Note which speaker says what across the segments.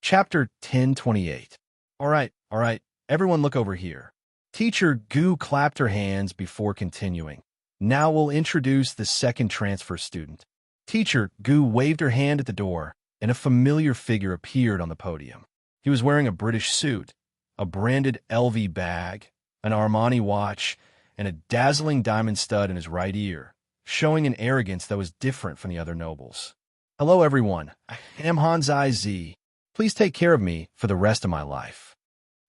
Speaker 1: Chapter 1028. All right, everyone look over here. Teacher Gu clapped her hands before continuing. Now we'll introduce the second transfer student. Teacher Gu waved her hand at the door, and a familiar figure appeared on the podium. He was wearing a British suit, a branded LV bag, an Armani watch, and a dazzling diamond stud in his right ear, showing an arrogance that was different from the other nobles. Hello, everyone. I am Hanzai Z. Please take care of me for the rest of my life.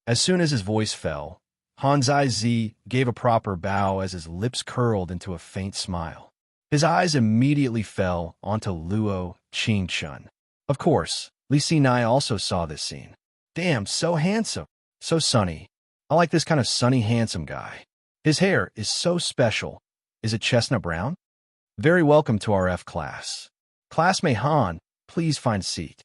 Speaker 1: As soon as his voice fell, Hanzai Z gave a proper bow as his lips curled into a faint smile. His eyes immediately fell onto Luo Qingchun. Of course, Li Xinai also saw this scene. Damn, so handsome, so sunny. I like this kind of sunny, handsome guy. His hair is so special. Is it chestnut brown? Very welcome to our F class. Classmate Han, please find seat.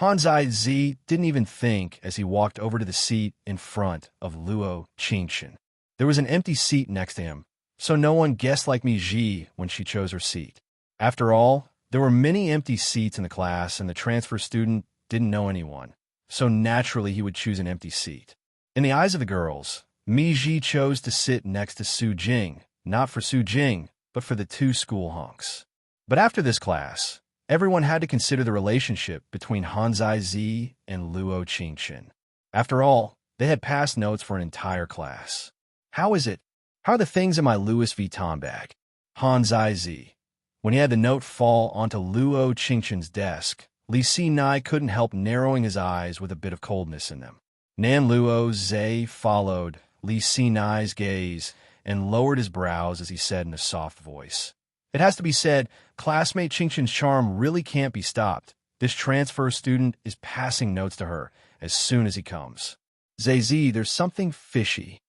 Speaker 1: Hanzai Z didn't even think as he walked over to the seat in front of Luo Qingchun. There was an empty seat next to him, so no one guessed like me Ji when she chose her seat. After all, there were many empty seats in the class and the transfer student didn't know anyone, so naturally he would choose an empty seat. In the eyes of the girls, Mi Ji chose to sit next to Su Jing, not for Su Jing, but for the two school honks. But after this class, everyone had to consider the relationship between Hanzai Z and Luo Qingchun. After all, they had passed notes for an entire class. How is it? How are the things in my Louis Vuitton bag? Hanzai Z. When he had the note fall onto Luo Qingchun's desk, Li Xinai couldn't help narrowing his eyes with a bit of coldness in them. Nan Luo Zhe followed Li Xinai's gaze and lowered his brows as he said in a soft voice. It has to be said, classmate Qingchun's charm really can't be stopped. This transfer student is passing notes to her as soon as he comes. Zhe, there's something fishy.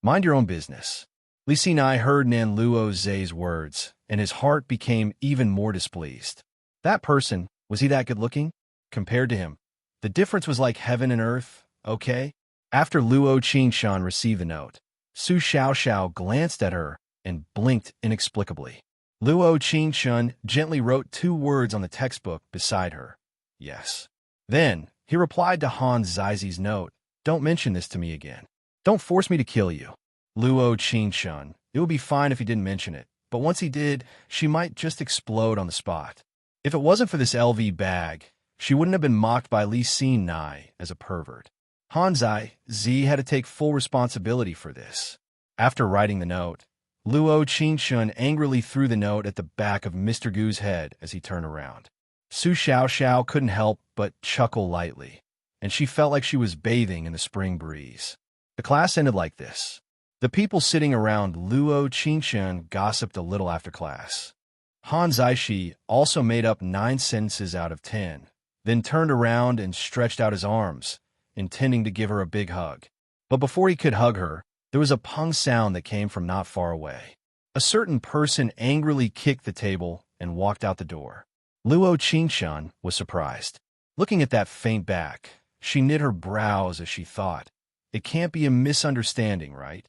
Speaker 1: Mind your own business. Li Xinai heard Nan Luo Zhe's words, and his heart became even more displeased. That person, was he that good-looking? Compared to him, the difference was like heaven and earth, okay? After Luo Qingchun received the note, Su Xiaoxiao glanced at her and blinked inexplicably. Luo Qingchun gently wrote 2 words on the textbook beside her. Yes. Then, he replied to Han Zaizi's note, don't mention this to me again. Don't force me to kill you. Luo Qingchun, it would be fine if he didn't mention it, but once he did, she might just explode on the spot. If it wasn't for this LV bag, she wouldn't have been mocked by Li Xinai as a pervert. Hanzai Z had to take full responsibility for this. After writing the note, Luo Qingchun angrily threw the note at the back of Mr. Gu's head as he turned around. Su Xiaoxiao couldn't help but chuckle lightly, and she felt like she was bathing in the spring breeze. The class ended like this. The people sitting around Luo Qingchun gossiped a little after class. Han Zaishi also made up 9 sentences out of 10, then turned around and stretched out his arms, intending to give her a big hug. But before he could hug her, there was a pung sound that came from not far away. A certain person angrily kicked the table and walked out the door. Luo Qingchun was surprised. Looking at that faint back, she knit her brows as she thought, it can't be a misunderstanding, right?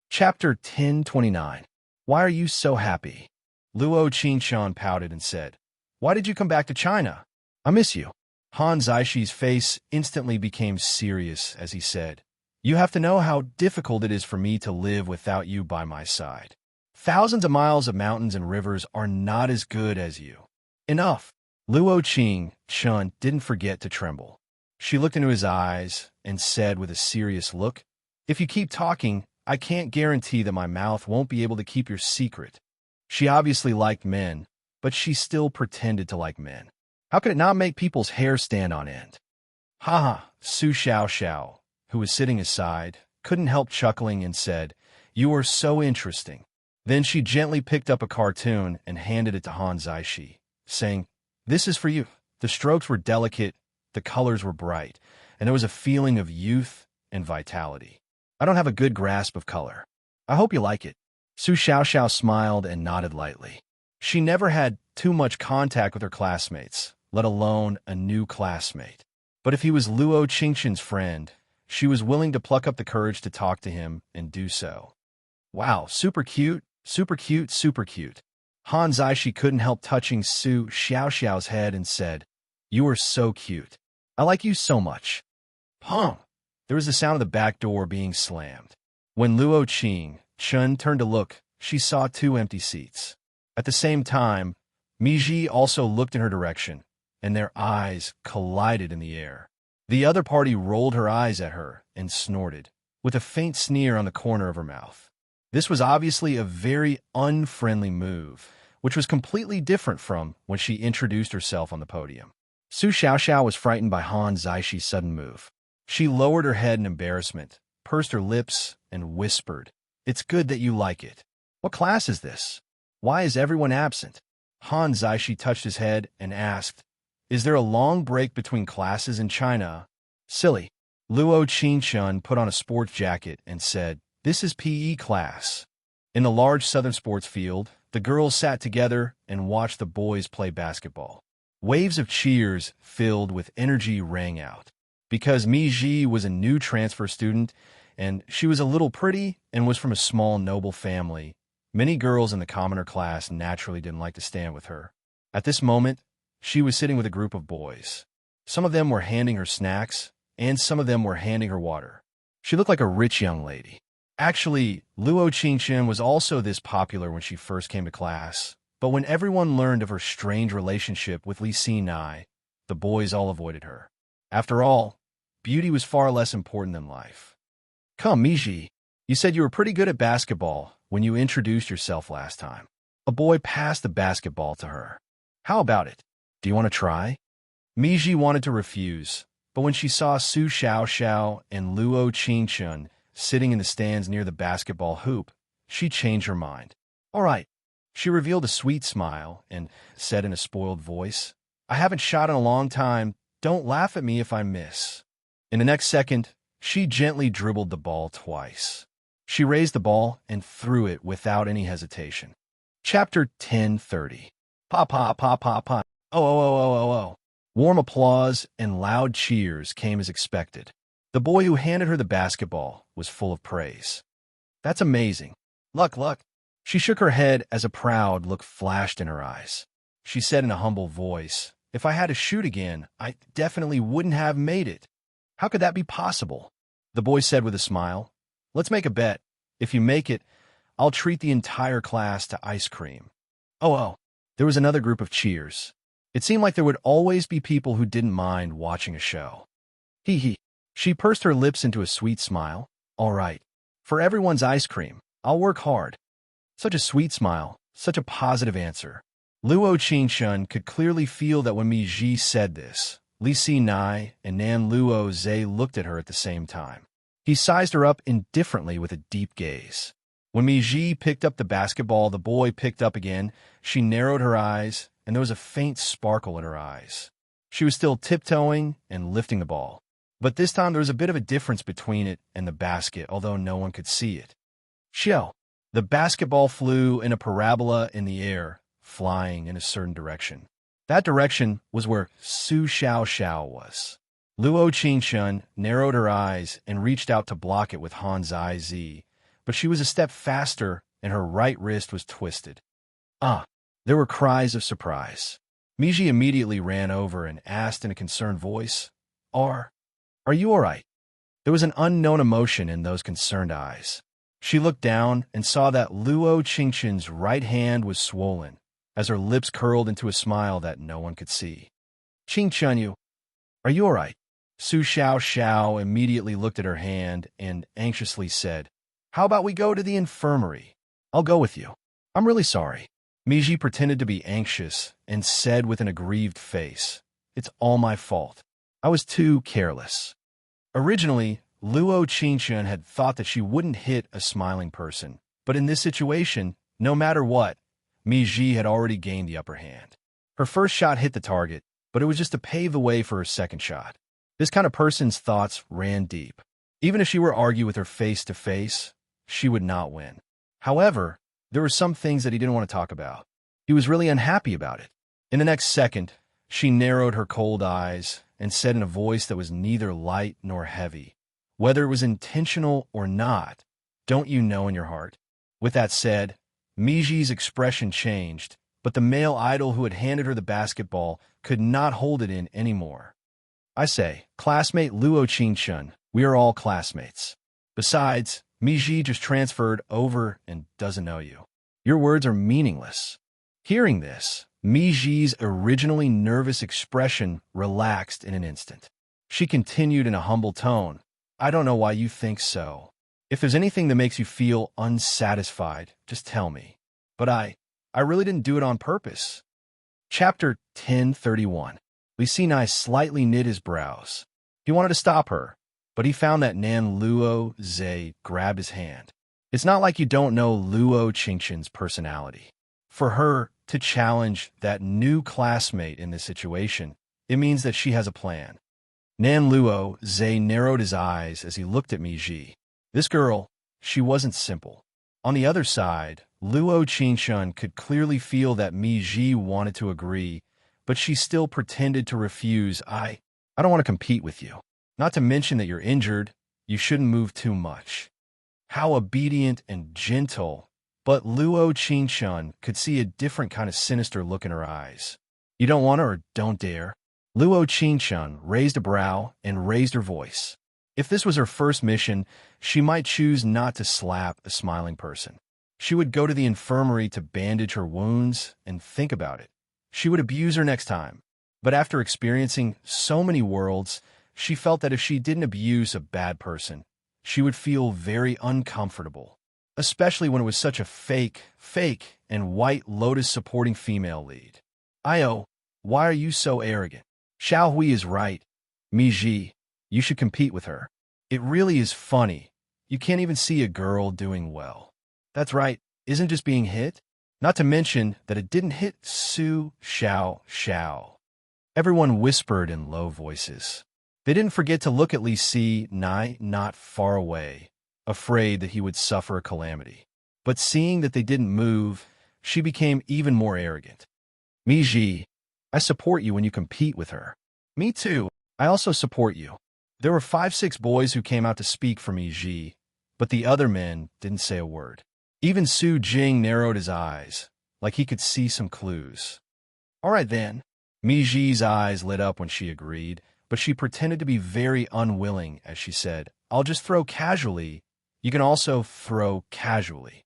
Speaker 1: Chapter 1029. Why are you so happy? Luo Qingchun pouted and said, why did you come back to China? I miss you. Han Zaishi's face instantly became serious as he said, you have to know how difficult it is for me to live without you by my side. Thousands of miles of mountains and rivers are not as good as you. Enough. Luo Qingchun didn't forget to tremble. She looked into his eyes and said with a serious look, if you keep talking, I can't guarantee that my mouth won't be able to keep your secret. She obviously liked men, but she still pretended to like men. How could it not make people's hair stand on end? Ha! Su Xiaoxiao, who was sitting aside, couldn't help chuckling and said, you are so interesting. Then she gently picked up a cartoon and handed it to Han Zaishi, saying, this is for you. The strokes were delicate, the colors were bright, and there was a feeling of youth and vitality. I don't have a good grasp of color. I hope you like it. Su Xiaoxiao smiled and nodded lightly. She never had too much contact with her classmates, let alone a new classmate. But if he was Luo Qingchun's friend, she was willing to pluck up the courage to talk to him and do so. Wow, super cute, super cute, super cute. Han Zaishi couldn't help touching Su Xiaoxiao's head and said, you are so cute. I like you so much. Pong! There was the sound of the back door being slammed. When Luo Chun turned to look, she saw 2 empty seats. At the same time, Miji also looked in her direction, and their eyes collided in the air. The other party rolled her eyes at her and snorted, with a faint sneer on the corner of her mouth. This was obviously a very unfriendly move, which was completely different from when she introduced herself on the podium. Su Xiaoxiao was frightened by Han Zaixi's sudden move. She lowered her head in embarrassment, pursed her lips, and whispered, "It's good that you like it. What class is this? Why is everyone absent?" Han Zaishi touched his head and asked, "Is there a long break between classes in China?" "Silly." Luo Qingshun put on a sports jacket and said, "This is PE class." In the large southern sports field, the girls sat together and watched the boys play basketball. Waves of cheers filled with energy rang out. Because Mi Ji was a new transfer student, and she was a little pretty and was from a small noble family, many girls in the commoner class naturally didn't like to stand with her. At this moment, she was sitting with a group of boys. Some of them were handing her snacks, and some of them were handing her water. She looked like a rich young lady. Actually, Luo Qingxin was also this popular when she first came to class, but when everyone learned of her strange relationship with Li Xinai, the boys all avoided her. After all, beauty was far less important than life. "Come, Miji, you said you were pretty good at basketball when you introduced yourself last time." A boy passed the basketball to her. "How about it? Do you want to try?" Miji wanted to refuse, but when she saw Su Xiaoxiao and Luo Qingchun sitting in the stands near the basketball hoop, she changed her mind. "All right." She revealed a sweet smile and said in a spoiled voice, "I haven't shot in a long time. Don't laugh at me if I miss." In the next second, she gently dribbled the ball twice. She raised the ball and threw it without any hesitation. Chapter 10:30. Pa pa pa pa pa. Oh oh oh oh oh oh. Warm applause and loud cheers came as expected. The boy who handed her the basketball was full of praise. "That's amazing. Luck, luck." She shook her head as a proud look flashed in her eyes. She said in a humble voice, "If I had to shoot again, I definitely wouldn't have made it." "How could that be possible?" The boy said with a smile. "Let's make a bet. If you make it, I'll treat the entire class to ice cream." Oh, oh. There was another group of cheers. It seemed like there would always be people who didn't mind watching a show. Hee hee. She pursed her lips into a sweet smile. "All right. For everyone's ice cream, I'll work hard." Such a sweet smile, such a positive answer. Luo Qingshun could clearly feel that when Mi Ji said this, Li Xinai and Nan Luo Zhe looked at her at the same time. He sized her up indifferently with a deep gaze. When Mi Ji picked up the basketball the boy picked up again, she narrowed her eyes, and there was a faint sparkle in her eyes. She was still tiptoeing and lifting the ball. But this time there was a bit of a difference between it and the basket, although no one could see it. Xiao. The basketball flew in a parabola in the air, flying in a certain direction. That direction was where Su Xiaoxiao was. Luo Qingshun narrowed her eyes and reached out to block it with Han Zaizi, but she was a step faster and her right wrist was twisted. Ah! There were cries of surprise. Miji immediately ran over and asked in a concerned voice, Are you all right?" There was an unknown emotion in those concerned eyes. She looked down and saw that Luo Qingxin's right hand was swollen, as her lips curled into a smile that no one could see. "Qingchun, are you all right?" Su Xiaoxiao immediately looked at her hand and anxiously said, "How about we go to the infirmary? I'll go with you." "I'm really sorry." Miji pretended to be anxious and said with an aggrieved face, "It's all my fault. I was too careless." Originally, Luo Qingxun had thought that she wouldn't hit a smiling person, but in this situation, no matter what, Miji had already gained the upper hand. Her first shot hit the target, but it was just to pave the way for her second shot. This kind of person's thoughts ran deep. Even if she were to argue with her face to face, she would not win. However, there were some things that he didn't want to talk about. He was really unhappy about it. In the next second, she narrowed her cold eyes and said in a voice that was neither light nor heavy, "Whether it was intentional or not, don't you know in your heart?" With that said, Miji's expression changed, but the male idol who had handed her the basketball could not hold it in anymore. I say, classmate Luo Qingshun, we are all classmates. Besides, Miji just transferred over and doesn't know you. Your words are meaningless. Hearing this, Miji's originally nervous expression relaxed in an instant. She continued in a humble tone, I don't know why you think so. If there's anything that makes you feel unsatisfied, just tell me. But I really didn't do it on purpose. Chapter 1031. Li Sinai slightly knit his brows. He wanted to stop her, but he found that Nan Luo Zhe grabbed his hand. It's not like you don't know Luo Qingshun's personality. For her to challenge that new classmate in this situation, it means that she has a plan. Nan Luo Zhe narrowed his eyes as he looked at Miji. This girl, she wasn't simple. On the other side, Luo Qingshun could clearly feel that Miji wanted to agree, but she still pretended to refuse. I don't want to compete with you. Not to mention that you're injured, you shouldn't move too much. How obedient and gentle, but Luo Qingshun could see a different kind of sinister look in her eyes. You don't want to or don't dare? Luo Qingshun raised a brow and raised her voice. If this was her first mission, she might choose not to slap a smiling person. She would go to the infirmary to bandage her wounds and think about it. She would abuse her next time. But after experiencing so many worlds, she felt that if she didn't abuse a bad person, she would feel very uncomfortable, especially when it was such a fake, and White Lotus supporting female lead. Io, why are you so arrogant? Xiao Hui is right. Miji, you should compete with her. It really is funny. You can't even see a girl doing well. That's right, isn't just being hit? Not to mention that it didn't hit Su Xiao. Everyone whispered in low voices. They didn't forget to look at Li Sinai not far away, afraid that he would suffer a calamity. But seeing that they didn't move, she became even more arrogant. Miji, I support you when you compete with her. Me too. I also support you. There were 5-6 boys who came out to speak for Miji, but the other men didn't say a word. Even Su Jing narrowed his eyes, like he could see some clues. All right then. Miji's eyes lit up when she agreed, but she pretended to be very unwilling as she said, I'll just throw casually. You can also throw casually.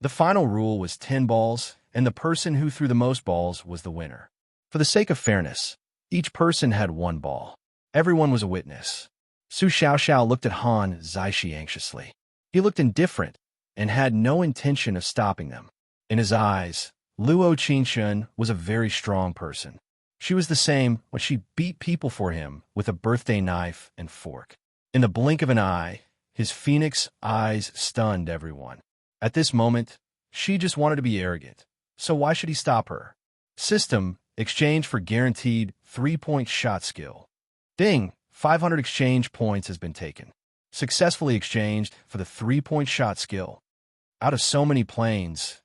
Speaker 1: The final rule was 10 balls, and the person who threw the most balls was the winner. For the sake of fairness, each person had 1 ball. Everyone was a witness. Su Xiao looked at Han Zaishi anxiously. He looked indifferent and had no intention of stopping them. In his eyes, Luo Qingshun was a very strong person. She was the same when she beat people for him with a birthday knife and fork. In the blink of an eye, his phoenix eyes stunned everyone. At this moment, she just wanted to be arrogant. So why should he stop her? System, exchange for guaranteed 3-point shot skill. Ding, 500 exchange points has been taken. Successfully exchanged for the 3-point shot skill. Out of so many planes,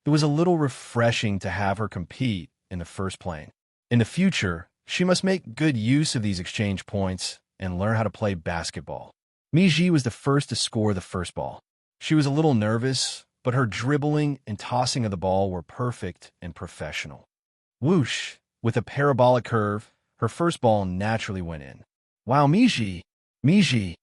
Speaker 1: it was a little refreshing to have her compete in the first plane. In the future, she must make good use of these exchange points and learn how to play basketball. Miji was the first to score the first ball. She was a little nervous, but her dribbling and tossing of the ball were perfect and professional. Whoosh! With a parabolic curve, her first ball naturally went in. Wow, Miji! The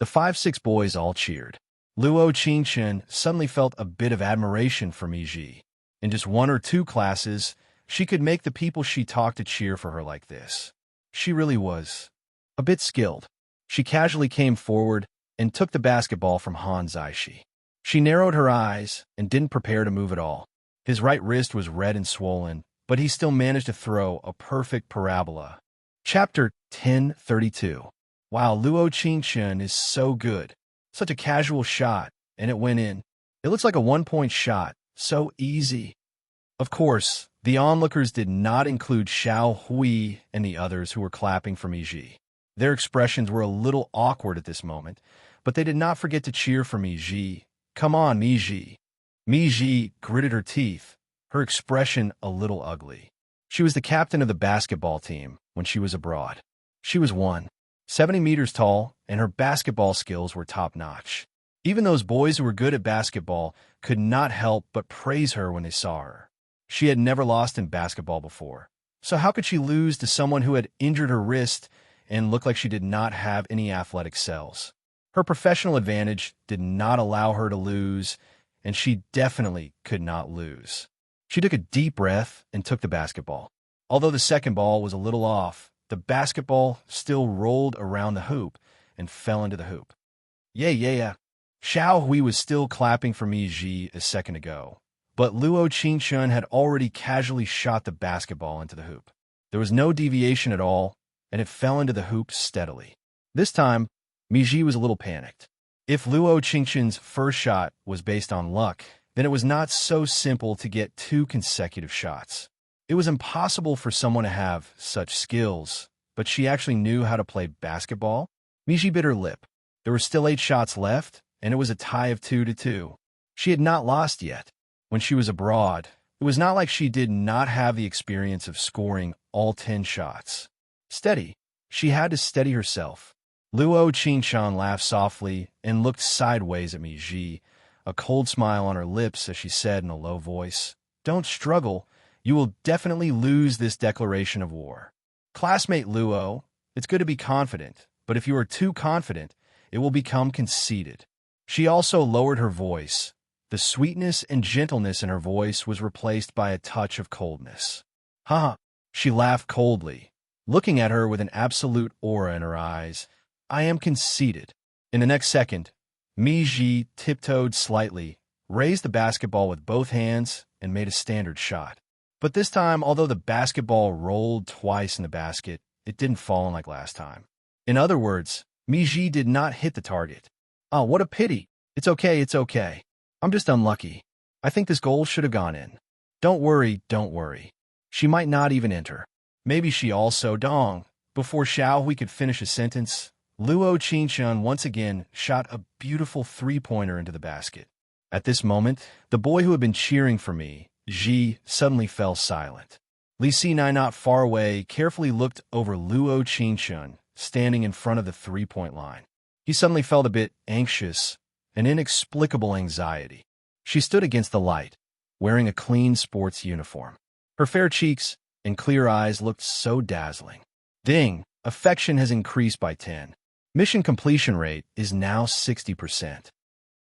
Speaker 1: 5-6 boys all cheered. Luo Qingshun suddenly felt a bit of admiration for Miji. In just 1 or 2 classes, she could make the people she talked to cheer for her like this. She really was a bit skilled. She casually came forward and took the basketball from Han Zaishi. She narrowed her eyes and didn't prepare to move at all. His right wrist was red and swollen, but he still managed to throw a perfect parabola. Chapter 1032. Wow, Luo Qingshun is so good. Such a casual shot, and it went in. It looks like a 1-point shot. So easy. Of course, the onlookers did not include Xiao Hui and the others who were clapping for Miji. Their expressions were a little awkward at this moment, but they did not forget to cheer for Miji. Come on, Miji. Miji gritted her teeth, her expression a little ugly. She was the captain of the basketball team when she was abroad. She was 170 meters tall, and her basketball skills were top-notch. Even those boys who were good at basketball could not help but praise her when they saw her. She had never lost in basketball before, So how could she lose to someone who had injured her wrist and looked like she did not have any athletic cells? Her professional advantage did not allow her to lose, and she definitely could not lose. She took a deep breath and took the basketball. Although the second ball was a little off, the basketball still rolled around the hoop and fell into the hoop. Yeah. Xiao Hui was still clapping for Mi Ji a second ago, but Luo Qingshun had already casually shot the basketball into the hoop. There was no deviation at all, and it fell into the hoop steadily. This time, Mi Ji was a little panicked. If Luo Qingshun's first shot was based on luck, then it was not so simple to get 2 consecutive shots. It was impossible for someone to have such skills, but she actually knew how to play basketball. Mi Ji bit her lip. There were still 8 shots left, and it was a tie of 2-2. She had not lost yet. When she was abroad, it was not like she did not have the experience of scoring all 10 shots. Steady. She had to steady herself. Luo Qingshan laughed softly and looked sideways at Mi Ji, a cold smile on her lips as she said in a low voice, "Don't struggle. You will definitely lose this declaration of war. Classmate Luo, it's good to be confident, but if you are too confident, it will become conceited." She also lowered her voice. The sweetness and gentleness in her voice was replaced by a touch of coldness. "Haha," she laughed coldly, looking at her with an absolute aura in her eyes. "I am conceited." In the next second, Mi Ji tiptoed slightly, raised the basketball with both hands, and made a standard shot. But this time, although the basketball rolled twice in the basket, it didn't fall in like last time. In other words, Mi Ji did not hit the target. "Oh, what a pity. It's okay. I'm just unlucky. I think this goal should have gone in." Don't worry. She might not even enter. Maybe she also dong." Before Xiao Hui could finish a sentence, Luo Qingshan once again shot a beautiful 3-pointer into the basket. At this moment, the boy who had been cheering for me, Ji, suddenly fell silent. Li Xinai, not far away, carefully looked over Luo Qingshan, standing in front of the 3-point line. He suddenly felt a bit anxious, an inexplicable anxiety. She stood against the light, wearing a clean sports uniform. Her fair cheeks and clear eyes looked so dazzling. Ding! Affection has increased by 10. Mission completion rate is now 60%.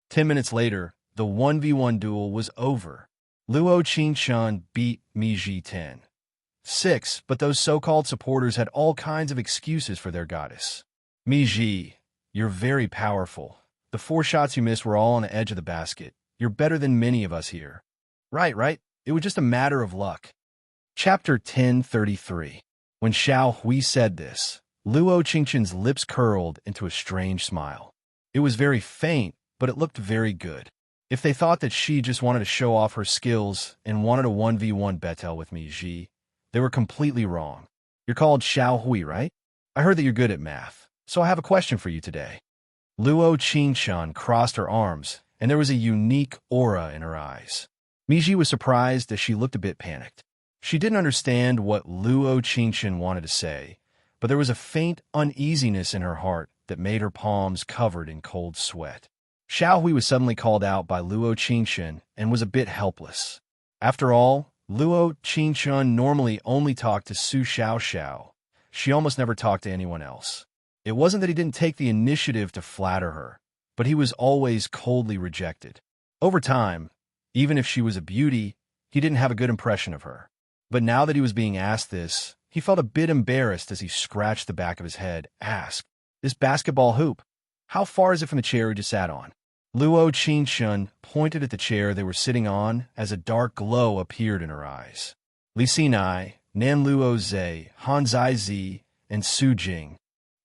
Speaker 1: 10 minutes later, the 1v1 duel was over. Luo Qingshan beat Mi Ji 10-6, but those so-called supporters had all kinds of excuses for their goddess. "Mi Ji, you're very powerful. The 4 shots you missed were all on the edge of the basket. You're better than many of us here." Right. It was just a matter of luck. Chapter 1033. When Xiao Hui said this, Luo Qingshan's lips curled into a strange smile. It was very faint, but it looked very good. If they thought that she just wanted to show off her skills and wanted a 1v1 battle with Mi Ji, they were completely wrong. "You're called Xiao Hui, right? I heard that you're good at math, so I have a question for you today." Luo Qingshan crossed her arms, and there was a unique aura in her eyes. Mi Ji was surprised as she looked a bit panicked. She didn't understand what Luo Qingshan wanted to say, but there was a faint uneasiness in her heart that made her palms covered in cold sweat. Xiao Hui was suddenly called out by Luo Qingshan and was a bit helpless. After all, Luo Qingshan normally only talked to Su Xiao. She almost never talked to anyone else. It wasn't that he didn't take the initiative to flatter her, but he was always coldly rejected. Over time, even if she was a beauty, he didn't have a good impression of her. But now that he was being asked this, he felt a bit embarrassed as he scratched the back of his head, asked, "This basketball hoop, how far is it from the chair he just sat on?" Luo Qingshan pointed at the chair they were sitting on as a dark glow appeared in her eyes. Li Xinai, Nan Luo Zhe, Han Zaizi, and Su Jing.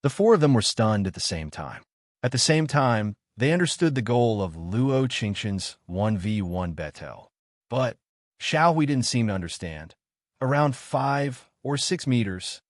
Speaker 1: The 4 of them were stunned at the same time. At the same time, they understood the goal of Luo Qingshan's 1v1 battle. But Xiao Hui didn't seem to understand. Around 5 or 6 meters.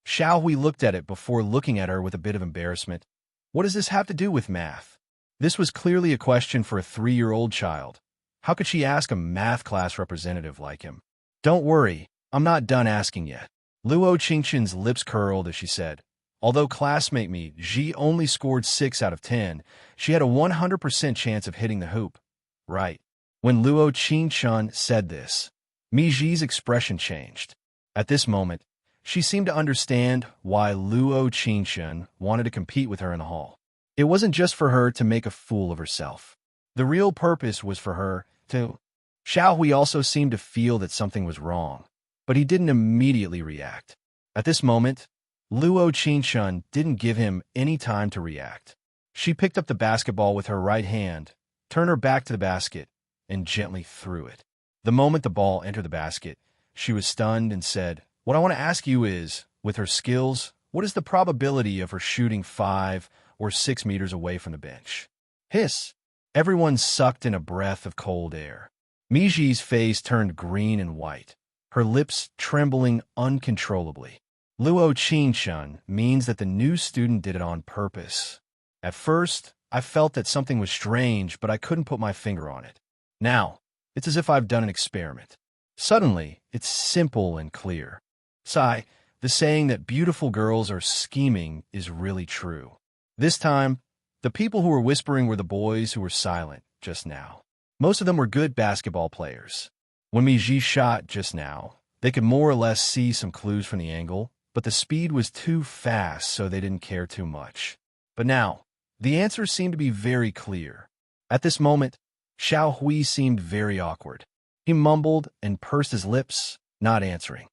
Speaker 1: Xiao Hui looked at it before looking at her with a bit of embarrassment. What does this have to do with math? This was clearly a question for a 3-year-old child. How could she ask a math class representative like him? "Don't worry, I'm not done asking yet." Luo Qingshan's lips curled as she said, "Although classmate Mi Ji only scored 6 out of 10, she had a 100% chance of hitting the hoop." Right. When Luo Qingshan said this, Mi Ji's expression changed. At this moment, she seemed to understand why Luo Qingchen wanted to compete with her in the hall. It wasn't just for her to make a fool of herself. The real purpose was for her to... Xiao Hui also seemed to feel that something was wrong, but he didn't immediately react. At this moment, Luo Qingchen didn't give him any time to react. She picked up the basketball with her right hand, turned her back to the basket, and gently threw it. The moment the ball entered the basket, she was stunned and said, "What I want to ask you is, with her skills, what is the probability of her shooting 5 or 6 meters away from the bench?" Hiss! Everyone sucked in a breath of cold air. Miji's face turned green and white, her lips trembling uncontrollably. Luo Qingchen means that the new student did it on purpose. At first, I felt that something was strange, but I couldn't put my finger on it. Now, it's as if I've done an experiment. Suddenly, it's simple and clear. Sigh, the saying that beautiful girls are scheming is really true. This time, the people who were whispering were the boys who were silent just now. Most of them were good basketball players. When Miji shot just now, they could more or less see some clues from the angle, but the speed was too fast, so they didn't care too much. But now, the answers seemed to be very clear. At this moment, Xiao Hui seemed very awkward. He mumbled and pursed his lips, not answering.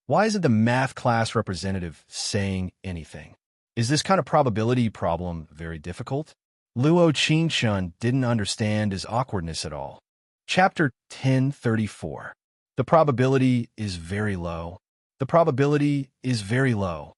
Speaker 1: Why isn't the math class representative saying anything? Is this kind of probability problem very difficult? Luo Qingchen didn't understand his awkwardness at all. Chapter 1034. The probability is very low. The probability is very low.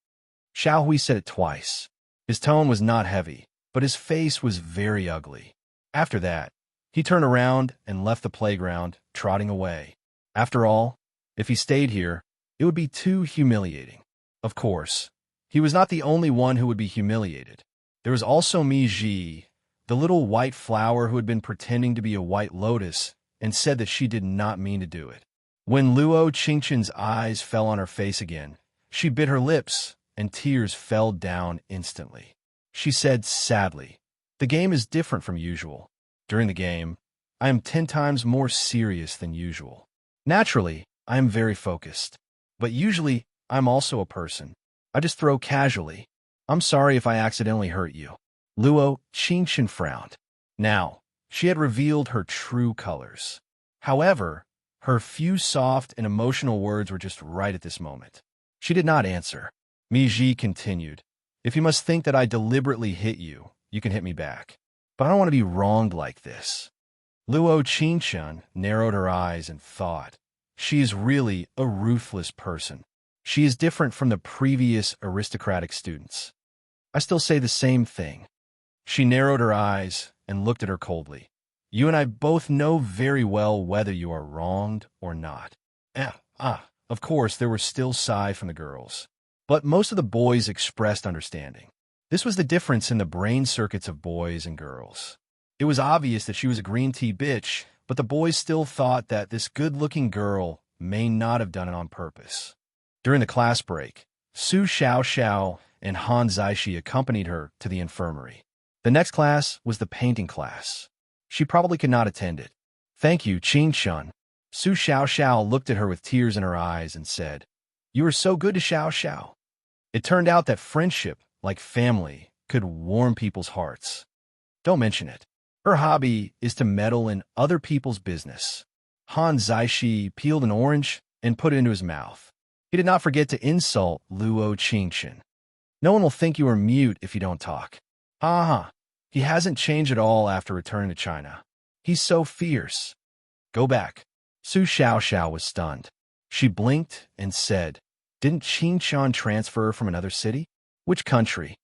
Speaker 1: Xiao Hui said it twice. His tone was not heavy, but his face was very ugly. After that, he turned around and left the playground, trotting away. After all, if he stayed here, it would be too humiliating. Of course, he was not the only one who would be humiliated. There was also Miji, the little white flower who had been pretending to be a white lotus and said that she did not mean to do it. When Luo Qingchen's eyes fell on her face again, she bit her lips and tears fell down instantly. She said sadly, "The game is different from usual. During the game, I am 10 times more serious than usual. Naturally, I am very focused. But usually, I'm also a person. I just throw casually. I'm sorry if I accidentally hurt you." Luo Qingchen frowned. Now, she had revealed her true colors. However, her few soft and emotional words were just right at this moment. She did not answer. Miji continued, "If you must think that I deliberately hit you, you can hit me back. But I don't want to be wronged like this." Luo Qingchen narrowed her eyes and thought, she is really a ruthless person. She is different from the previous aristocratic students. I still say the same thing. She narrowed her eyes and looked at her coldly. "You and I both know very well whether you are wronged or not." Of course, there were still sigh from the girls. But most of the boys expressed understanding. This was the difference in the brain circuits of boys and girls. It was obvious that she was a green tea bitch, but the boys still thought that this good-looking girl may not have done it on purpose. During the class break, Su Xiaoxiao and Han Zaishi accompanied her to the infirmary. The next class was the painting class. She probably could not attend it. "Thank you, Qingchen." Su Xiaoxiao looked at her with tears in her eyes and said, "You are so good to Xiaoxiao." It turned out that friendship, like family, could warm people's hearts. Don't mention it. Her hobby is to meddle in other people's business. Han Zaishi peeled an orange and put it into his mouth. He did not forget to insult Luo Qingchen. "No one will think you are mute if you don't talk." Ha. He hasn't changed at all after returning to China. He's so fierce. Go back. Su Xiaoxiao was stunned. She blinked and said, "Didn't Qingchen transfer from another city? Which country?"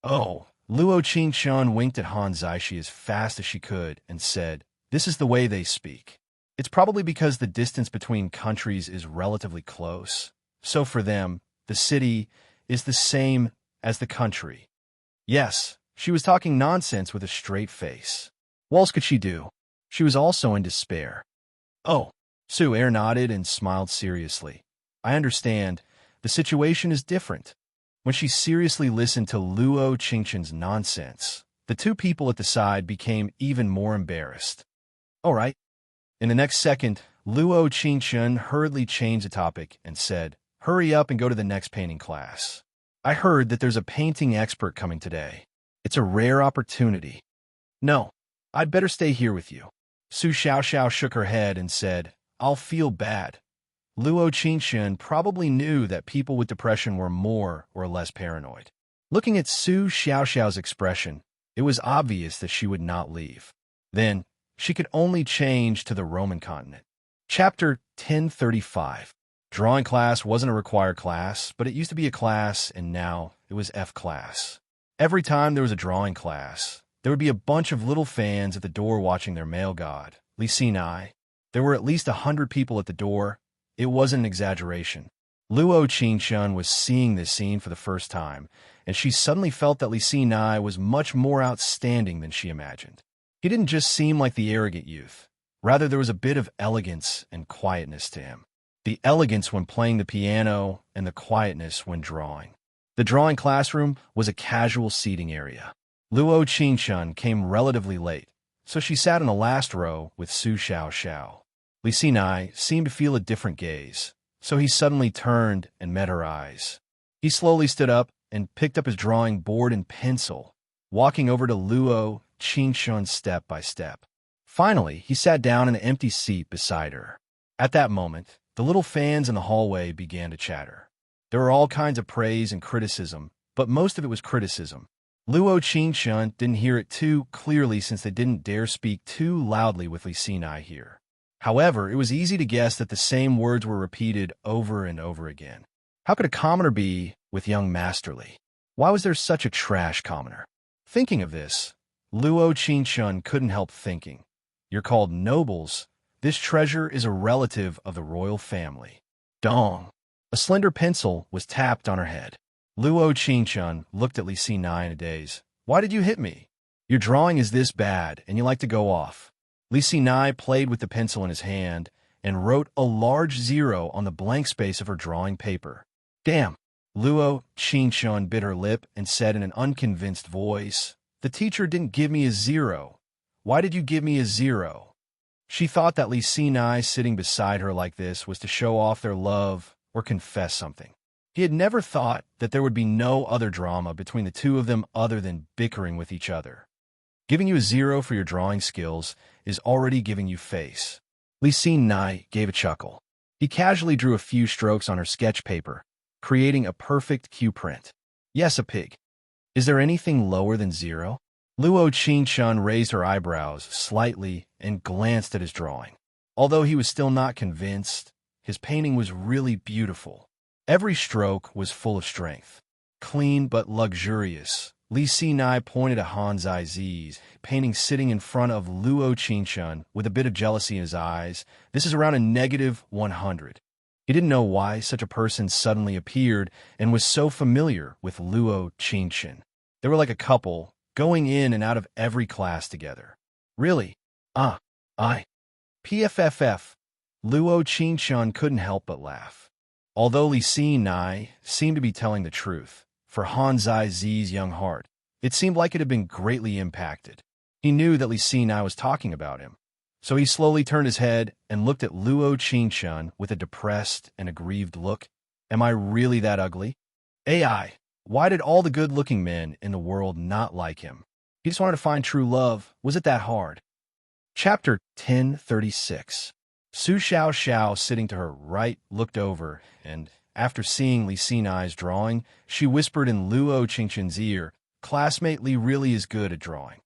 Speaker 1: "Oh." Luo Qingchen winked at Han Zaishi as fast as she could and said, "This is the way they speak. It's probably because the distance between countries is relatively close. So for them, the city is the same as the country." Yes, she was talking nonsense with a straight face. What else could she do? She was also in despair. "Oh." Su Air nodded and smiled seriously. "I understand. The situation is different." When she seriously listened to Luo Qingchen's nonsense, the two people at the side became even more embarrassed. "All right." In the next second, Luo Qingchen hurriedly changed the topic and said, Hurry up and go to the next painting class. I heard that there's a painting expert coming today. It's a rare opportunity. No, I'd better stay here with you. Su Xiaoxiao shook her head and said, I'll feel bad. Luo Qingxun probably knew that people with depression were more or less paranoid. Looking at Su Xiaoxiao's expression, it was obvious that she would not leave. Then, she could only change to the Roman continent. Chapter 1035. Drawing class wasn't a required class, but it used to be a class, and now it was F class. Every time there was a drawing class, there would be a bunch of little fans at the door watching their male god, Li Xinai. There were at least 100 people at the door. It wasn't an exaggeration. Luo Qingxun was seeing this scene for the first time, and she suddenly felt that Li Xinai was much more outstanding than she imagined. He didn't just seem like the arrogant youth. Rather, there was a bit of elegance and quietness to him. The elegance when playing the piano and the quietness when drawing. The drawing classroom was a casual seating area. Luo Qingxun came relatively late, so she sat in the last row with Su Xiaoxiao. Li Xinai seemed to feel a different gaze, so he suddenly turned and met her eyes. He slowly stood up and picked up his drawing board and pencil, walking over to Luo Qingxun step by step. Finally, he sat down in an empty seat beside her. At that moment, the little fans in the hallway began to chatter. There were all kinds of praise and criticism, but most of it was criticism. Luo Qingxun didn't hear it too clearly since they didn't dare speak too loudly with Li Xinai here. However, it was easy to guess that the same words were repeated over and over again. How could a commoner be with young Masterly? Why was there such a trash commoner? Thinking of this, Luo Qingxun couldn't help thinking. You're called nobles. This treasure is a relative of the royal family. Dong. A slender pencil was tapped on her head. Luo Qingxun looked at Li Xinai in a daze. Why did you hit me? Your drawing is this bad, and you like to go off. Li Xinai played with the pencil in his hand and wrote a large 0 on the blank space of her drawing paper. Damn. Luo Qingxun bit her lip and said in an unconvinced voice, The teacher didn't give me a 0. Why did you give me a 0? She thought that Li Xinai sitting beside her like this was to show off their love or confess something. He had never thought that there would be no other drama between the two of them other than bickering with each other. Giving you a 0 for your drawing skills is already giving you face. Li Xinai gave a chuckle. He casually drew a few strokes on her sketch paper, creating a perfect cue print. Yes, a pig. Is there anything lower than 0? Luo Qingxun raised her eyebrows slightly and glanced at his drawing. Although he was still not convinced, his painting was really beautiful. Every stroke was full of strength. Clean but luxurious. Li Xinai pointed at Han Zaizi's painting sitting in front of Luo Qingxun with a bit of jealousy in his eyes. This is around a -100. He didn't know why such a person suddenly appeared and was so familiar with Luo Qingxun. They were like a couple, going in and out of every class together. Really? PFFF. Luo Qingxun couldn't help but laugh. Although Li Xinai seemed to be telling the truth, for Han Zaizi's young heart, it seemed like it had been greatly impacted. He knew that Li Xinai was talking about him, so he slowly turned his head and looked at Luo Qingxun with a depressed and aggrieved look. Am I really that ugly? AI, why did all the good-looking men in the world not like him? He just wanted to find true love. Was it that hard? Chapter 1036. Su Xiaoxiao, sitting to her right, looked over, and, after seeing Li Xinai's drawing, she whispered in Luo Qingxun's ear, Classmate Li really is good at drawing.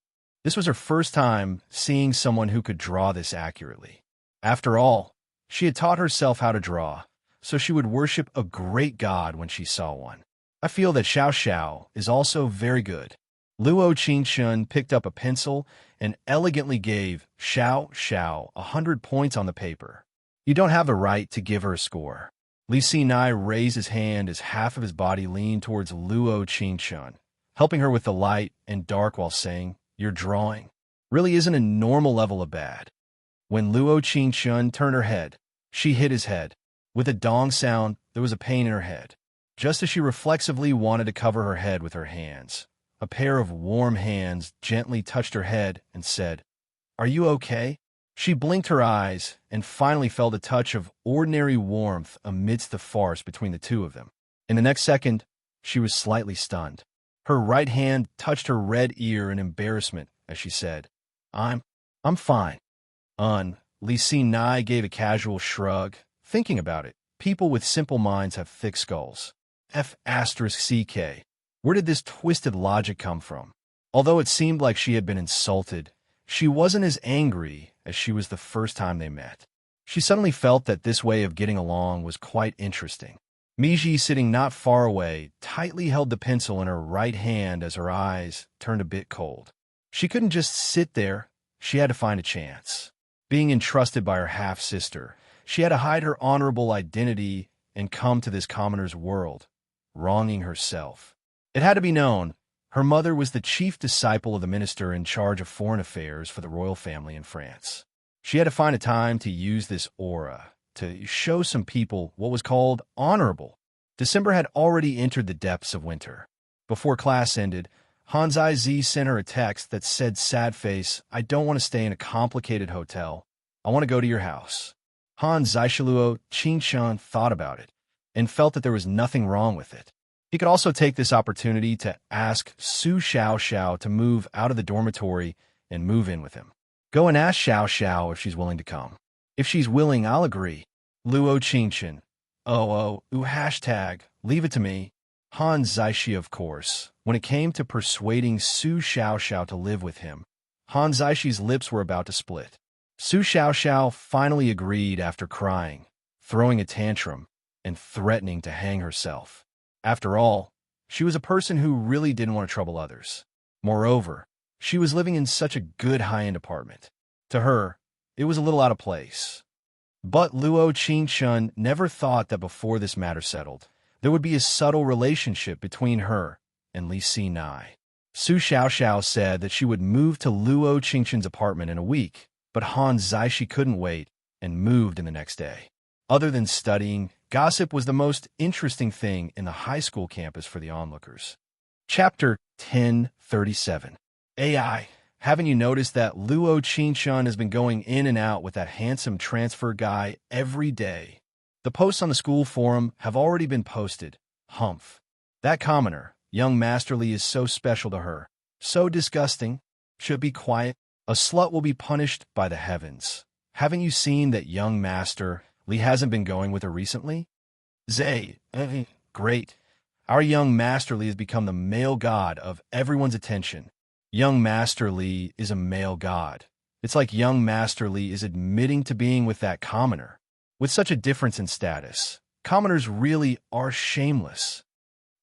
Speaker 1: This was her first time seeing someone who could draw this accurately. After all, she had taught herself how to draw, so she would worship a great god when she saw one. I feel that Xiaoxiao is also very good. Luo Qingxun picked up a pencil and elegantly gave Xiaoxiao 100 points on the paper. You don't have the right to give her a score. Li Xinai raised his hand as half of his body leaned towards Luo Qingxun, helping her with the light and dark while saying, Your drawing really isn't a normal level of bad. When Luo Qingxun turned her head, she hit his head. With a dong sound, there was a pain in her head. Just as she reflexively wanted to cover her head with her hands, a pair of warm hands gently touched her head and said, Are you okay? She blinked her eyes and finally felt a touch of ordinary warmth amidst the farce between the two of them. In the next second, she was slightly stunned. Her right hand touched her red ear in embarrassment as she said, I'm fine. Lee Nai gave a casual shrug. Thinking about it, people with simple minds have thick skulls. F***CK. Where did this twisted logic come from? Although it seemed like she had been insulted, she wasn't as angry as she was the first time they met. She suddenly felt that this way of getting along was quite interesting. Miji, sitting not far away, tightly held the pencil in her right hand as her eyes turned a bit cold. She couldn't just sit there. She had to find a chance. Being entrusted by her half-sister, she had to hide her honorable identity and come to this commoner's world, wronging herself. It had to be known, her mother was the chief disciple of the minister in charge of foreign affairs for the royal family in France. She had to find a time to use this aura, to show some people what was called honorable. December had already entered the depths of winter. Before class ended, Hanzai Z sent her a text that said, sad face, I don't want to stay in a complicated hotel. I want to go to your house. Han Zaishiluo Qingshan thought about it and felt that there was nothing wrong with it. He could also take this opportunity to ask Su Xiao to move out of the dormitory and move in with him. Go and ask Xiao if she's willing to come. If she's willing, I'll agree. Luo Qingshan. Leave it to me. Han Zaishi, of course. When it came to persuading Su Xiao to live with him, Han Zaishi's lips were about to split. Su Xiao finally agreed after crying, throwing a tantrum, and threatening to hang herself. After all, she was a person who really didn't want to trouble others. Moreover, she was living in such a good high-end apartment. To her, it was a little out of place. But Luo Qingshan never thought that before this matter settled, there would be a subtle relationship between her and Li Nai. Su Xiao said that she would move to Luo Qingshan's apartment in a week, but Han Zaishi couldn't wait and moved in the next day. Other than studying, gossip was the most interesting thing in the high school campus for the onlookers. Chapter 1037. AI. Haven't you noticed that Luo Qingshan has been going in and out with that handsome transfer guy every day? The posts on the school forum have already been posted. Humph. That commoner, young Masterly, is so special to her. So disgusting. Should be quiet. A slut will be punished by the heavens. Haven't you seen that young Master Lee hasn't been going with her recently? Great. Our young Master Lee has become the male god of everyone's attention. Young Master Lee is a male god. It's like young Master Lee is admitting to being with that commoner. With such a difference in status, commoners really are shameless.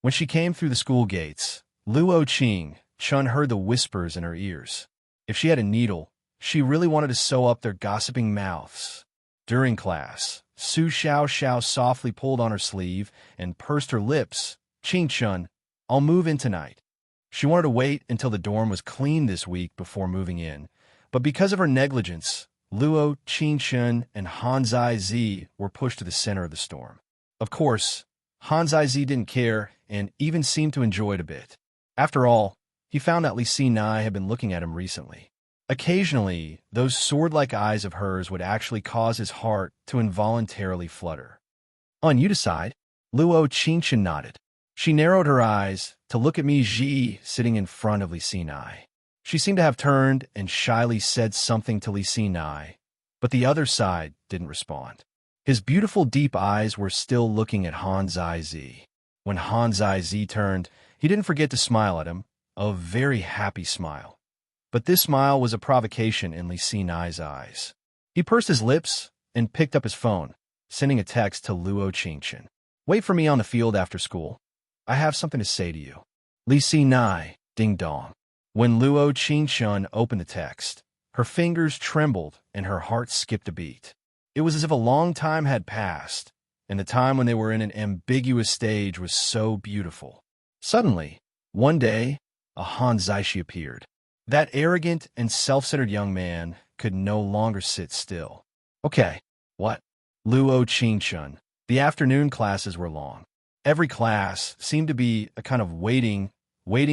Speaker 1: When she came through the school gates, Luo Qingshan heard the whispers in her ears. If she had a needle, she really wanted to sew up their gossiping mouths. During class, Su Xiao softly pulled on her sleeve and pursed her lips. Qingshan, I'll move in tonight. She wanted to wait until the dorm was clean this week before moving in, but because of her negligence, Luo Qingshan and Hanzai Z were pushed to the center of the storm. Of course, Hanzai Z didn't care and even seemed to enjoy it a bit. After all, he found that Li Nai had been looking at him recently. Occasionally, those sword-like eyes of hers would actually cause his heart to involuntarily flutter. You decide. Luo Qingshan nodded. She narrowed her eyes to look at Ji sitting in front of Li Nai. She seemed to have turned and shyly said something to Li Nai, but the other side didn't respond. His beautiful deep eyes were still looking at Hanzai Z. When Hanzai Z turned, he didn't forget to smile at him, a very happy smile. But this smile was a provocation in Li Nai's eyes. He pursed his lips and picked up his phone, sending a text to Luo Qingshan. Wait for me on the field after school. I have something to say to you. Li Nai, ding dong. When Luo Qingshan opened the text, her fingers trembled and her heart skipped a beat. It was as if a long time had passed, and the time when they were in an ambiguous stage was so beautiful. Suddenly, one day, a Han Zaishi appeared. That arrogant and self-centered young man could no longer sit still. Okay, what? Luo Qingshan. The afternoon classes were long. Every class seemed to be a kind of waiting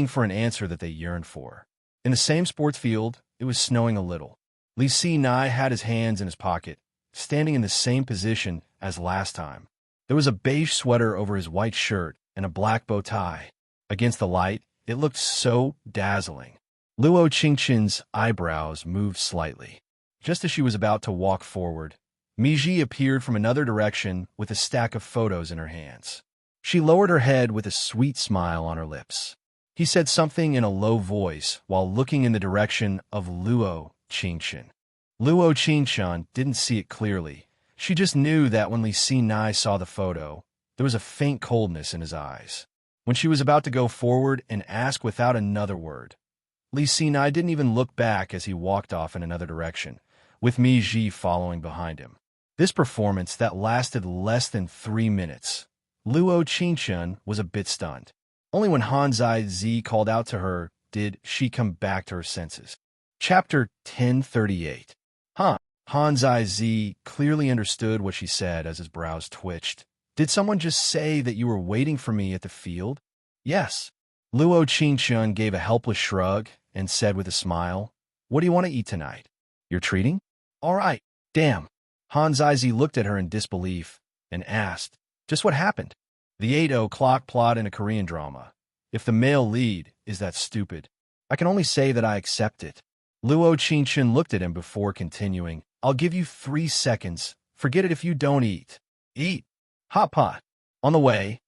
Speaker 1: for an answer that they yearned for. In the same sports field, it was snowing a little. Li Si Nai had his hands in his pocket, standing in the same position as last time. There was a beige sweater over his white shirt and a black bow tie. Against the light, it looked so dazzling. Luo Qingqian's eyebrows moved slightly. Just as she was about to walk forward, Miji appeared from another direction with a stack of photos in her hands. She lowered her head with a sweet smile on her lips. He said something in a low voice while looking in the direction of Luo Qingqian. Luo Qingqian didn't see it clearly. She just knew that when Li Si Nai saw the photo, there was a faint coldness in his eyes. When she was about to go forward and ask without another word, Li Si Nai didn't even look back as he walked off in another direction, with Mi Ji following behind him. This performance that lasted less than 3 minutes, Luo Qingqian was a bit stunned. Only when Han Zai called out to her did she come back to her senses. Chapter 1038. Han Zai clearly understood what she said as his brows twitched. Did someone just say that you were waiting for me at the field? Yes. Luo Qingqian gave a helpless shrug and said with a smile, What do you want to eat tonight? You're treating? All right. Damn. Han Zai looked at her in disbelief and asked, Just what happened? The 8 o'clock plot in a Korean drama. If the male lead is that stupid, I can only say that I accept it. Luo Qingqian looked at him before continuing, I'll give you 3 seconds. Forget it if you don't eat. Eat. Hot pot. On the way,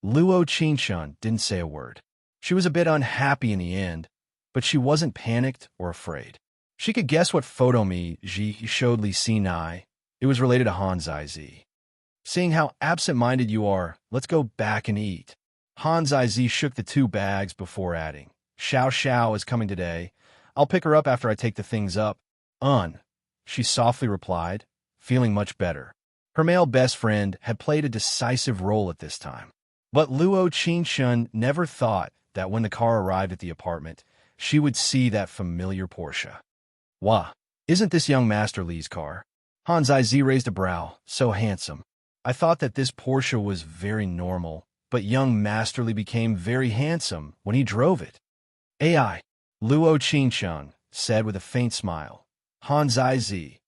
Speaker 1: Luo Qingqian didn't say a word. She was a bit unhappy in the end, but she wasn't panicked or afraid. She could guess what photo Ji showed Li Si Nai. It was related to Han Zai. Seeing how absent-minded you are, let's go back and eat. Han Zai shook the 2 bags before adding, Xiao Xiao is coming today. I'll pick her up after I take the things up. She softly replied, feeling much better. Her male best friend had played a decisive role at this time. But Luo Qingqian never thought that when the car arrived at the apartment, she would see that familiar Porsche. Wah, isn't this young Master Li's car? Han Zai raised a brow, so handsome. I thought that this Porsche was very normal, but young Master Li became very handsome when he drove it. AI, Luo Qingqian said with a faint smile. Han Zai,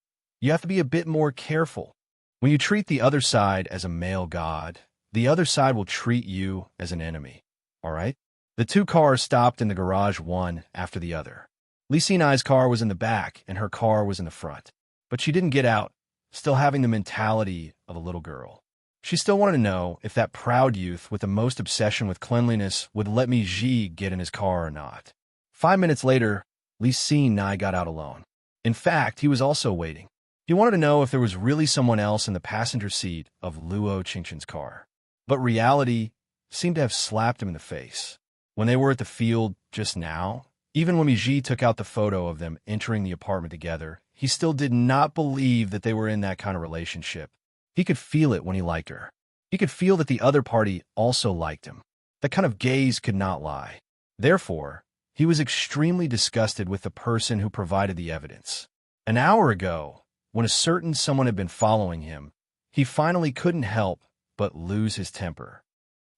Speaker 1: you have to be a bit more careful. When you treat the other side as a male god, the other side will treat you as an enemy. All right? The 2 cars stopped in the garage one after the other. Li Si Nai's car was in the back and her car was in the front. But she didn't get out, still having the mentality of a little girl. She still wanted to know if that proud youth with the most obsession with cleanliness would let Mi Ji get in his car or not. 5 minutes later, Li Si Nai got out alone. In fact, he was also waiting. He wanted to know if there was really someone else in the passenger seat of Luo Qingqian's car. But reality seemed to have slapped him in the face. When they were at the field just now, even when Mi Ji took out the photo of them entering the apartment together, he still did not believe that they were in that kind of relationship. He could feel it when he liked her. He could feel that the other party also liked him. That kind of gaze could not lie. Therefore, he was extremely disgusted with the person who provided the evidence. An hour ago, when a certain someone had been following him, he finally couldn't help but lose his temper.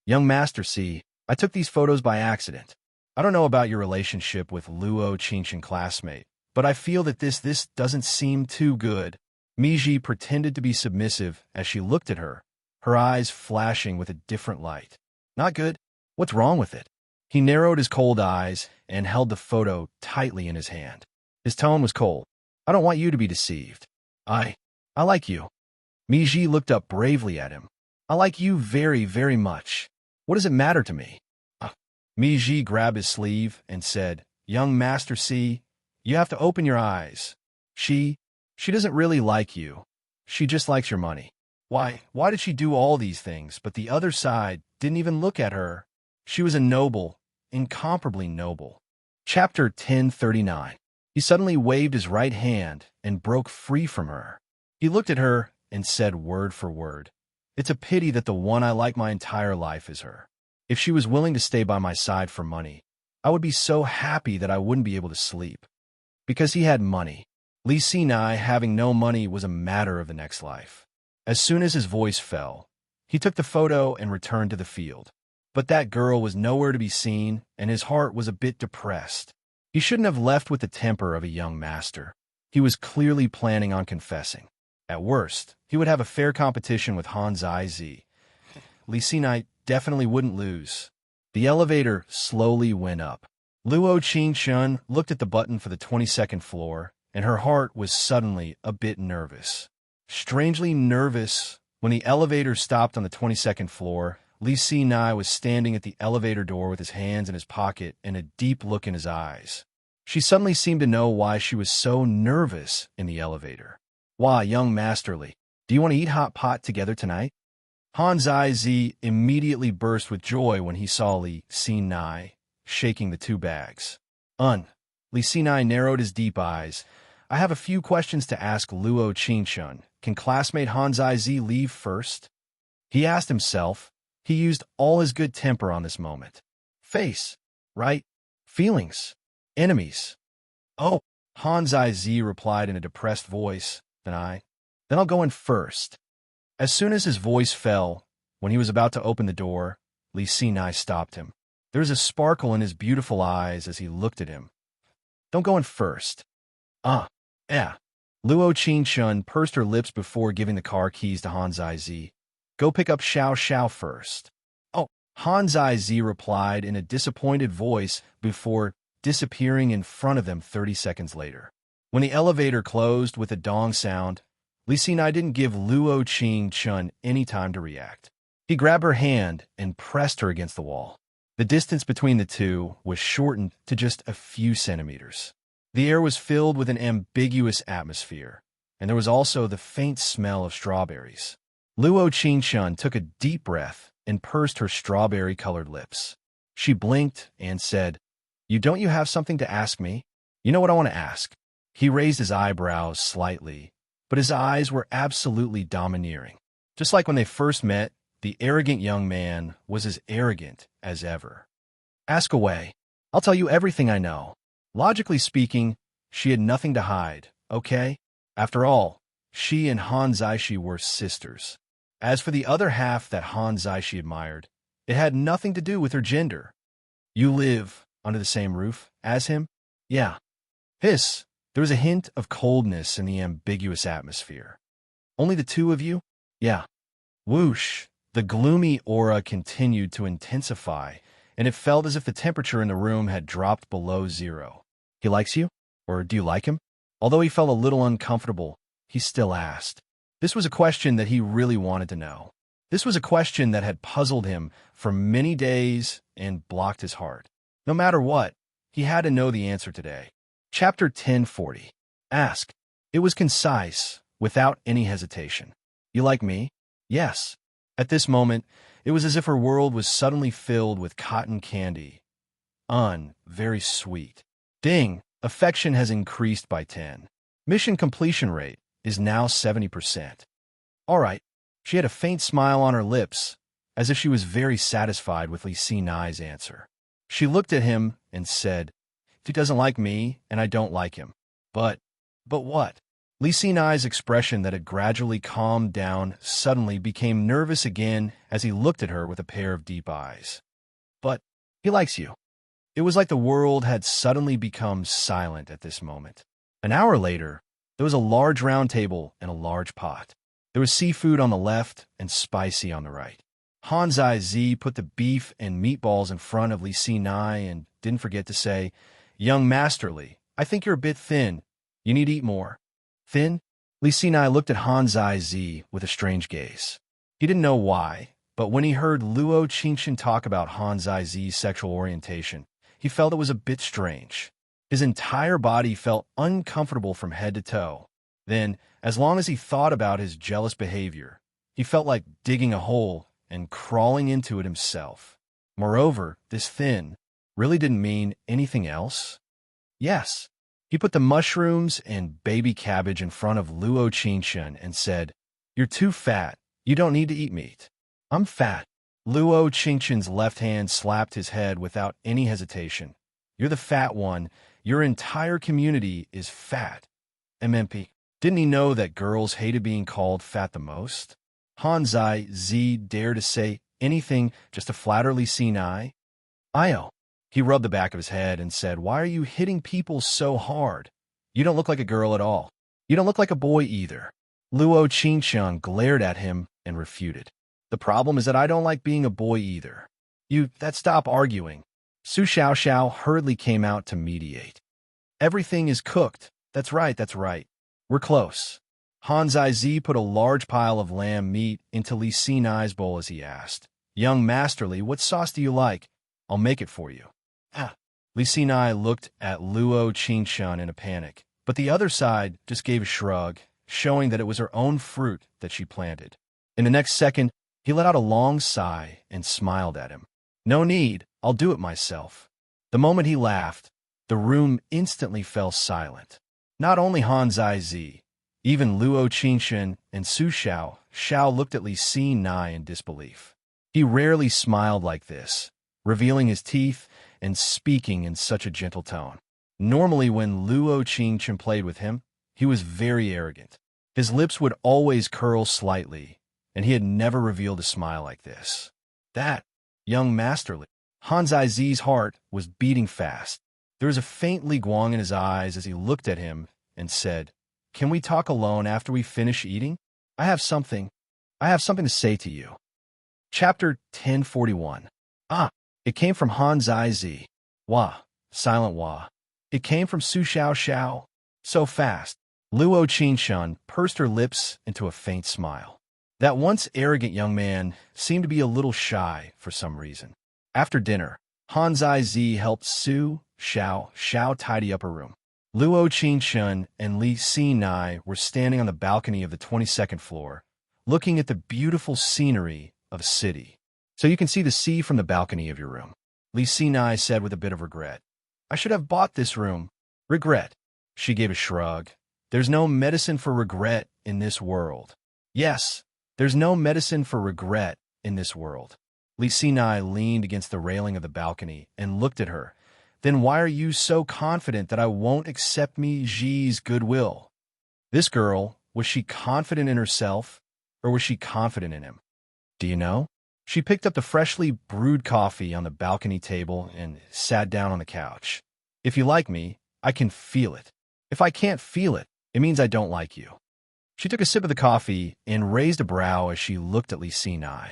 Speaker 1: Young Master C, I took these photos by accident. I don't know about your relationship with Luo Qingqian classmate, but I feel that this doesn't seem too good. Mi Ji pretended to be submissive as she looked at her, her eyes flashing with a different light. Not good? What's wrong with it? He narrowed his cold eyes and held the photo tightly in his hand. His tone was cold. I don't want you to be deceived. I like you. Mi Ji looked up bravely at him. I like you very, very much. What does it matter to me? Mi Ji grabbed his sleeve and said, Young Master C, you have to open your eyes. She doesn't really like you. She just likes your money. Why did she do all these things, but the other side didn't even look at her? She was a noble, incomparably noble. Chapter 1039. He suddenly waved his right hand and broke free from her. He looked at her and said word for word, It's a pity that the one I like my entire life is her. If she was willing to stay by my side for money, I would be so happy that I wouldn't be able to sleep. Because he had money. Li Si Nai having no money was a matter of the next life. As soon as his voice fell, he took the photo and returned to the field. But that girl was nowhere to be seen, and his heart was a bit depressed. He shouldn't have left with the temper of a young master. He was clearly planning on confessing. At worst, he would have a fair competition with Hans Iz. Li Sinai definitely wouldn't lose. The elevator slowly went up. Luo Qingshun looked at the button for the 22nd floor, and her heart was suddenly a bit nervous. Strangely nervous, when the elevator stopped on the 22nd floor, Li Sinai was standing at the elevator door with his hands in his pocket and a deep look in his eyes. She suddenly seemed to know why she was so nervous in the elevator. "Why, young Masterly, do you want to eat hot pot together tonight?" Hans Iz immediately burst with joy when he saw Li Sinai shaking the two bags. Li Sinai narrowed his deep eyes. "I have a few questions to ask Luo Qingshun. Can classmate Hans Iz leave first?" He asked himself. He used all his good temper on this moment. Face, right? Feelings, enemies. "Oh," Hans Iz replied in a depressed voice. Then I'll go in first." As soon as his voice fell, when he was about to open the door, Li Sinai stopped him. There was a sparkle in his beautiful eyes as he looked at him. "Don't go in first." Yeah." Luo Qingshun pursed her lips before giving the car keys to Hans Iz. "Go pick up Xiao Xiao first." "Oh," Hans Iz replied in a disappointed voice before disappearing in front of them 30 seconds later. When the elevator closed with a dong sound, Li Sinai didn't give Luo Qingshun any time to react. He grabbed her hand and pressed her against the wall. The distance between the two was shortened to just a few centimeters. The air was filled with an ambiguous atmosphere, and there was also the faint smell of strawberries. Luo Qingshun took a deep breath and pursed her strawberry-colored lips. She blinked and said, Don't you have something to ask me?" "You know what I want to ask." He raised his eyebrows slightly, but his eyes were absolutely domineering. Just like when they first met, the arrogant young man was as arrogant as ever. "Ask away. I'll tell you everything I know." Logically speaking, she had nothing to hide, okay? After all, she and Han Zaishi were sisters. As for the other half that Han Zaishi admired, it had nothing to do with her gender. "You live under the same roof as him?" "Yeah." Hiss. There was a hint of coldness in the ambiguous atmosphere. "Only the two of you?" "Yeah." Whoosh. The gloomy aura continued to intensify, and it felt as if the temperature in the room had dropped below zero. "He likes you? Or do you like him?" Although he felt a little uncomfortable, he still asked. This was a question that he really wanted to know. This was a question that had puzzled him for many days and blocked his heart. No matter what, he had to know the answer today. Chapter 1040. Ask. It was concise, without any hesitation. "You like me?" "Yes." At this moment, it was as if her world was suddenly filled with cotton candy. Very sweet. Ding. Affection has increased by 10. Mission completion rate is now 70%. All right. She had a faint smile on her lips, as if she was very satisfied with Li Sinai's answer. She looked at him and said, "He doesn't like me, and I don't like him. But what?" Li Sinai's expression that had gradually calmed down suddenly became nervous again as he looked at her with a pair of deep eyes. "But he likes you." It was like the world had suddenly become silent at this moment. An hour later, there was a large round table and a large pot. There was seafood on the left and spicy on the right. Hans Iz put the beef and meatballs in front of Li Sinai and didn't forget to say, "Young Masterly, I think you're a bit thin. You need to eat more." "Thin?" Li Sinai looked at Hans Iz with a strange gaze. He didn't know why, but when he heard Luo Qingshun talk about Hans Iz's sexual orientation, he felt it was a bit strange. His entire body felt uncomfortable from head to toe. Then, as long as he thought about his jealous behavior, he felt like digging a hole and crawling into it himself. Moreover, this thin really didn't mean anything else. Yes. He put the mushrooms and baby cabbage in front of Luo Qingshun and said, "You're too fat. You don't need to eat meat." "I'm fat." Luo Qingshun's left hand slapped his head without any hesitation. "You're the fat one. Your entire community is fat." MMP. Didn't he know that girls hated being called fat the most? Hans Iz dared to say anything just to flatter Li Sinai. "Io." He rubbed the back of his head and said, "Why are you hitting people so hard? You don't look like a girl at all. You don't look like a boy either. Luo Qingxiang glared at him and refuted. The problem is that I don't like being a boy either. Stop arguing. Su Xiao hurriedly came out to mediate. Everything is cooked. That's right, that's right. We're close. Han Zaizi put a large pile of lamb meat into Li Xinai's bowl as he asked, Young Masterly, what sauce do you like? I'll make it for you. Li Xinai looked at Luo Qingxiang in a panic, but the other side just gave a shrug, showing that it was her own fruit that she planted. In the next second, he let out a long sigh and smiled at him. No need, I'll do it myself. The moment he laughed, the room instantly fell silent. Not only Han Zaizi, even Luo Qingxiang and Su Xiao looked at Li Xinai in disbelief. He rarely smiled like this, revealing his teeth and speaking in such a gentle tone. Normally when Luo Qingxiang played with him, he was very arrogant. His lips would always curl slightly, and he had never revealed a smile like this. That, young Masterly. Han Zaizi's heart was beating fast. There was a faint Li Guang in his eyes as he looked at him and said, Can we talk alone after we finish eating? I have something to say to you. Chapter 1041. It came from Han Zaizi. Wah, silent wah. It came from Su Xiao. So fast. Luo Qingxiang pursed her lips into a faint smile. That once arrogant young man seemed to be a little shy for some reason. After dinner, Han Zaizi helped Su Xiao tidy up her room. Luo Qingxiang and Li Xinai were standing on the balcony of the 22nd floor, looking at the beautiful scenery of a city. So you can see the sea from the balcony of your room. Li Xinai said with a bit of regret. I should have bought this room. Regret. She gave a shrug. There's no medicine for regret in this world. Yes, there's no medicine for regret in this world. Li Xinai leaned against the railing of the balcony and looked at her. Then why are you so confident that I won't accept Mi Ji's goodwill? This girl, was she confident in herself, or was she confident in him? Do you know? She picked up the freshly brewed coffee on the balcony table and sat down on the couch. If you like me, I can feel it. If I can't feel it, it means I don't like you. She took a sip of the coffee and raised a brow as she looked at Li Xinai.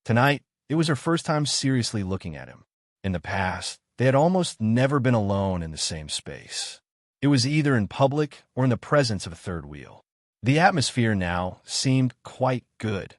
Speaker 1: Tonight, it was her first time seriously looking at him. In the past, they had almost never been alone in the same space. It was either in public or in the presence of a third wheel. The atmosphere now seemed quite good.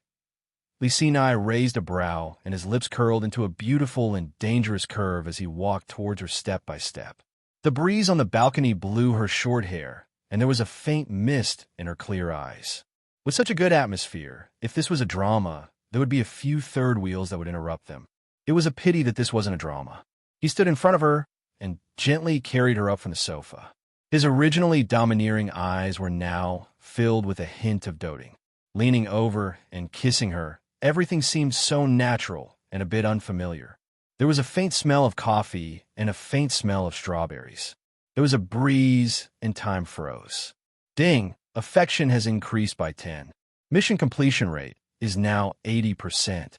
Speaker 1: Li Xinai raised a brow, and his lips curled into a beautiful and dangerous curve as he walked towards her step by step. The breeze on the balcony blew her short hair, and there was a faint mist in her clear eyes. With such a good atmosphere, if this was a drama, there would be a few third wheels that would interrupt them. It was a pity that this wasn't a drama. He stood in front of her and gently carried her up from the sofa. His originally domineering eyes were now filled with a hint of doting. Leaning over and kissing her, everything seemed so natural and a bit unfamiliar. There was a faint smell of coffee and a faint smell of strawberries. There was a breeze and time froze. Ding! Affection has increased by 10. Mission completion rate is now 80%.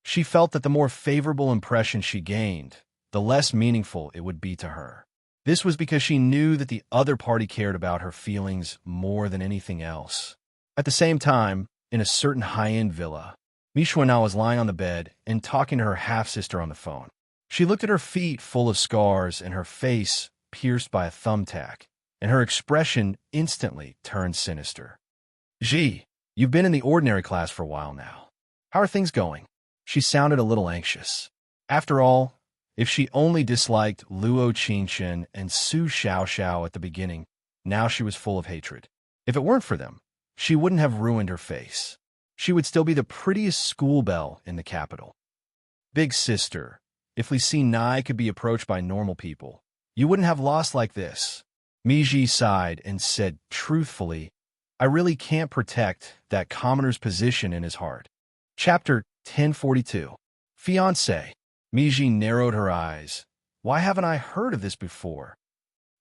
Speaker 1: She felt that the more favorable impression she gained, the less meaningful it would be to her. This was because she knew that the other party cared about her feelings more than anything else. At the same time, in a certain high-end villa, Mi Xuanao was lying on the bed and talking to her half-sister on the phone. She looked at her feet full of scars and her face pierced by a thumbtack, and her expression instantly turned sinister. Ji, you've been in the ordinary class for a while now. How are things going? She sounded a little anxious. After all, if she only disliked Luo Qingxiang and Su Xiao at the beginning, now she was full of hatred. If it weren't for them, she wouldn't have ruined her face. She would still be the prettiest schoolbelle in the capital. Big sister, if Li Xinai could be approached by normal people, you wouldn't have lost like this. Mi Ji sighed and said truthfully, I really can't protect that commoner's position in his heart. Chapter 1042. Fiancé. Mi Ji narrowed her eyes. Why haven't I heard of this before?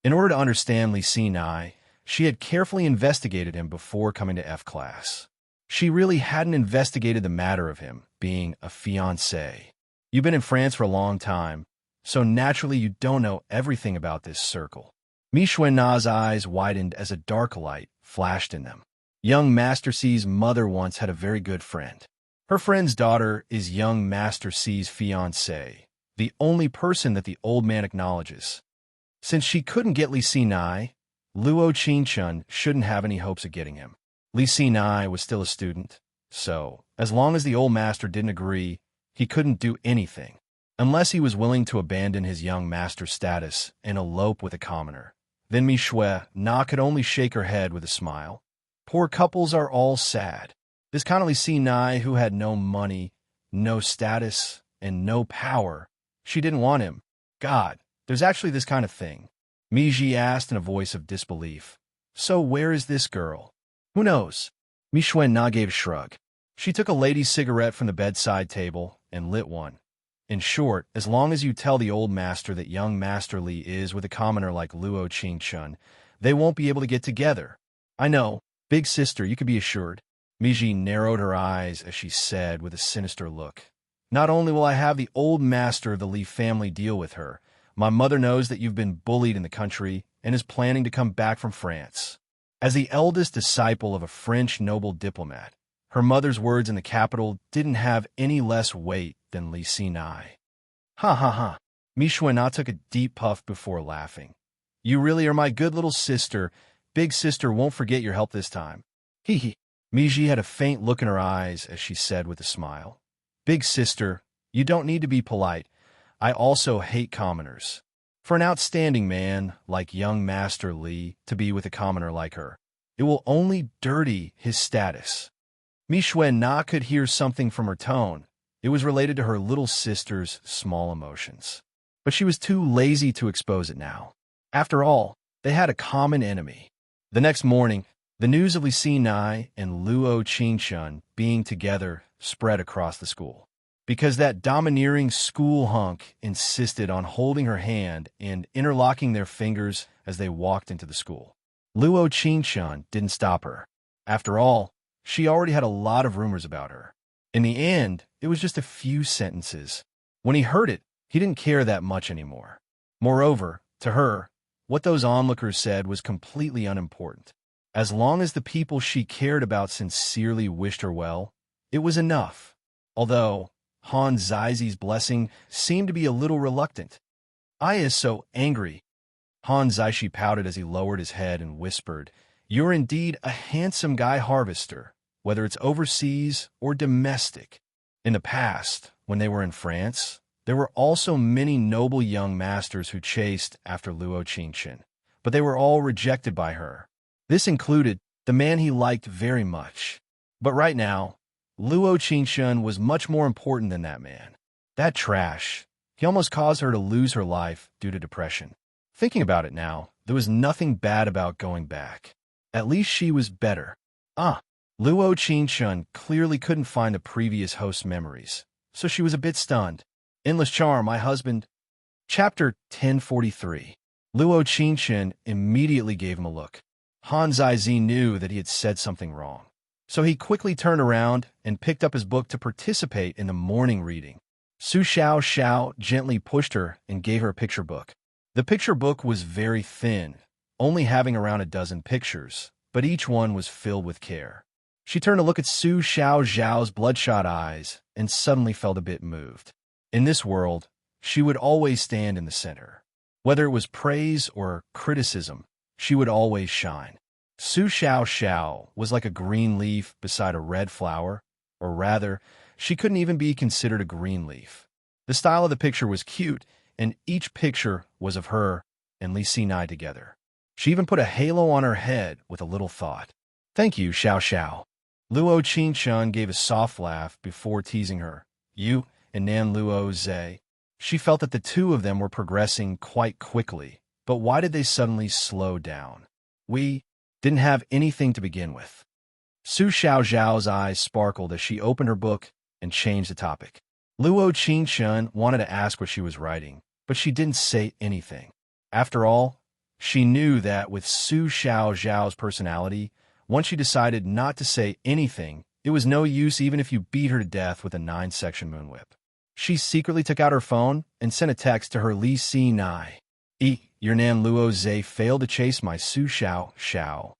Speaker 1: In order to understand Li Xinai, she had carefully investigated him before coming to F class. She really hadn't investigated the matter of him being a fiancé. You've been in France for a long time, so naturally you don't know everything about this circle. Mi Xuanna's eyes widened as a dark light flashed in them. Young Master C's mother once had a very good friend. Her friend's daughter is young Master C's fiancée, the only person that the old man acknowledges. Since she couldn't get Li Xinai, Luo Qingchun shouldn't have any hopes of getting him. Li Xinai was still a student, so as long as the old master didn't agree, he couldn't do anything, unless he was willing to abandon his young master status and elope with a commoner. Then Mi Xuanna could only shake her head with a smile. Poor couples are all sad. This kind of Li Xinai who had no money, no status, and no power, she didn't want him. God, there's actually this kind of thing. Mi Ji asked in a voice of disbelief. So where is this girl? Who knows? Mi Xuanna gave a shrug. She took a lady's cigarette from the bedside table and lit one. In short, as long as you tell the old master that young Master Li is with a commoner like Luo Qingchun, they won't be able to get together. I know, big sister, you can be assured. Mi Ji narrowed her eyes as she said with a sinister look. Not only will I have the old master of the Li family deal with her, my mother knows that you've been bullied in the country and is planning to come back from France. As the eldest disciple of a French noble diplomat, her mother's words in the capital didn't have any less weight than Li Xinai. Ha ha ha. Mi Xuanna took a deep puff before laughing. You really are my good little sister. Big sister won't forget your help this time. Hee hee. Mi Ji had a faint look in her eyes as she said with a smile. Big sister, you don't need to be polite. I also hate commoners. For an outstanding man like young Master Li to be with a commoner like her, it will only dirty his status. Mi Xuanna could hear something from her tone. It was related to her little sister's small emotions. But she was too lazy to expose it now. After all, they had a common enemy. The next morning, the news of Li Xinai and Luo Qingchun being together spread across the school. Because that domineering school hunk insisted on holding her hand and interlocking their fingers as they walked into the school. Luo Qingchun didn't stop her. After all, she already had a lot of rumors about her. In the end, it was just a few sentences. When he heard it, he didn't care that much anymore. Moreover, to her, what those onlookers said was completely unimportant. As long as the people she cared about sincerely wished her well, it was enough. Although Han Zaizi's blessing seemed to be a little reluctant. I is so angry. Han Zaishi pouted as he lowered his head and whispered, You're indeed a handsome guy harvester, whether it's overseas or domestic. In the past, when they were in France, there were also many noble young masters who chased after Luo Qingchun, but they were all rejected by her. This included the man he liked very much. But right now, Luo Qingchun was much more important than that man. That trash, he almost caused her to lose her life due to depression. Thinking about it now, there was nothing bad about going back. At least she was better. Luo Qingchun clearly couldn't find the previous host's memories, so she was a bit stunned. Endless charm, my husband. Chapter 1043. Luo Qingchun immediately gave him a look. Han Zaizi knew that he had said something wrong, so he quickly turned around and picked up his book to participate in the morning reading. Su Xiao gently pushed her and gave her a picture book. The picture book was very thin, only having around a dozen pictures, but each one was filled with care. She turned to look at Su Xiao's bloodshot eyes and suddenly felt a bit moved. In this world, she would always stand in the center. Whether it was praise or criticism, she would always shine. Su Xiao was like a green leaf beside a red flower, or rather, she couldn't even be considered a green leaf. The style of the picture was cute, and each picture was of her and Li Xinai together. She even put a halo on her head with a little thought. Thank you, Xiao. Luo Qingchun gave a soft laugh before teasing her. You and Nan Luo Zhe. She felt that the two of them were progressing quite quickly, but why did they suddenly slow down? We didn't have anything to begin with. Su Xiao's eyes sparkled as she opened her book and changed the topic. Luo Qingchun wanted to ask what she was writing, but she didn't say anything. After all, she knew that with Su Xiao's personality, once she decided not to say anything, it was no use even if you beat her to death with a 9-section moonwhip. She secretly took out her phone and sent a text to her Li Xinai. Your Nan Luo Zhe failed to chase my Su Xiao Xiao.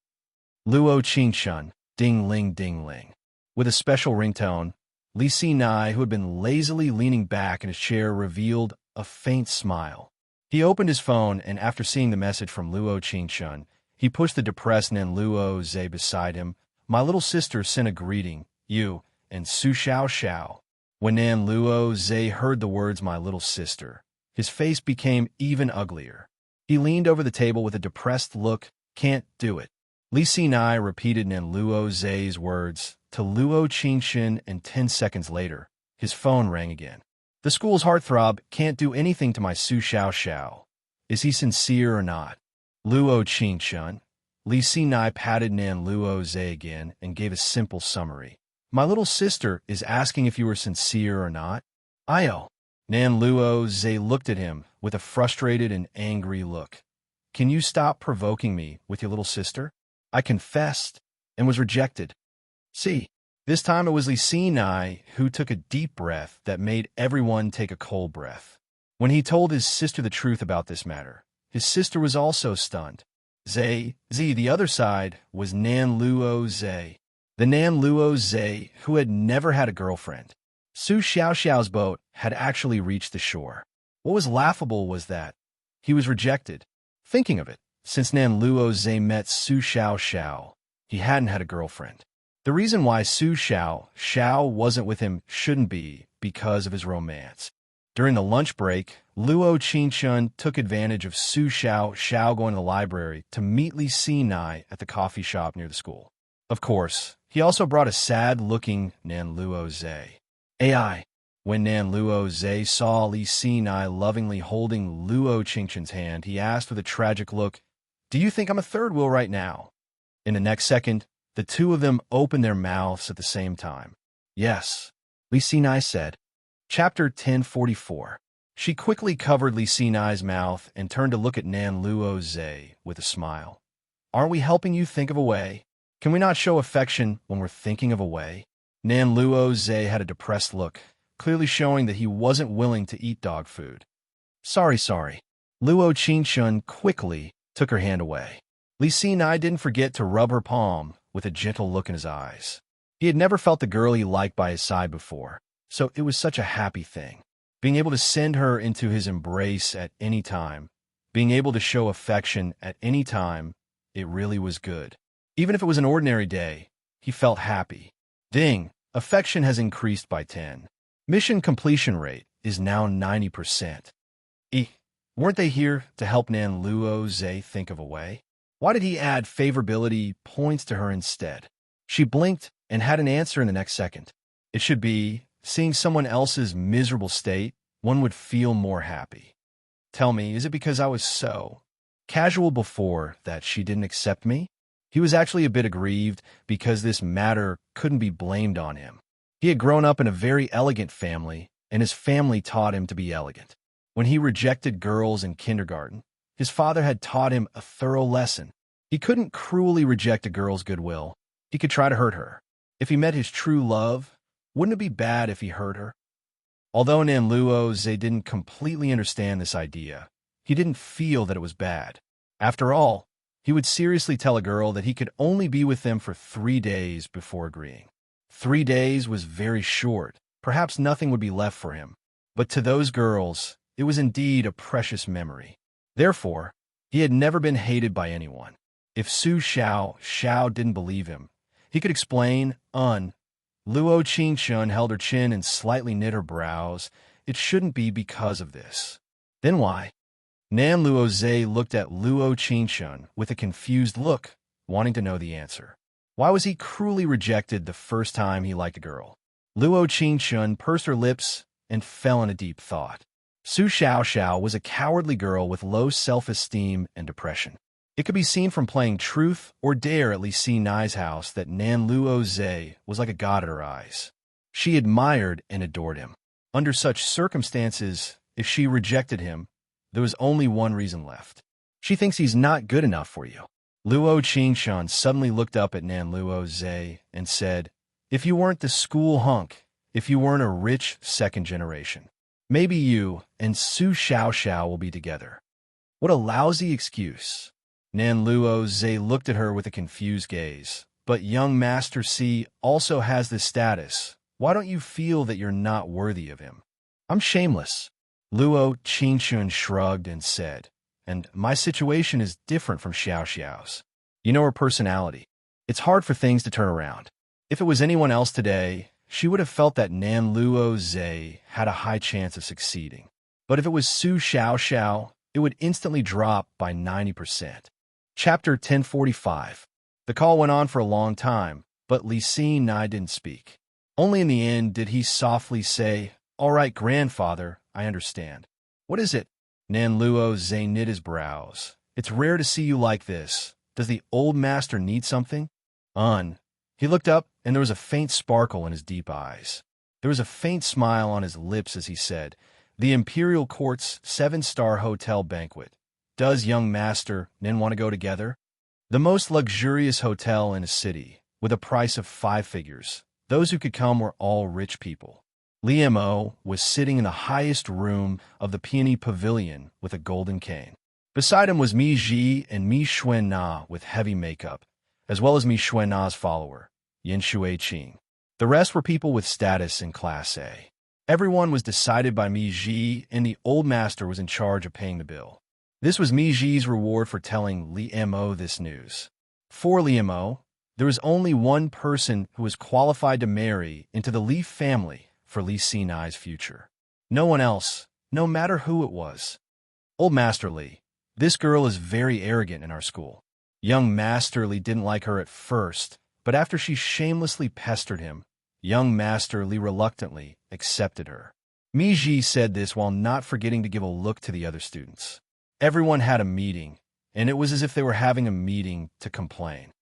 Speaker 1: Luo Qingshun, ding ling ding ling. With a special ringtone, Li Si Nai, who had been lazily leaning back in his chair, revealed a faint smile. He opened his phone, and after seeing the message from Luo Qingshun, he pushed the depressed Nan Luo Zhe beside him. My little sister sent a greeting, you, and Su Xiao Xiao. When Nan Luo Zhe heard the words my little sister, his face became even uglier. He leaned over the table with a depressed look. Can't do it. Li Si Nai repeated Nan Luo Zhe's words to Luo Qingshun, and 10 seconds later, his phone rang again. The school's heartthrob can't do anything to my Su Xiao Xiao. Is he sincere or not? Luo Qingshun. Li Si Nai patted Nan Luo Zhe again and gave a simple summary. My little sister is asking if you are sincere or not. Io. Nan Luo Zhe looked at him with a frustrated and angry look. Can you stop provoking me with your little sister? I confessed and was rejected. See, this time it was Li Si Nai who took a deep breath that made everyone take a cold breath. When he told his sister the truth about this matter, his sister was also stunned. The other side was Nan Luo Zhe. The Nan Luo Zhe who had never had a girlfriend. Su Xiao Xiao's boat had actually reached the shore. What was laughable was that he was rejected. Thinking of it, since Nan Luo Zhe met Su Xiao Xiao, he hadn't had a girlfriend. The reason why Su Xiao Xiao wasn't with him shouldn't be because of his romance. During the lunch break, Luo Qingshun took advantage of Su Xiao Xiao going to the library to meet Li Si Nai at the coffee shop near the school. Of course, he also brought a sad-looking Nan Luo Zhe. AI. When Nan Luo Zhe saw Li Si Nai lovingly holding Luo Qingshun's hand, he asked with a tragic look, Do you think I'm a third wheel right now? In the next second, the two of them opened their mouths at the same time. Yes, Li Si Nai said. Chapter 1044. She quickly covered Li Si Nai's mouth and turned to look at Nan Luo Zhe with a smile. Aren't we helping you think of a way? Can we not show affection when we're thinking of a way? Nan Luo Zhe had a depressed look, clearly showing that he wasn't willing to eat dog food. Sorry. Luo Qingshun quickly took her hand away. Li Si Nai didn't forget to rub her palm with a gentle look in his eyes. He had never felt the girl he liked by his side before, so it was such a happy thing. Being able to send her into his embrace at any time, being able to show affection at any time, it really was good. Even if it was an ordinary day, he felt happy. Ding, affection has increased by 10. Mission completion rate is now 90%. Weren't they here to help Nan Luo Zhe think of a way? Why did he add favorability points to her instead? She blinked and had an answer in the next second. It should be, seeing someone else's miserable state, one would feel more happy. Tell me, is it because I was so casual before that she didn't accept me? He was actually a bit aggrieved because this matter couldn't be blamed on him. He had grown up in a very elegant family, and his family taught him to be elegant. When he rejected girls in kindergarten, his father had taught him a thorough lesson. He couldn't cruelly reject a girl's goodwill. He could try to hurt her. If he met his true love, wouldn't it be bad if he hurt her? Although Nan Luo Zhe didn't completely understand this idea, he didn't feel that it was bad. After all, he would seriously tell a girl that he could only be with them for 3 days before agreeing. 3 days was very short. Perhaps nothing would be left for him. But to those girls, it was indeed a precious memory. Therefore, he had never been hated by anyone. If Su Xiao Xiao didn't believe him, he could explain, Luo Qingshun held her chin and slightly knit her brows. It shouldn't be because of this. Then why? Nan Luo Zhe looked at Luo Qingshun with a confused look, wanting to know the answer. Why was he cruelly rejected the first time he liked a girl? Luo Qingshun pursed her lips and fell in a deep thought. Su Xiao Xiao was a cowardly girl with low self-esteem and depression. It could be seen from playing truth or dare at Li Si Nai's house that Nan Luo Zhe was like a god at her eyes. She admired and adored him. Under such circumstances, if she rejected him, there was only one reason left. She thinks he's not good enough for you. Luo Qingshun suddenly looked up at Nan Luo Zhe and said, If you weren't the school hunk, if you weren't a rich second generation, maybe you and Su Xiao Xiao will be together. What a lousy excuse. Nan Luo Zhe looked at her with a confused gaze. But young Master C also has this status. Why don't you feel that you're not worthy of him? I'm shameless. Luo Qingxun shrugged and said, and my situation is different from Xiao Xiao's. You know her personality. It's hard for things to turn around. If it was anyone else today, she would have felt that Nan Luo Zhe had a high chance of succeeding. But if it was Su Xiao Xiao, it would instantly drop by 90%. Chapter 1045. The call went on for a long time, but Li Xinai didn't speak. Only in the end did he softly say, "All right, grandfather, I understand." "What is it?" Nan Luo Zhe knit his brows. "It's rare to see you like this. Does the old master need something?" He looked up, and there was a faint sparkle in his deep eyes. There was a faint smile on his lips as he said, "The Imperial Court's 7-star hotel banquet. Does young master Nin want to go together? The most luxurious hotel in a city, with a price of 5 figures. Those who could come were all rich people." Li Mo was sitting in the highest room of the Peony Pavilion with a golden cane. Beside him was Mi Ji and Mi Xuanna with heavy makeup, as well as Mi Xuanna's follower, Yin Shui Qing. The rest were people with status in Class A. Everyone was decided by Mi Ji, and the old master was in charge of paying the bill. This was Mi Ji's reward for telling Li Mo this news. For Li Mo, there was only one person who was qualified to marry into the Li family for Li Xinai's future. No one else, no matter who it was. "Old Master Li, this girl is very arrogant in our school." Young Master Li didn't like her at first, but after she shamelessly pestered him, young Master Li reluctantly accepted her. Mi Ji said this while not forgetting to give a look to the other students. Everyone had a meeting, and it was as if they were having a meeting to complain.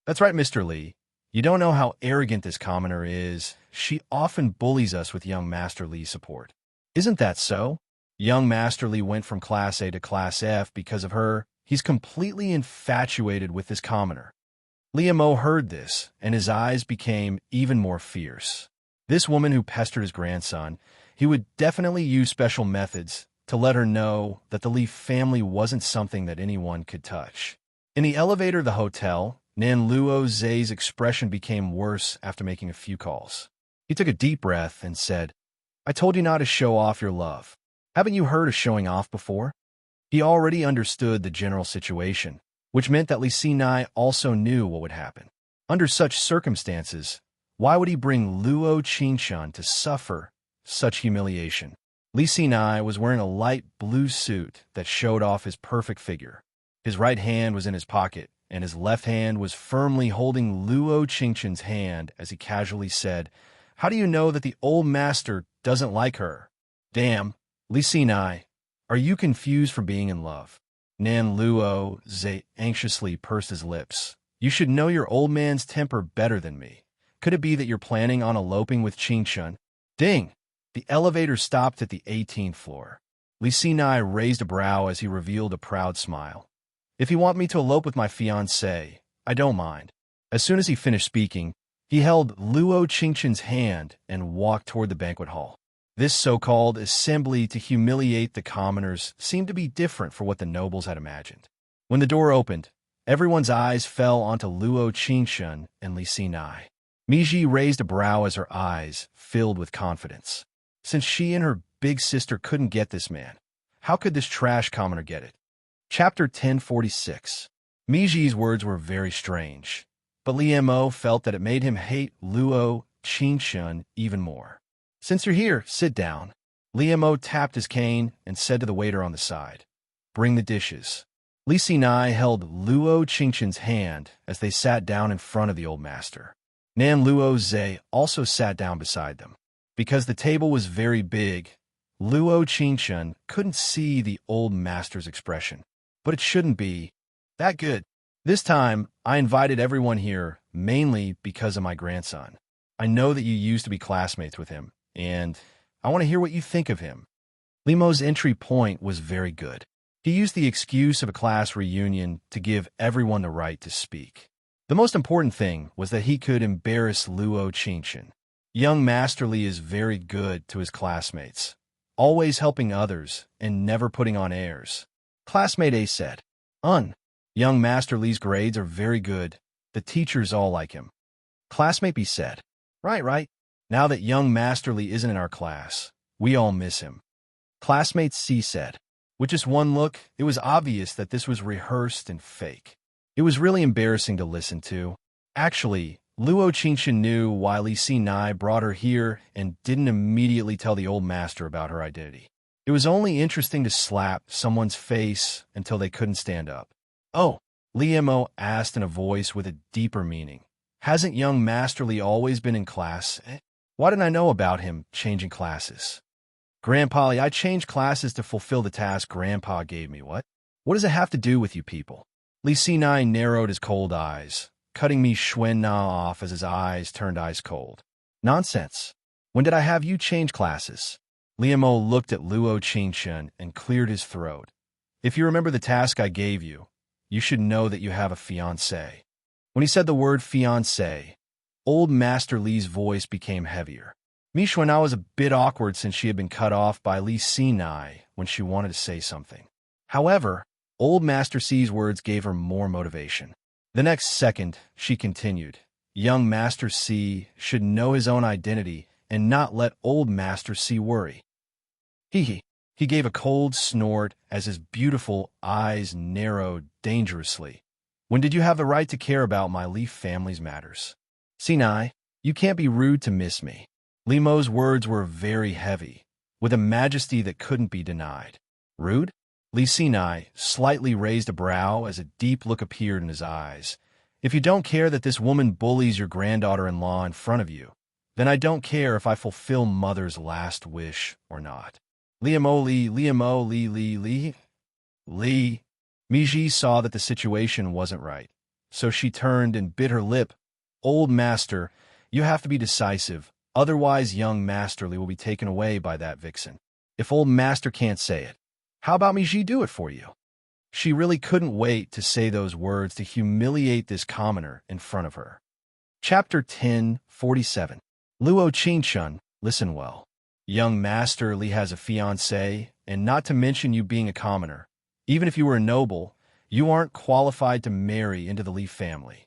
Speaker 1: "That's right, Mr. Li. You don't know how arrogant this commoner is. She often bullies us with young Master Li's support." "Isn't that so? Young Master Li went from Class A to Class F because of her. He's completely infatuated with this commoner." Li Mo heard this, and his eyes became even more fierce. This woman who pestered his grandson, he would definitely use special methods to let her know that the Li family wasn't something that anyone could touch. In the elevator of the hotel, Nan Luo Zhe's expression became worse after making a few calls. He took a deep breath and said, "I told you not to show off your love. Haven't you heard of showing off before?" He already understood the general situation, which meant that Li Xinai also knew what would happen. Under such circumstances, why would he bring Luo Qingxun to suffer such humiliation? Li Xinai was wearing a light blue suit that showed off his perfect figure. His right hand was in his pocket, and his left hand was firmly holding Luo Qingxun's hand as he casually said, "How do you know that the old master doesn't like her?" "Damn, Li Xinai, are you confused for being in love?" Nan Luo Zhe anxiously pursed his lips. "You should know your old man's temper better than me. Could it be that you're planning on eloping with Qingxun?" Ding! The elevator stopped at the 18th floor. Li Xinai raised a brow as he revealed a proud smile. "If you want me to elope with my fiancée, I don't mind." As soon as he finished speaking, he held Luo Qingxun's hand and walked toward the banquet hall. This so-called assembly to humiliate the commoners seemed to be different from what the nobles had imagined. When the door opened, everyone's eyes fell onto Luo Qingxun and Li Xinai. Mi Ji raised a brow as her eyes filled with confidence. Since she and her big sister couldn't get this man, how could this trash commoner get it? Chapter 1046. Mi Ji's words were very strange, but Li Mo felt that it made him hate Luo Qingxun even more. "Since you're here, sit down." Li Mo tapped his cane and said to the waiter on the side, "Bring the dishes." Li Xinai held Luo Qingxun's hand as they sat down in front of the old master. Nan Luo Zhe also sat down beside them. Because the table was very big, Luo Qingxun couldn't see the old master's expression. But it shouldn't be that good. This time, I invited everyone here mainly because of my grandson. I know that you used to be classmates with him, and I want to hear what you think of him. Li Mo's entry point was very good. He used the excuse of a class reunion to give everyone the right to speak. The most important thing was that he could embarrass Luo Qingxun. Young Master Li is very good to his classmates, always helping others and never putting on airs. Classmate A said. Un. Young Master Lee's grades are very good. The teachers all like him. Classmate B said. Right. Now that young Master Lee isn't in our class, we all miss him. Classmate C said. With just one look, it was obvious that this was rehearsed and fake. It was really embarrassing to listen to. Actually, Luo Qingshan knew why Li Xinai brought her here and didn't immediately tell the old master about her identity. It was only interesting to slap someone's face until they couldn't stand up. Oh, Li Mo asked in a voice with a deeper meaning. Hasn't young Master Li always been in class? Why didn't I know about him changing classes? Grandpa Li, I changed classes to fulfill the task Grandpa gave me. What? What does it have to do with you people? Li Xinai narrowed his cold eyes, cutting Mi Xuan Na off as his eyes turned ice cold. Nonsense. When did I have you change classes? Li Mo looked at Luo Qingshan and cleared his throat. If you remember the task I gave you, you should know that you have a fiancé. When he said the word fiancé, old Master Li's voice became heavier. Mi Xuan was a bit awkward since she had been cut off by Li Xinai when she wanted to say something. However, old Master C's words gave her more motivation. The next second, she continued, young Master C should know his own identity and not let old Master C worry. He gave a cold snort as his beautiful eyes narrowed dangerously. When did you have the right to care about my Li family's matters? Xinai, you can't be rude to miss me. Li Mo's words were very heavy, with a majesty that couldn't be denied. Rude? Li Xinai slightly raised a brow as a deep look appeared in his eyes. If you don't care that this woman bullies your granddaughter-in-law in front of you, then I don't care if I fulfill mother's last wish or not. Li. Mi Ji saw that the situation wasn't right, so she turned and bit her lip. Old Master, you have to be decisive, otherwise young Master Li will be taken away by that vixen. If old Master can't say it, how about Mi Ji do it for you? She really couldn't wait to say those words to humiliate this commoner in front of her. Chapter 10:47. Luo Qingshan, listen well. Young Master Li has a fiancé, and not to mention you being a commoner. Even if you were a noble, you aren't qualified to marry into the Li family.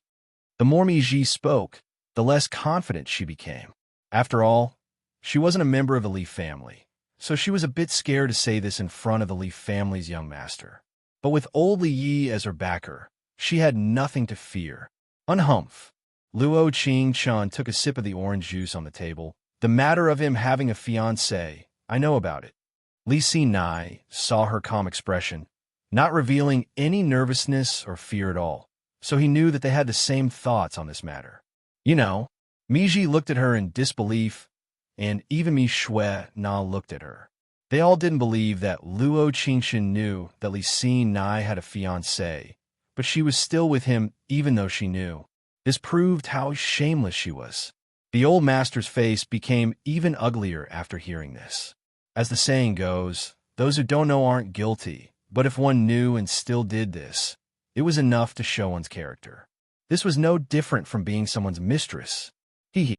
Speaker 1: The more Mi Ji spoke, the less confident she became. After all, she wasn't a member of the Li family, so she was a bit scared to say this in front of the Li family's young master. But with old Li Yi as her backer, she had nothing to fear. Unhumph. Luo Qingshan took a sip of the orange juice on the table. The matter of him having a fiancé, I know about it. Li Xinai saw her calm expression, not revealing any nervousness or fear at all, so he knew that they had the same thoughts on this matter. You know, Mi Ji looked at her in disbelief, and even Mi Xuan Na looked at her. They all didn't believe that Luo Qingshan knew that Li Xinai had a fiancé, but she was still with him even though she knew. This proved how shameless she was. The old master's face became even uglier after hearing this. As the saying goes, those who don't know aren't guilty, but if one knew and still did this, it was enough to show one's character. This was no different from being someone's mistress. Mi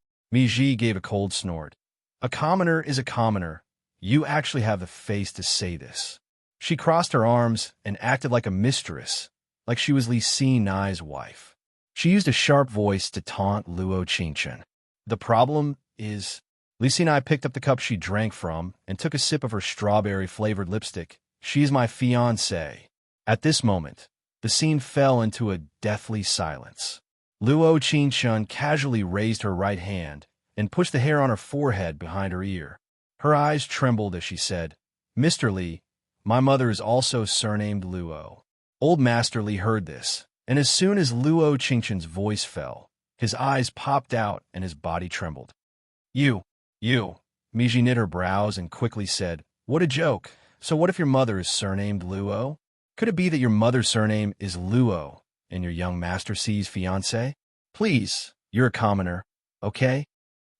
Speaker 1: Ji gave a cold snort. A commoner is a commoner. You actually have the face to say this. She crossed her arms and acted like a mistress, like she was Li Xinai's wife. She used a sharp voice to taunt Luo Qingshan. The problem is, Li Xinai picked up the cup she drank from and took a sip of her strawberry-flavored lipstick. She's my fiancé. At this moment, the scene fell into a deathly silence. Luo Qingshan casually raised her right hand and pushed the hair on her forehead behind her ear. Her eyes trembled as she said, Mr. Li, my mother is also surnamed Luo. Old Master Li heard this, and as soon as Luo Qingshan's voice fell, his eyes popped out and his body trembled. You. Mi Ji knit her brows and quickly said, what a joke. So what if your mother is surnamed Luo? Could it be that your mother's surname is Luo and your young Master C's fiancé? Please, you're a commoner, okay?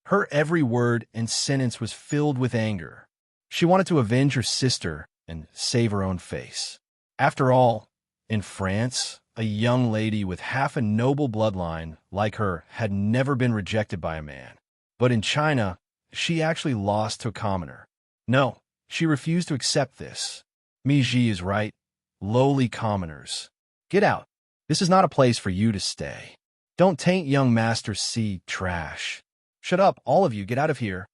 Speaker 1: Her every word and sentence was filled with anger. She wanted to avenge her sister and save her own face. After all, in France, a young lady with half a noble bloodline like her had never been rejected by a man. But in China, she actually lost to a commoner. No, she refused to accept this. Mi Ji is right. lowly commoners. Get out. This is not a place for you to stay. Don't taint young Master C trash. Shut up, all of you, get out of here.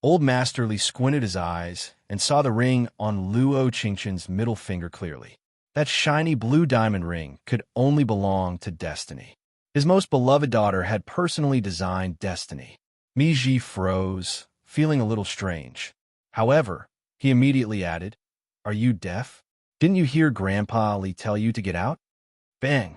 Speaker 1: Old Master Li squinted his eyes and saw the ring on Luo Qingqian's middle finger clearly. That shiny blue diamond ring could only belong to Destiny. His most beloved daughter had personally designed Destiny. Mi Ji froze, feeling a little strange. However, he immediately added, "Are you deaf? Didn't you hear Grandpa Li tell you to get out?" Bang!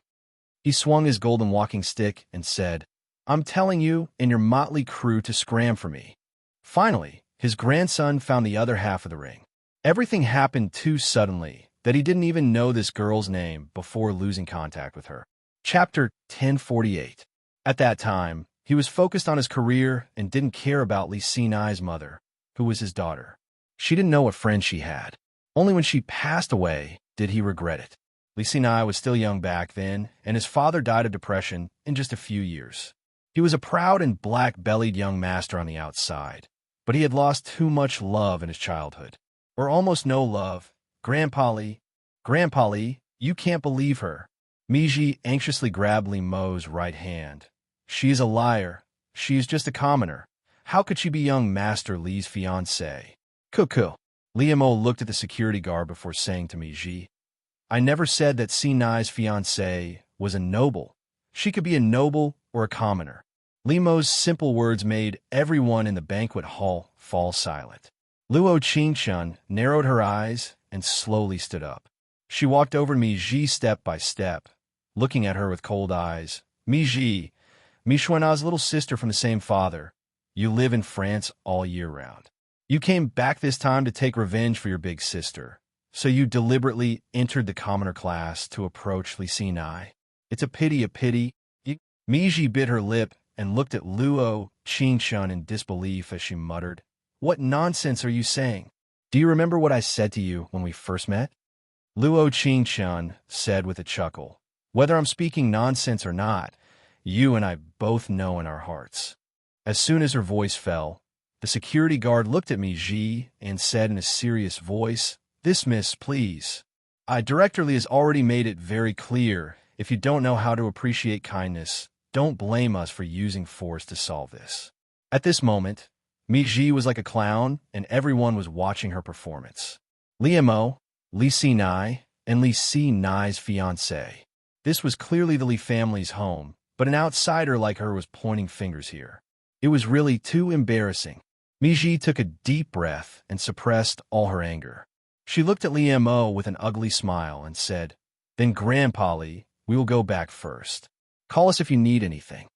Speaker 1: He swung his golden walking stick and said, "I'm telling you and your motley crew to scram for me." Finally, his grandson found the other half of the ring. Everything happened too suddenly that he didn't even know this girl's name before losing contact with her. Chapter 1048. At that time, he was focused on his career and didn't care about Li Xinai's mother, who was his daughter. She didn't know what friends she had. Only when she passed away did he regret it. Li Xinai was still young back then, and his father died of depression in just a few years. He was a proud and black-bellied young master on the outside, but he had lost too much love in his childhood. Or almost no love. Grandpa Li, you can't believe her. Mi Ji anxiously grabbed Li Mo's right hand. She is a liar. She is just a commoner. How could she be young Master Li's fiancée? Cuckoo. Li Mo looked at the security guard before saying to Mi Ji, "I never said that Sinai's fiancée was a noble. She could be a noble or a commoner." Li Mo's simple words made everyone in the banquet hall fall silent. Luo Qingqian narrowed her eyes and slowly stood up. She walked over to Mi Ji step by step, looking at her with cold eyes. "Mi Ji, Mi Xuana's little sister from the same father. You live in France all year round. You came back this time to take revenge for your big sister, so you deliberately entered the commoner class to approach Li Xinai. It's a pity. Mi Ji bit her lip and looked at Luo Qingqian in disbelief as she muttered, "What nonsense are you saying? Do you remember what I said to you when we first met?" Luo Qingqian said with a chuckle, "Whether I'm speaking nonsense or not, you and I both know in our hearts." As soon as her voice fell, the security guard looked at Mi Ji and said in a serious voice, "Dismiss, please. Director Li has already made it very clear, if you don't know how to appreciate kindness, don't blame us for using force to solve this." At this moment, Mi Ji was like a clown, and everyone was watching her performance. Li Mo, Li Xinai, and Li Xinai's fiancé. This was clearly the Li family's home, but an outsider like her was pointing fingers here. It was really too embarrassing. Mi Ji took a deep breath and suppressed all her anger. She looked at Li Mo with an ugly smile and said, "Then Grandpa Li, we will go back first. Call us if you need anything."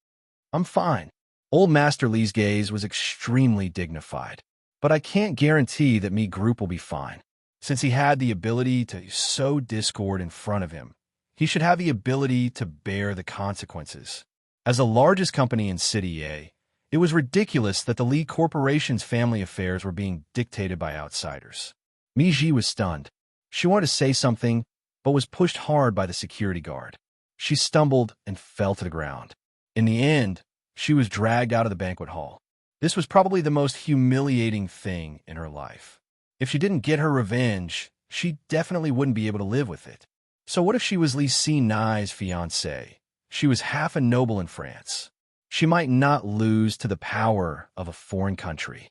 Speaker 1: "I'm fine." Old Master Li's gaze was extremely dignified. "But I can't guarantee that Mi Group will be fine. Since he had the ability to sow discord in front of him, he should have the ability to bear the consequences. As the largest company in City A, it was ridiculous that the Li Corporation's family affairs were being dictated by outsiders." Mi Ji was stunned. She wanted to say something, but was pushed hard by the security guard. She stumbled and fell to the ground. In the end, she was dragged out of the banquet hall. This was probably the most humiliating thing in her life. If she didn't get her revenge, she definitely wouldn't be able to live with it. So what if she was Li Xinai's fiancée? She was half a noble in France. She might not lose to the power of a foreign country.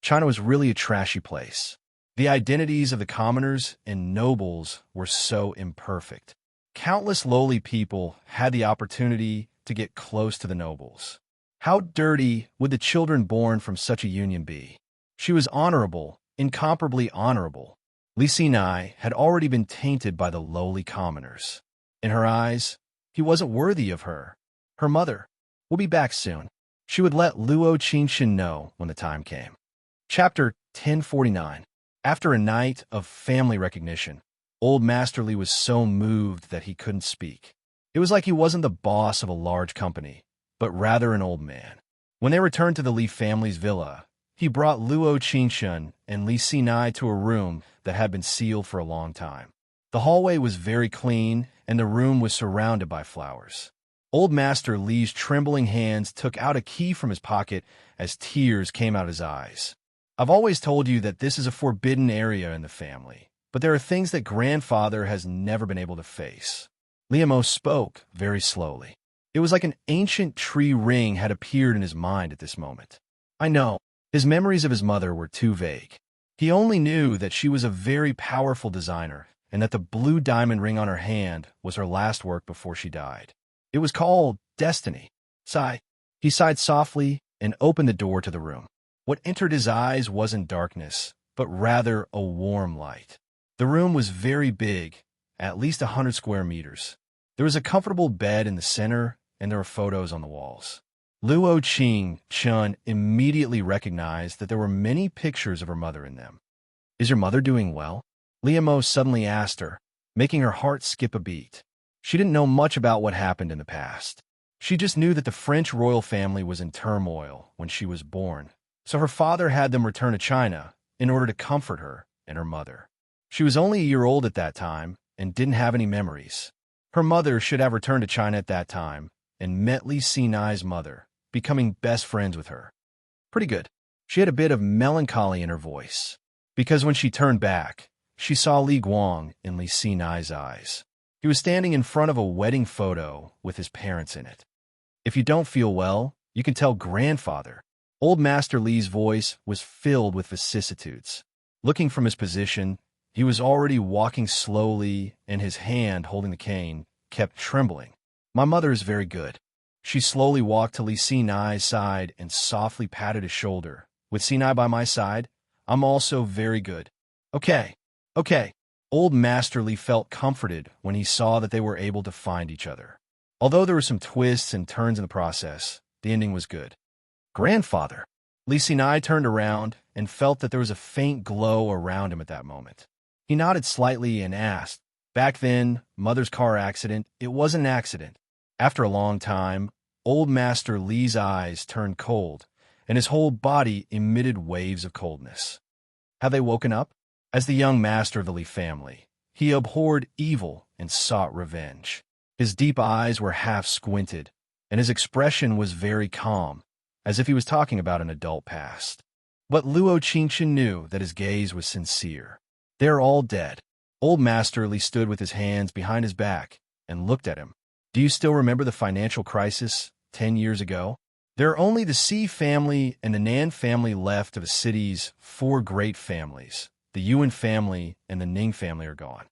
Speaker 1: China was really a trashy place. The identities of the commoners and nobles were so imperfect. Countless lowly people had the opportunity to get close to the nobles. How dirty would the children born from such a union be? She was honorable, incomparably honorable. Li Xinai had already been tainted by the lowly commoners. In her eyes, he wasn't worthy of her. Her mother. "We'll be back soon." She would let Luo Qingqian know when the time came. Chapter 1049. After a night of family recognition, Old Master Li was so moved that he couldn't speak. It was like he wasn't the boss of a large company, but rather an old man. When they returned to the Li family's villa, he brought Luo Qingqian and Li Xinai to a room that had been sealed for a long time. The hallway was very clean, and the room was surrounded by flowers. Old Master Li's trembling hands took out a key from his pocket as tears came out his eyes. "I've always told you that this is a forbidden area in the family. but there are things that grandfather has never been able to face. Liamo spoke very slowly. It was like an ancient tree ring had appeared in his mind at this moment. I know. His memories of his mother were too vague. He only knew that she was a very powerful designer and that the blue diamond ring on her hand was her last work before she died. It was called Destiny. Sigh. He sighed softly and opened the door to the room. What entered his eyes wasn't darkness, but rather a warm light. The room was very big, at least 100 square meters. There was a comfortable bed in the center, and there were photos on the walls. Luo Chun immediately recognized that there were many pictures of her mother in them. Is your mother doing well? Liamo suddenly asked her, making her heart skip a beat. She didn't know much about what happened in the past. She just knew that the French royal family was in turmoil when she was born, so her father had them return to China in order to comfort her and her mother. She was only a year old at that time and didn't have any memories. Her mother should have returned to China at that time and met Li Xinai's mother, becoming best friends with her. Pretty good. She had a bit of melancholy in her voice, because when she turned back, she saw Li Guang in Li Xinai's eyes. He was standing in front of a wedding photo with his parents in it. If you don't feel well, you can tell grandfather. Old Master Li's voice was filled with vicissitudes. Looking from his position, he was already walking slowly, and his hand holding the cane kept trembling. My mother is very good. She slowly walked to Li Xinai's side and softly patted his shoulder. With Xinai by my side, I'm also very good. Okay. Old Master Li felt comforted when he saw that they were able to find each other. Although there were some twists and turns in the process, the ending was good. Grandfather. Li Xinai turned around and felt that there was a faint glow around him at that moment. He nodded slightly and asked, back then, Mother's car accident, it wasn't an accident. After a long time, Old Master Li's eyes turned cold, and his whole body emitted waves of coldness. Have they woken up? As the young master of the Li family, he abhorred evil and sought revenge. His deep eyes were half squinted, and his expression was very calm, as if he was talking about an adult past. But Luo Qingchen knew that his gaze was sincere. They're all dead. Old Master Li stood with his hands behind his back and looked at him. Do you still remember the financial crisis 10 years ago? There are only the Xi family and the Nan family left of the city's 4 great families. The Yuan family and the Ning family are gone.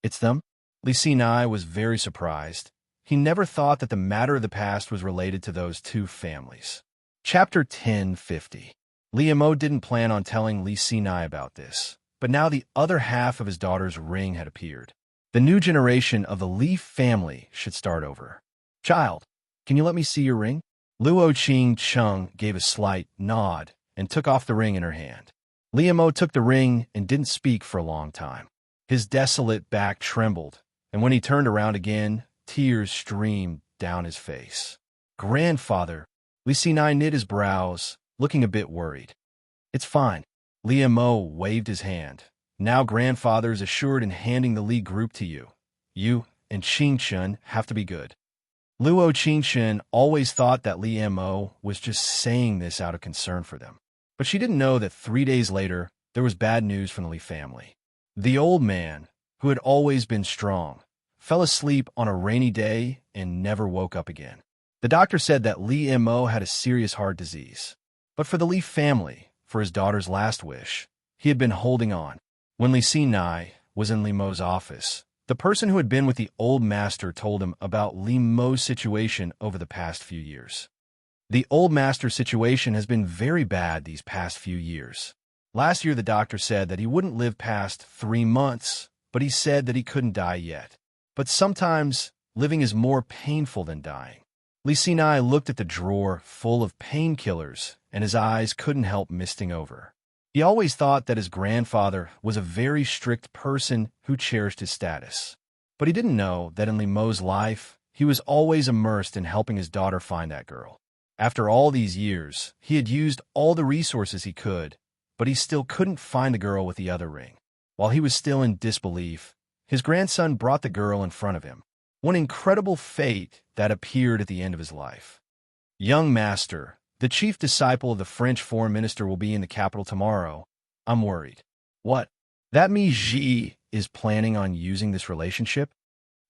Speaker 1: It's them? Li Xinai was very surprised. He never thought that the matter of the past was related to those 2 families. Chapter 1050. Liamo didn't plan on telling Li Xinai about this, but now the other half of his daughter's ring had appeared. The new generation of the Li family should start over. Child, can you let me see your ring? Luo Ching gave a slight nod and took off the ring in her hand. Liamo took the ring and didn't speak for a long time. His desolate back trembled, and when he turned around again, tears streamed down his face. Grandfather, Li Xinai knit his brows, looking a bit worried. It's fine. Liamo waved his hand. Now grandfather is assured in handing the Li group to you. You and Qingchen have to be good. Luo Qingchen always thought that Liamo was just saying this out of concern for them. But she didn't know that 3 days later, there was bad news from the Li family. The old man, who had always been strong, fell asleep on a rainy day and never woke up again. The doctor said that Liamo had a serious heart disease. But for the Li family, for his daughter's last wish, he had been holding on. When Li Xinai was in Li Mo's office, the person who had been with the old master told him about Li Mo's situation over the past few years. The old master's situation has been very bad these past few years. Last year, the doctor said that he wouldn't live past 3 months, but he said that he couldn't die yet. But sometimes, living is more painful than dying. Li Xinai looked at the drawer full of painkillers, and his eyes couldn't help misting over. He always thought that his grandfather was a very strict person who cherished his status. But he didn't know that in Li Mo's life, he was always immersed in helping his daughter find that girl. After all these years, he had used all the resources he could, but he still couldn't find the girl with the other ring. While he was still in disbelief, his grandson brought the girl in front of him. One incredible fate that appeared at the end of his life. Young master, the chief disciple of the French foreign minister will be in the capital tomorrow. I'm worried. What? That means Xi is planning on using this relationship?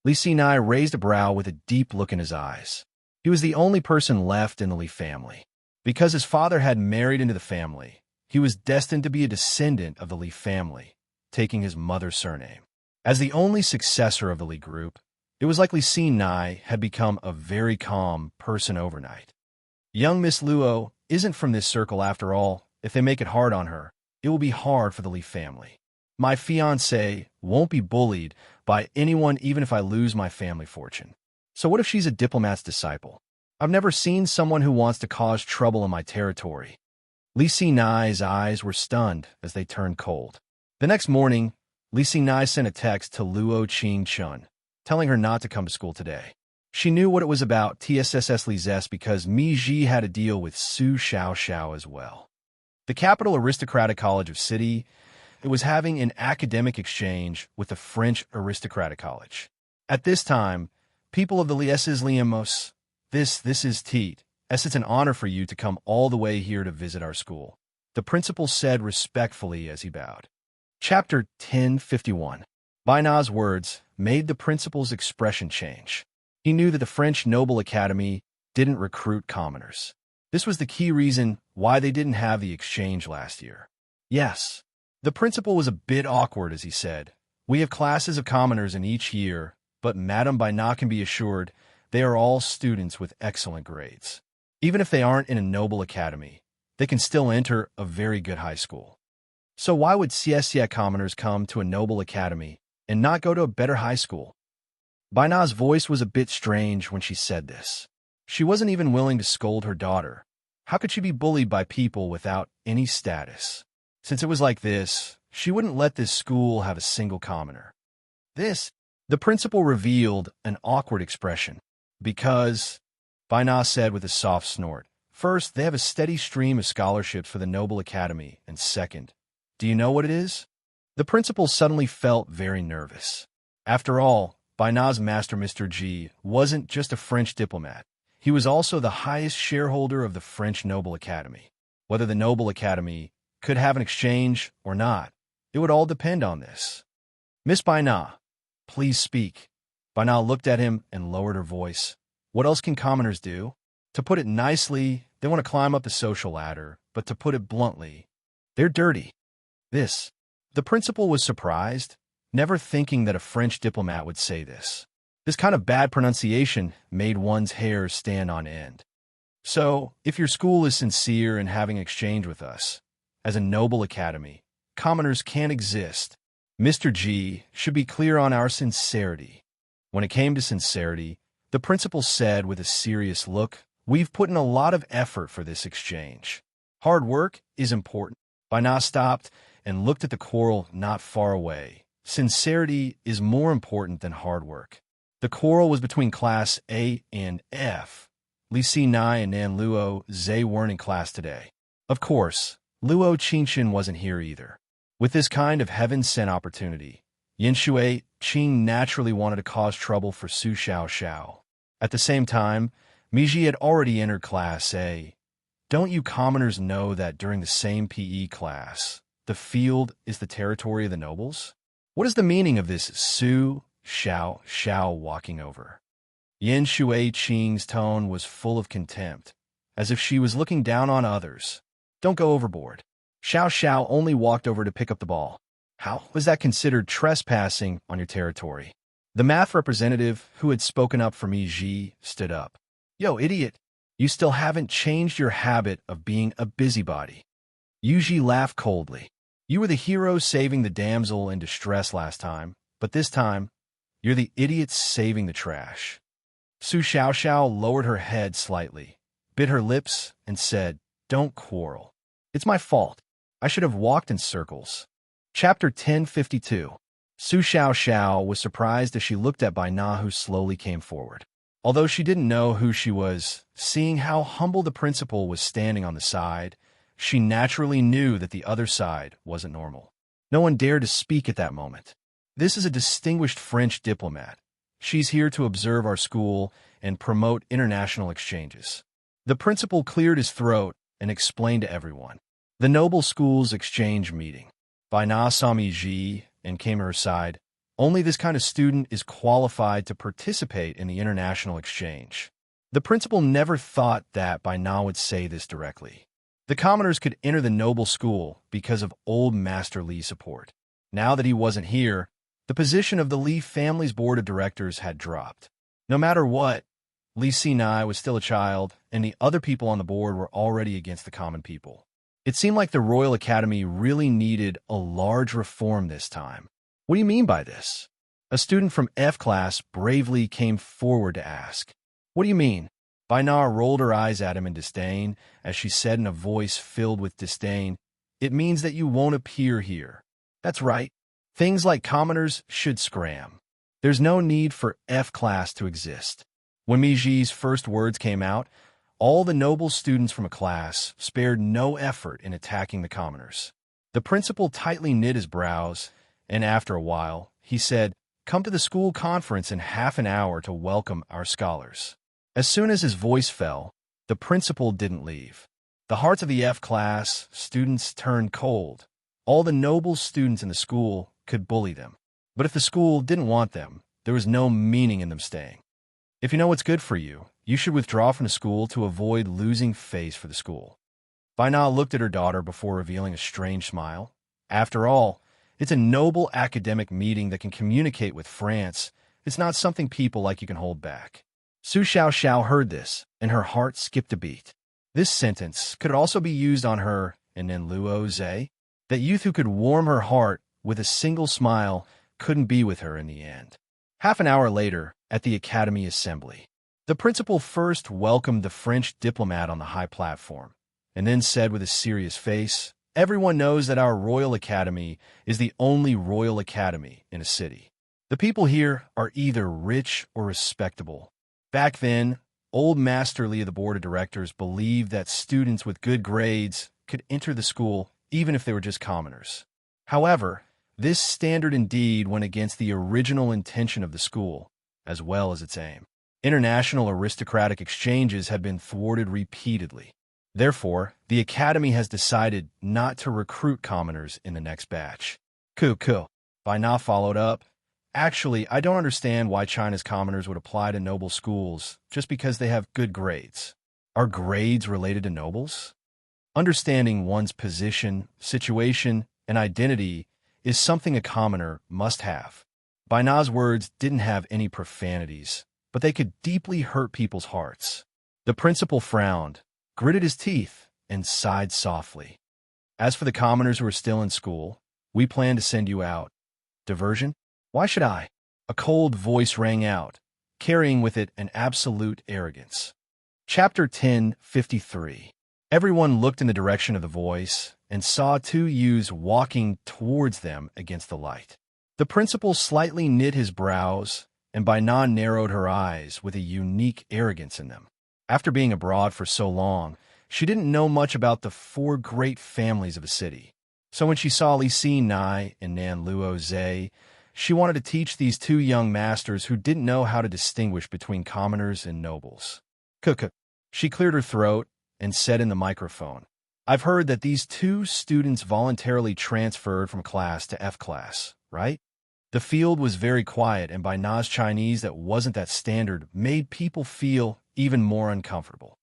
Speaker 1: Li Sinai raised a brow with a deep look in his eyes. He was the only person left in the Li family. Because his father had married into the family, he was destined to be a descendant of the Li family, taking his mother's surname. As the only successor of the Li group, it was like Li Sinai had become a very calm person overnight. Young Miss Luo isn't from this circle after all. If they make it hard on her, it will be hard for the Li family. My fiancée won't be bullied by anyone even if I lose my family fortune. So what if she's a diplomat's disciple? I've never seen someone who wants to cause trouble in my territory. Li Sinai's eyes were stunned as they turned cold. The next morning, Li Sinai sent a text to Luo Qing Chun, telling her not to come to school today. She knew what it was about TSSS Li Zes because Mi Ji had a deal with Su Xiao as well. The capital aristocratic college of City, it was having an academic exchange with the French aristocratic college. At this time, people of the Lieses Liemos, this is Teet, as it's an honor for you to come all the way here to visit our school, the principal said respectfully as he bowed. Chapter 1051. Baina's words made the principal's expression change. He knew that the French Noble Academy didn't recruit commoners. This was the key reason why they didn't have the exchange last year. Yes, the principal was a bit awkward as he said, "We have classes of commoners in each year, but Madame Baina can be assured they are all students with excellent grades. Even if they aren't in a noble academy, they can still enter a very good high school. So why would CSCA commoners come to a noble academy and not go to a better high school?" Baina's voice was a bit strange when she said this. She wasn't even willing to scold her daughter. How could she be bullied by people without any status? Since it was like this, she wouldn't let this school have a single commoner. The principal revealed an awkward expression. Because, Baina said with a soft snort, first, they have a steady stream of scholarships for the Noble Academy, and second, do you know what it is? The principal suddenly felt very nervous. After all, Baina's master Mr. G wasn't just a French diplomat. He was also the highest shareholder of the French Noble Academy. Whether the Noble Academy could have an exchange or not, it would all depend on this. Miss Baina, please speak. Baina looked at him and lowered her voice. What else can commoners do? To put it nicely, they want to climb up the social ladder, but to put it bluntly, they're dirty. The principal was surprised, never thinking that a French diplomat would say this. This kind of bad pronunciation made one's hair stand on end. So, if your school is sincere in having exchange with us, as a noble academy, commoners can't exist. Mr. G should be clear on our sincerity. When it came to sincerity, the principal said with a serious look, we've put in a lot of effort for this exchange. Hard work is important. Baina stopped and looked at the quarrel not far away. Sincerity is more important than hard work. The quarrel was between Class A and F. Li Sinai and Nan Luo Zhe weren't in class today. Of course, Luo Qingshan wasn't here either. With this kind of heaven-sent opportunity, Yinshui Qing naturally wanted to cause trouble for Su Xiao. At the same time, Miji had already entered Class A. Don't you commoners know that during the same PE class, the field is the territory of the nobles? What is the meaning of this Su Xiao walking over? Yin Shui Qing's tone was full of contempt, as if she was looking down on others. Don't go overboard. Xiao only walked over to pick up the ball. How was that considered trespassing on your territory? The math representative who had spoken up for Mi Ji stood up. Yo, idiot, you still haven't changed your habit of being a busybody. Yu Ji laughed coldly. You were the hero saving the damsel in distress last time, but this time, you're the idiot saving the trash. Su Xiao lowered her head slightly, bit her lips, and said, don't quarrel. It's my fault. I should have walked in circles. Chapter 1052. Su Xiao was surprised as she looked at Baina, who slowly came forward. Although she didn't know who she was, seeing how humble the principal was standing on the side, she naturally knew that the other side wasn't normal. No one dared to speak at that moment. This is a distinguished French diplomat. She's here to observe our school and promote international exchanges. The principal cleared his throat and explained to everyone. The noble school's exchange meeting. Baina saw Mi Ji and came to her side. Only this kind of student is qualified to participate in the international exchange. The principal never thought that Bai Na would say this directly. The commoners could enter the noble school because of old Master Li's support. Now that he wasn't here, the position of the Li family's board of directors had dropped. No matter what, Li Sinai was still a child, and the other people on the board were already against the common people. It seemed like the Royal Academy really needed a large reform this time. What do you mean by this? A student from F class bravely came forward to ask. What do you mean? Bai Na rolled her eyes at him in disdain as she said in a voice filled with disdain, "It means that you won't appear here." That's right. Things like commoners should scram. There's no need for F class to exist. When Miji's first words came out, all the noble students from a class spared no effort in attacking the commoners. The principal tightly knit his brows, and after a while, he said, "Come to the school conference in half an hour to welcome our scholars." As soon as his voice fell, the principal didn't leave. The hearts of the F class students turned cold. All the noble students in the school could bully them. But if the school didn't want them, there was no meaning in them staying. If you know what's good for you, you should withdraw from the school to avoid losing face for the school. Bai Na looked at her daughter before revealing a strange smile. After all, it's a noble academic meeting that can communicate with France. It's not something people like you can hold back. Su Xiao heard this, and her heart skipped a beat. This sentence could also be used on her and then Luo Zhe. That youth who could warm her heart with a single smile couldn't be with her in the end. Half an hour later, at the Academy Assembly, the principal first welcomed the French diplomat on the high platform, and then said with a serious face, "Everyone knows that our Royal Academy is the only Royal Academy in a city. The people here are either rich or respectable. Back then, old Master Li of the board of directors believed that students with good grades could enter the school even if they were just commoners. However, this standard indeed went against the original intention of the school, as well as its aim. International aristocratic exchanges had been thwarted repeatedly. Therefore, the Academy has decided not to recruit commoners in the next batch." Bai Na followed up. "Actually, I don't understand why China's commoners would apply to noble schools just because they have good grades. Are grades related to nobles? Understanding one's position, situation, and identity is something a commoner must have." Bai Na's words didn't have any profanities, but they could deeply hurt people's hearts. The principal frowned, gritted his teeth, and sighed softly. "As for the commoners who are still in school, we plan to send you out. Diversion? Why should I?" A cold voice rang out, carrying with it an absolute arrogance. Chapter 1053. Everyone looked in the direction of the voice and saw two youths walking towards them against the light. The principal slightly knit his brows, and Bai Na narrowed her eyes with a unique arrogance in them. After being abroad for so long, she didn't know much about the four great families of a city. So when she saw Li Sinai and Nan Luo Zhe, she wanted to teach these two young masters who didn't know how to distinguish between commoners and nobles. She cleared her throat and said in the microphone, "I've heard that these two students voluntarily transferred from class to F class, right?" The field was very quiet, and Bai Na's Chinese that wasn't that standard made people feel even more uncomfortable.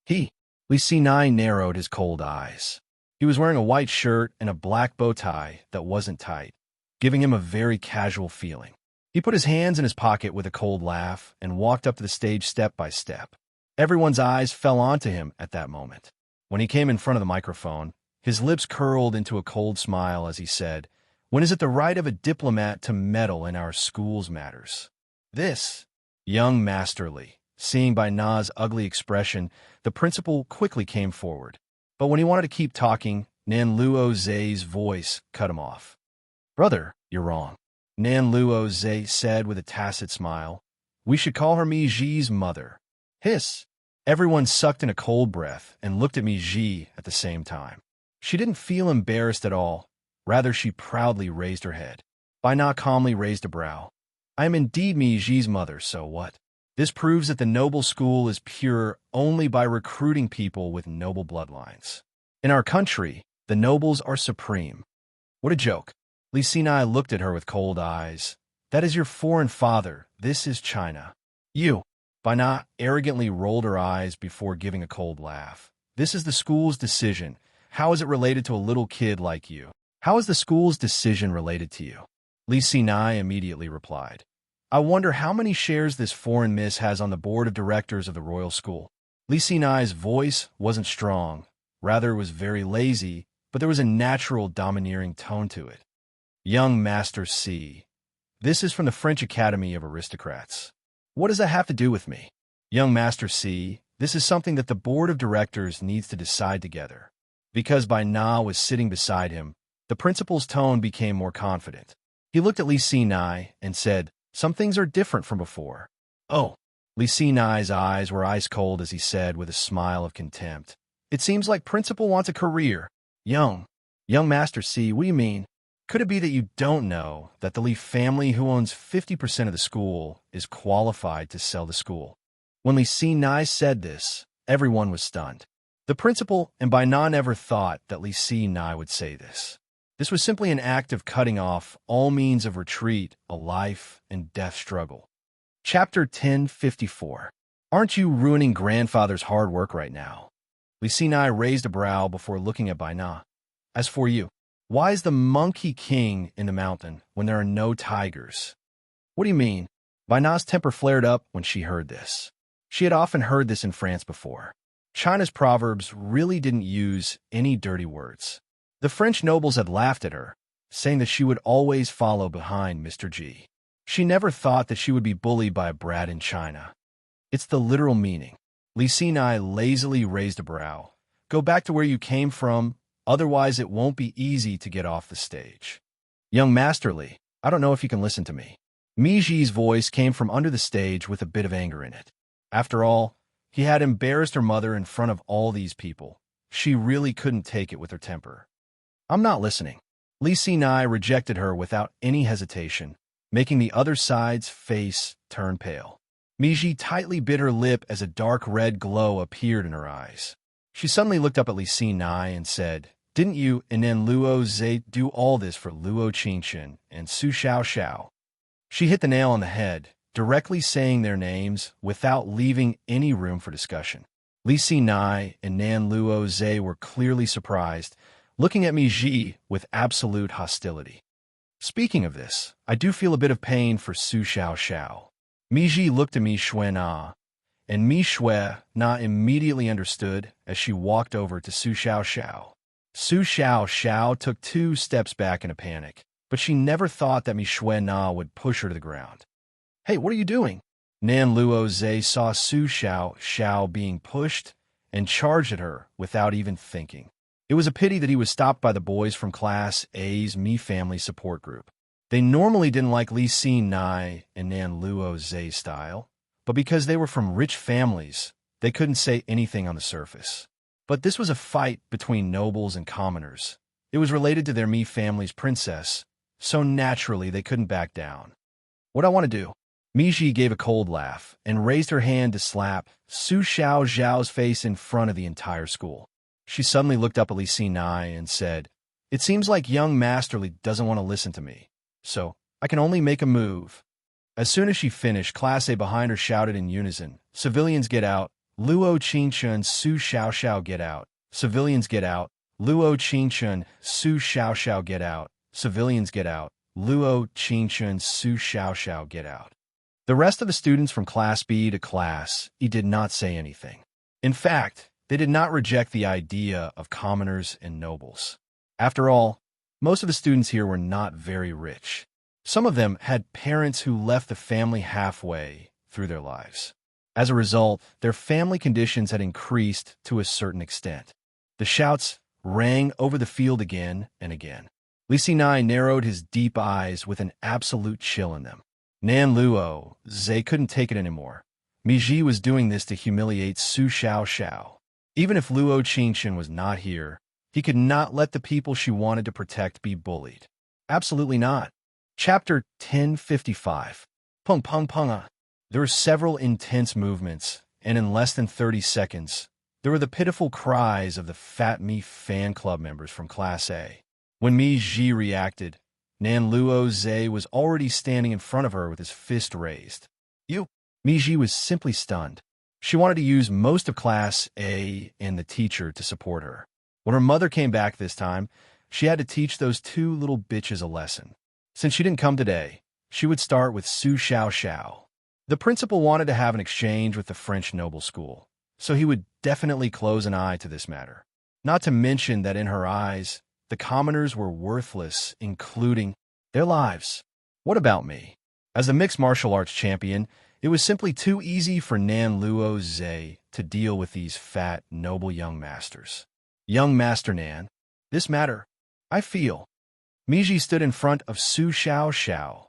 Speaker 1: Li Sinai narrowed his cold eyes. He was wearing a white shirt and a black bow tie that wasn't tight, giving him a very casual feeling. He put his hands in his pocket with a cold laugh and walked up to the stage step by step. Everyone's eyes fell onto him at that moment. When he came in front of the microphone, his lips curled into a cold smile as he said, "When is it the right of a diplomat to meddle in our school's matters?" This, young Master Li, seeing Bai Na's ugly expression, the principal quickly came forward. But when he wanted to keep talking, Nan Luo Zhe's voice cut him off. "Brother, you're wrong," Nan Luo Zhe said with a tacit smile. "We should call her Miji's mother." Hiss! Everyone sucked in a cold breath and looked at Miji at the same time. She didn't feel embarrassed at all. Rather, she proudly raised her head. Bai Na calmly raised a brow. "I am indeed Miji's mother, so what? This proves that the noble school is pure only by recruiting people with noble bloodlines. In our country, the nobles are supreme." What a joke. Li Xinai looked at her with cold eyes. That is your foreign father. This is China. You. Bina arrogantly rolled her eyes before giving a cold laugh. This is the school's decision. How is it related to a little kid like you? How is the school's decision related to you? Li Xinai immediately replied. I wonder how many shares this foreign miss has on the board of directors of the royal school. Li Xinai's voice wasn't strong. Rather, it was very lazy, but there was a natural domineering tone to it. Young Master C. This is from the French Academy of Aristocrats. What does that have to do with me? Young Master C. This is something that the board of directors needs to decide together. Because Bai Na was sitting beside him, the principal's tone became more confident. He looked at Li Xinai and said, some things are different from before. Oh. Li Xinai's eyes were ice cold as he said with a smile of contempt. It seems like principal wants a career. Young Master C, what do you mean? Could it be that you don't know that the Li family who owns 50% of the school is qualified to sell the school? When Li Xinai said this, everyone was stunned. The principal and Bai Na never thought that Li Xinai would say this. This was simply an act of cutting off all means of retreat, a life and death struggle. Chapter 1054. Aren't you ruining grandfather's hard work right now? Li Xinai raised a brow before looking at Bai Na. As for you, why is the monkey king in the mountain when there are no tigers? What do you mean? Bai Na's temper flared up when she heard this. She had often heard this in France before. China's proverbs really didn't use any dirty words. The French nobles had laughed at her, saying that she would always follow behind Mr. G. She never thought that she would be bullied by a brat in China. It's the literal meaning. Li Xinai lazily raised a brow. Go back to where you came from, otherwise it won't be easy to get off the stage. Young Master Li, I don't know if you can listen to me. Mi Ji's voice came from under the stage with a bit of anger in it. After all, he had embarrassed her mother in front of all these people. She really couldn't take it with her temper. I'm not listening. Li Xinai rejected her without any hesitation, making the other side's face turn pale. Mi Ji tightly bit her lip as a dark red glow appeared in her eyes. She suddenly looked up at Li Xinai and said, Didn't you and then Luo Zhe do all this for Luo Qingchen and Su Xiao Xiao? She hit the nail on the head, directly saying their names without leaving any room for discussion. Li Xinai and Nan Luo Zhe were clearly surprised, looking at Mi Ji with absolute hostility. Speaking of this, I do feel a bit of pain for Su Xiao Xiao. Mi Ji looked at Mi Shui Na, and Mi Shui Na immediately understood as she walked over to Su Xiao Xiao. Su Xiao Xiao took 2 steps back in a panic, but she never thought that Mi Shui Na would push her to the ground. Hey, what are you doing? Nan Luo Zhe saw Su Xiao Xiao being pushed and charged at her without even thinking. It was a pity that he was stopped by the boys from Class A's Mi Family support group. They normally didn't like Li Xinai and Nan Luo Zhe's style, but because they were from rich families, they couldn't say anything on the surface. But this was a fight between nobles and commoners. It was related to their Mi family's princess, so naturally they couldn't back down. What I want to do? Mi Ji gave a cold laugh and raised her hand to slap Su Xiao Zhao's face in front of the entire school. She suddenly looked up at Li Xinai and said, It seems like young Master Li doesn't want to listen to me, so I can only make a move. As soon as she finished, Class A behind her shouted in unison, Civilians get out, Luo Qingchen, Su Xiao Xiao get out, civilians get out, Luo Qingchen, Su Xiao Xiao get out, civilians get out, Luo Qingchen, Su Xiao Xiao get out. The rest of the students from Class B to Class E did not say anything. In fact, they did not reject the idea of commoners and nobles. After all, most of the students here were not very rich. Some of them had parents who left the family halfway through their lives. As a result, their family conditions had increased to a certain extent. The shouts rang over the field again and again. Li Xinai narrowed his deep eyes with an absolute chill in them. Nan Luo Zhe couldn't take it anymore. Mi Ji was doing this to humiliate Su Xiao Xiao. Even if Luo Qingchen was not here, he could not let the people she wanted to protect be bullied. Absolutely not. Chapter 1055. Pung Pung Punga. There were several intense movements, and in less than 30 seconds, there were the pitiful cries of the Fat Mi fan club members from Class A. When Mi Ji reacted, Nan Luo Zhe was already standing in front of her with his fist raised. You! Miji was simply stunned. She wanted to use most of Class A and the teacher to support her. When her mother came back this time, she had to teach those two little bitches a lesson. Since she didn't come today, she would start with Su Xiao Xiao. The principal wanted to have an exchange with the French noble school, so he would definitely close an eye to this matter. Not to mention that in her eyes, the commoners were worthless, including their lives. What about me? As a mixed martial arts champion, it was simply too easy for Nan Luo Zhe to deal with these fat, noble young masters. Young Master Nan, this matter, I feel. Miji stood in front of Su Xiao Xiao,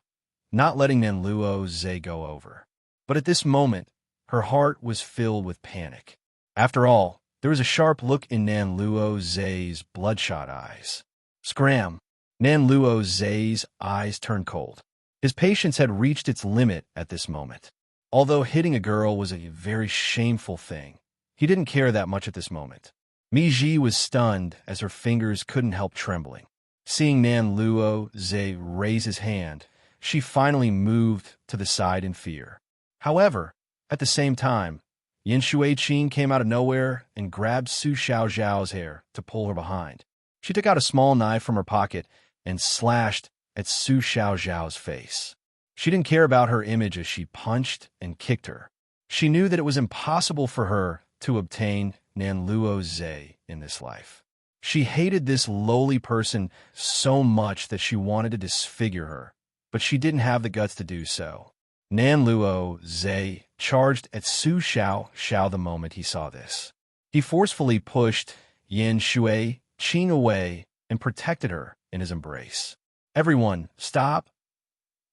Speaker 1: not letting Nan Luo Zhe go over. But at this moment, her heart was filled with panic. After all, there was a sharp look in Nan Luo Zhe's bloodshot eyes. Scram! Nan Luo Zhe's eyes turned cold. His patience had reached its limit at this moment. Although hitting a girl was a very shameful thing, he didn't care that much at this moment. Miji was stunned as her fingers couldn't help trembling. Seeing Nan Luo Zhe raise his hand, she finally moved to the side in fear. However, at the same time, Yin Shuiqing came out of nowhere and grabbed Su Xiao Zhao's hair to pull her behind. She took out a small knife from her pocket and slashed at Su Xiao Zhao's face. She didn't care about her image as she punched and kicked her. She knew that it was impossible for her to obtain Nan Luo Zhe in this life. She hated this lowly person so much that she wanted to disfigure her, but she didn't have the guts to do so. Nan Luo Zhe charged at Su Xiao Xiao the moment he saw this. He forcefully pushed Yin Shuiqing away and protected her in his embrace. Everyone, stop.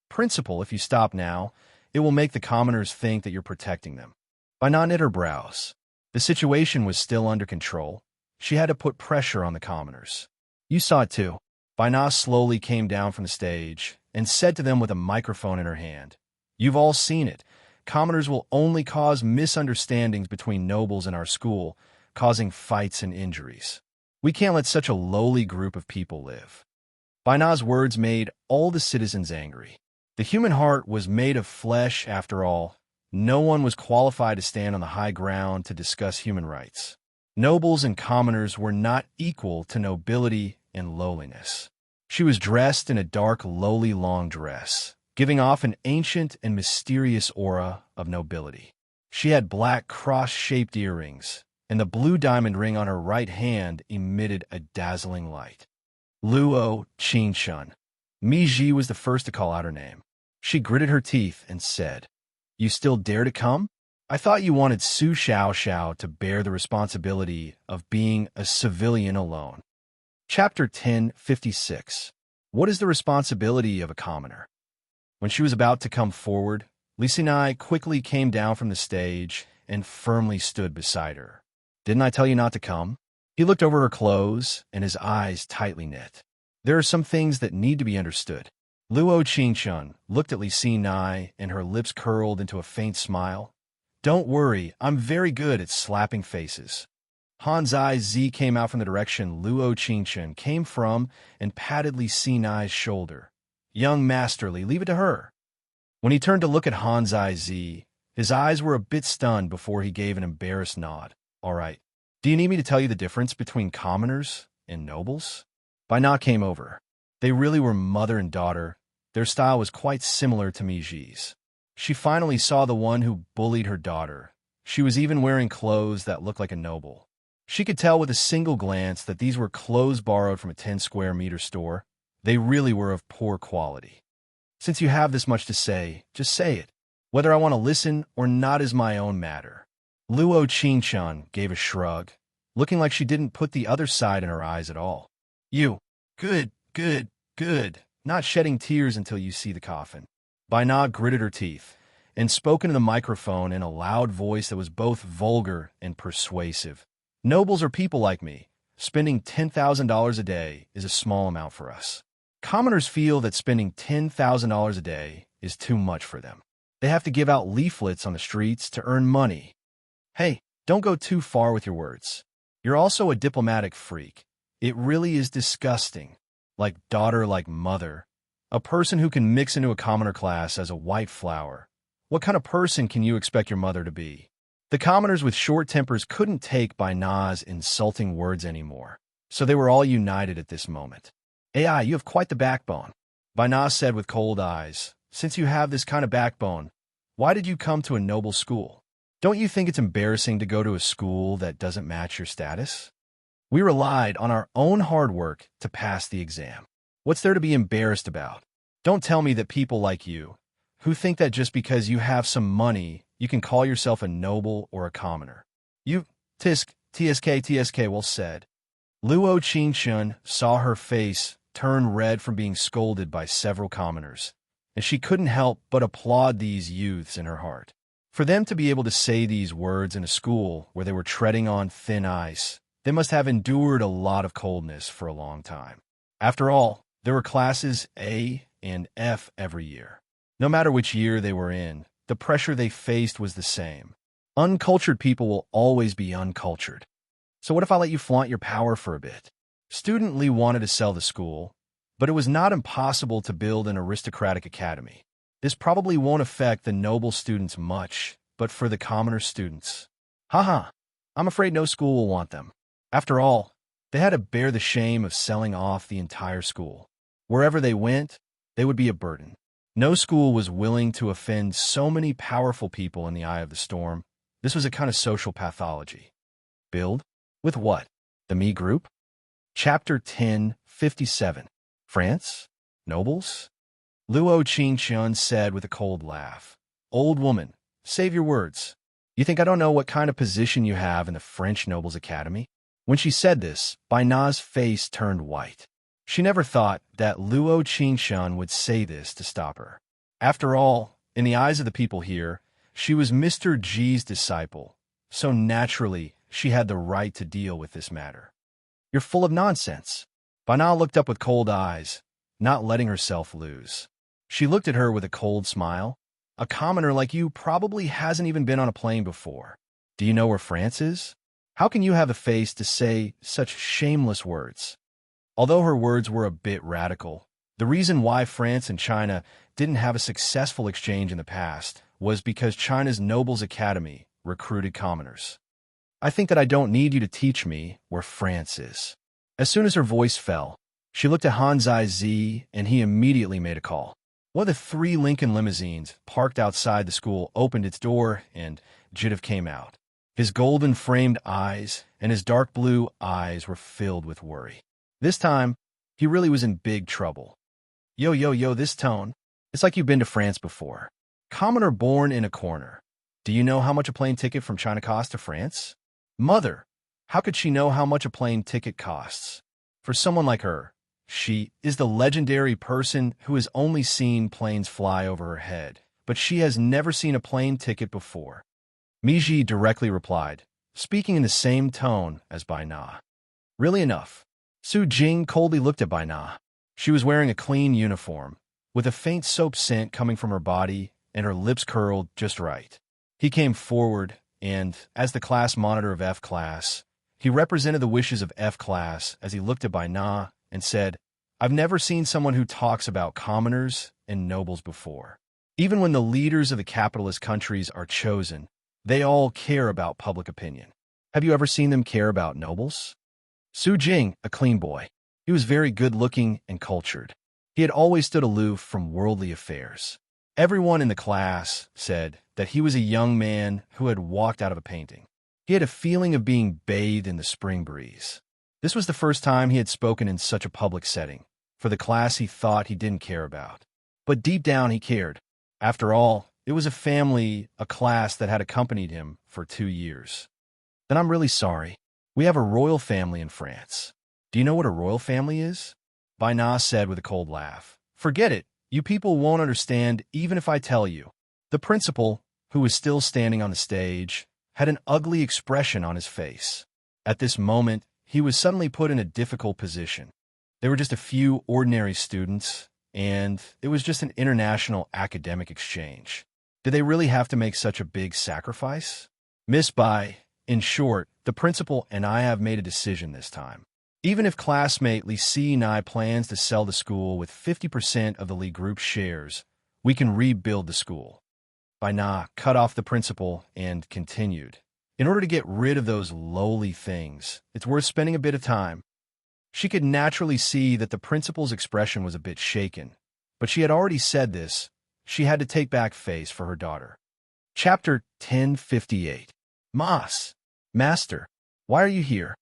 Speaker 1: Principal, if you stop now, it will make the commoners think that you're protecting them. Baina knit her brows. The situation was still under control. She had to put pressure on the commoners. You saw it too. Baina slowly came down from the stage and said to them with a microphone in her hand, "You've all seen it. Commoners will only cause misunderstandings between nobles in our school, causing fights and injuries. We can't let such a lowly group of people live." Baina's words made all the citizens angry. The human heart was made of flesh after all. No one was qualified to stand on the high ground to discuss human rights. Nobles and commoners were not equal to nobility and lowliness. She was dressed in a dark, lowly long dress, giving off an ancient and mysterious aura of nobility. She had black cross-shaped earrings, and the blue diamond ring on her right hand emitted a dazzling light. Luo Qingshun. Miji was the first to call out her name. She gritted her teeth and said, "You still dare to come? I thought you wanted Su Xiao Xiao to bear the responsibility of being a civilian alone." Chapter 1056. What is the responsibility of a commoner? When she was about to come forward, Li Xinai quickly came down from the stage and firmly stood beside her. "Didn't I tell you not to come?" He looked over her clothes, and his eyes tightly knit. "There are some things that need to be understood." Luo Qingshun looked at Li Xinai, and her lips curled into a faint smile. "Don't worry, I'm very good at slapping faces." Han Zai Zi came out from the direction Luo Qingshun came from and patted Li Xinai's shoulder. "Young Masterly, leave it to her." When he turned to look at Han Zai Zi, his eyes were a bit stunned before he gave an embarrassed nod. "All right. Do you need me to tell you the difference between commoners and nobles?" Baina came over. They really were mother and daughter. Their style was quite similar to Miji's. She finally saw the one who bullied her daughter. She was even wearing clothes that looked like a noble. She could tell with a single glance that these were clothes borrowed from a 10-square-meter store. They really were of poor quality. "Since you have this much to say, just say it. Whether I want to listen or not is my own matter." Luo Qingshun gave a shrug, looking like she didn't put the other side in her eyes at all. "You. Good, good, good. Not shedding tears until you see the coffin." Baina gritted her teeth and spoke into the microphone in a loud voice that was both vulgar and persuasive. "Nobles are people like me. Spending $10,000 a day is a small amount for us. Commoners feel that spending $10,000 a day is too much for them. They have to give out leaflets on the streets to earn money." "Hey, don't go too far with your words. You're also a diplomatic freak. It really is disgusting. Like daughter, like mother. A person who can mix into a commoner class as a white flower. What kind of person can you expect your mother to be? The commoners with short tempers couldn't take Bai Na's insulting words anymore, so they were all united at this moment. AI, you have quite the backbone, Bai Na said with cold eyes. Since you have this kind of backbone, why did you come to a noble school? Don't you think it's embarrassing to go to a school that doesn't match your status? We relied on our own hard work to pass the exam. What's there to be embarrassed about? Don't tell me that people like you, who think that just because you have some money, you can call yourself a noble or a commoner. You, TSK well said. Luo Qingshun saw her face turn red from being scolded by several commoners, and she couldn't help but applaud these youths in her heart. For them to be able to say these words in a school where they were treading on thin ice, they must have endured a lot of coldness for a long time. After all, there were classes A and F every year. No matter which year they were in, the pressure they faced was the same. Uncultured people will always be uncultured. So what if I let you flaunt your power for a bit? Student Li wanted to sell the school, but it was not impossible to build an aristocratic academy. This probably won't affect the noble students much, but for the commoner students. Haha, I'm afraid no school will want them. After all, they had to bear the shame of selling off the entire school. Wherever they went, they would be a burden. No school was willing to offend so many powerful people in the eye of the storm. This was a kind of social pathology. Build? With what? The Me Group? Chapter 1057. France? Nobles? Luo Qingshun said with a cold laugh. Old woman, save your words. You think I don't know what kind of position you have in the French Nobles Academy? When she said this, Bai Na's face turned white. She never thought that Luo Qingshun would say this to stop her. After all, in the eyes of the people here, she was Mr. G's disciple, so naturally she had the right to deal with this matter. You're full of nonsense. Bai Na looked up with cold eyes, not letting herself lose. She looked at her with a cold smile. A commoner like you probably hasn't even been on a plane before. Do you know where France is? How can you have the face to say such shameless words? Although her words were a bit radical, the reason why France and China didn't have a successful exchange in the past was because China's Nobles Academy recruited commoners. I think that I don't need you to teach me where France is. As soon as her voice fell, she looked at Hanzai Z, and he immediately made a call. One of the 3 Lincoln limousines parked outside the school opened its door, and Jitiv came out. His golden-framed eyes and his dark blue eyes were filled with worry. This time, he really was in big trouble. Yo, this tone. It's like you've been to France before. Commoner born in a corner. Do you know how much a plane ticket from China costs to France? Mother, how could she know how much a plane ticket costs? For someone like her, she is the legendary person who has only seen planes fly over her head, but she has never seen a plane ticket before. Miji directly replied, speaking in the same tone as Bai Na. Really enough. Su Jing coldly looked at Bai Na. She was wearing a clean uniform, with a faint soap scent coming from her body and her lips curled just right. He came forward, and, as the class monitor of F class, he represented the wishes of F class as he looked at Bai Na and said, I've never seen someone who talks about commoners and nobles before. Even when the leaders of the capitalist countries are chosen, they all care about public opinion. Have you ever seen them care about nobles? Su Jing, a clean boy. He was very good-looking and cultured. He had always stood aloof from worldly affairs. Everyone in the class said that he was a young man who had walked out of a painting. He had a feeling of being bathed in the spring breeze. This was the first time he had spoken in such a public setting, for the class he thought he didn't care about. But deep down he cared. After all, it was a class that had accompanied him for 2 years. Then I'm really sorry. We have a royal family in France. Do you know what a royal family is? Bai Na said with a cold laugh. Forget it. You people won't understand even if I tell you. The principal, who was still standing on the stage, had an ugly expression on his face. At this moment, he was suddenly put in a difficult position. There were just a few ordinary students, and it was just an international academic exchange. Did they really have to make such a big sacrifice? Miss Bai, in short, the principal and I have made a decision this time. Even if classmate Li Si and I plans to sell the school with 50% of the Li Group's shares, we can rebuild the school. Bai Na cut off the principal and continued. In order to get rid of those lowly things, it's worth spending a bit of time. She could naturally see that the principal's expression was a bit shaken, but she had already said this. She had to take back face for her daughter. Chapter 1058. Master, why are you here?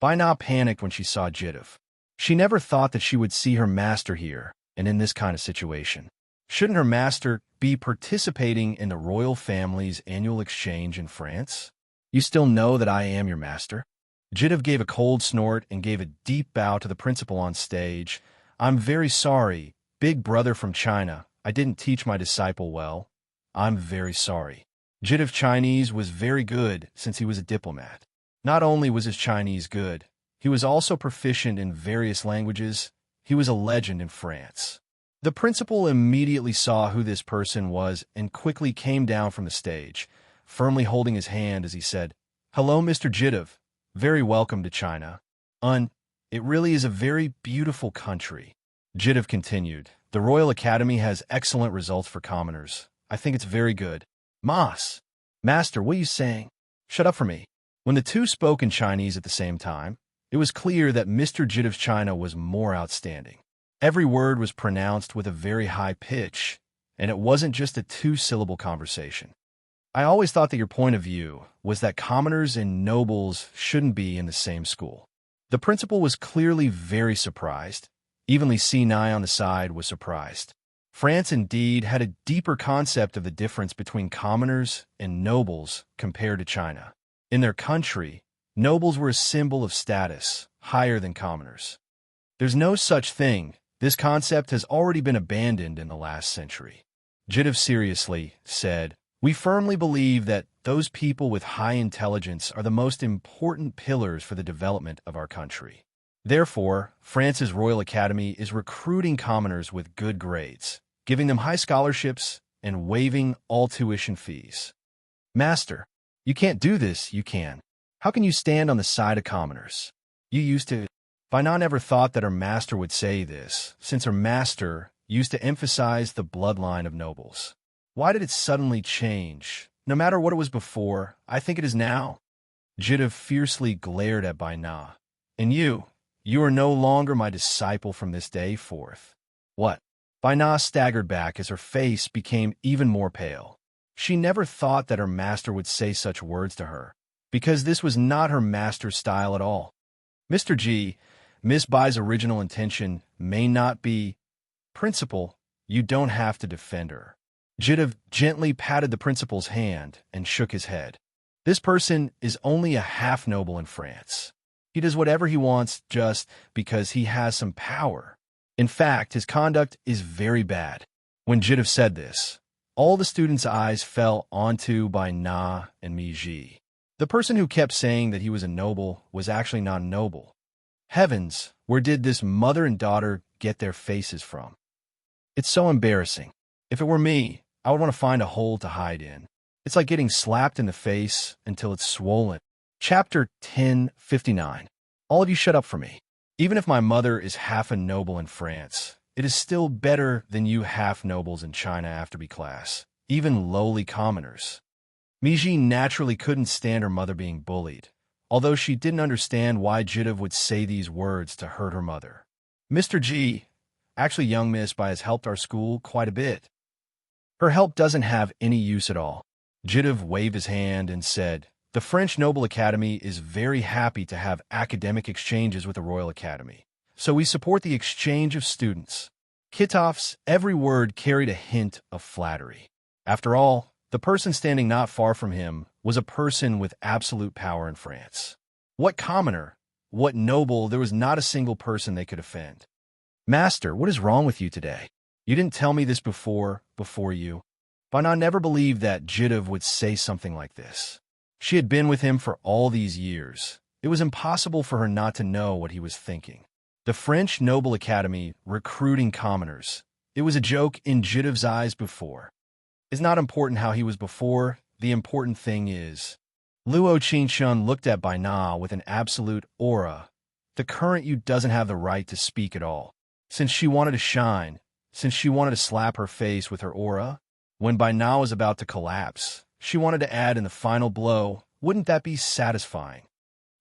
Speaker 1: Bai Na panicked when she saw Jitiv. She never thought that she would see her master here and in this kind of situation. Shouldn't her master be participating in the royal family's annual exchange in France? You still know that I am your master? Jitiv gave a cold snort and gave a deep bow to the principal on stage. I'm very sorry, big brother from China. I didn't teach my disciple well. I'm very sorry. Jitiv Chinese was very good since he was a diplomat. Not only was his Chinese good, he was also proficient in various languages. He was a legend in France. The principal immediately saw who this person was and quickly came down from the stage, firmly holding his hand as he said, "Hello, Mr. Jitiv. Very welcome to China. It really is a very beautiful country." Jitiv continued, "The Royal Academy has excellent results for commoners. I think it's very good." Master, what are you saying? Shut up for me. When the two spoke in Chinese at the same time, it was clear that Mr. Jitiv's China was more outstanding. Every word was pronounced with a very high pitch, and it wasn't just a two-syllable conversation. I always thought that your point of view was that commoners and nobles shouldn't be in the same school. The principal was clearly very surprised. Even Li Si Nai on the side was surprised. France indeed had a deeper concept of the difference between commoners and nobles compared to China. In their country, nobles were a symbol of status, higher than commoners. There's no such thing. This concept has already been abandoned in the last century. Jitiv seriously said, "We firmly believe that those people with high intelligence are the most important pillars for the development of our country. Therefore, France's Royal Academy is recruiting commoners with good grades, giving them high scholarships, and waiving all tuition fees." Master, you can't do this, you can. How can you stand on the side of commoners? You used to. Bai Na never thought that her master would say this, since her master used to emphasize the bloodline of nobles. Why did it suddenly change? No matter what it was before, I think it is now. Jitiv fiercely glared at Bai Na. "And you are no longer my disciple from this day forth." "What?" Bai Na staggered back as her face became even more pale. She never thought that her master would say such words to her, because this was not her master's style at all. Mr. G, Miss Bai's original intention may not be. Principal, you don't have to defend her. Jitiv gently patted the principal's hand and shook his head. This person is only a half-noble in France. He does whatever he wants just because he has some power. In fact, his conduct is very bad. When Jitiv said this, all the students' eyes fell onto Bai Na and Mi Ji. The person who kept saying that he was a noble was actually not a noble. Heavens, where did this mother and daughter get their faces from? It's so embarrassing. If it were me, I would want to find a hole to hide in. It's like getting slapped in the face until it's swollen. Chapter 1059. All of you shut up for me. Even if my mother is half a noble in France, it is still better than you half-nobles in China after B class, even lowly commoners. Miji naturally couldn't stand her mother being bullied, although she didn't understand why Jitiv would say these words to hurt her mother. Mr. G, actually young Miss Bai has helped our school quite a bit. Her help doesn't have any use at all. Jitiv waved his hand and said, "The French Noble Academy is very happy to have academic exchanges with the Royal Academy, so we support the exchange of students." Kittoff's every word carried a hint of flattery. After all, the person standing not far from him was a person with absolute power in France. What commoner, what noble, there was not a single person they could offend. "Master, what is wrong with you today? You didn't tell me this before you." Bai Na never believed that Jitiv would say something like this. She had been with him for all these years. It was impossible for her not to know what he was thinking. The French Noble Academy recruiting commoners. It was a joke in Jitiv's eyes before. It's not important how he was before, the important thing is. Luo Qingshun looked at Bai Na with an absolute aura. The current you doesn't have the right to speak at all. Since she wanted to shine, since she wanted to slap her face with her aura, when by now was about to collapse, she wanted to add in the final blow, wouldn't that be satisfying?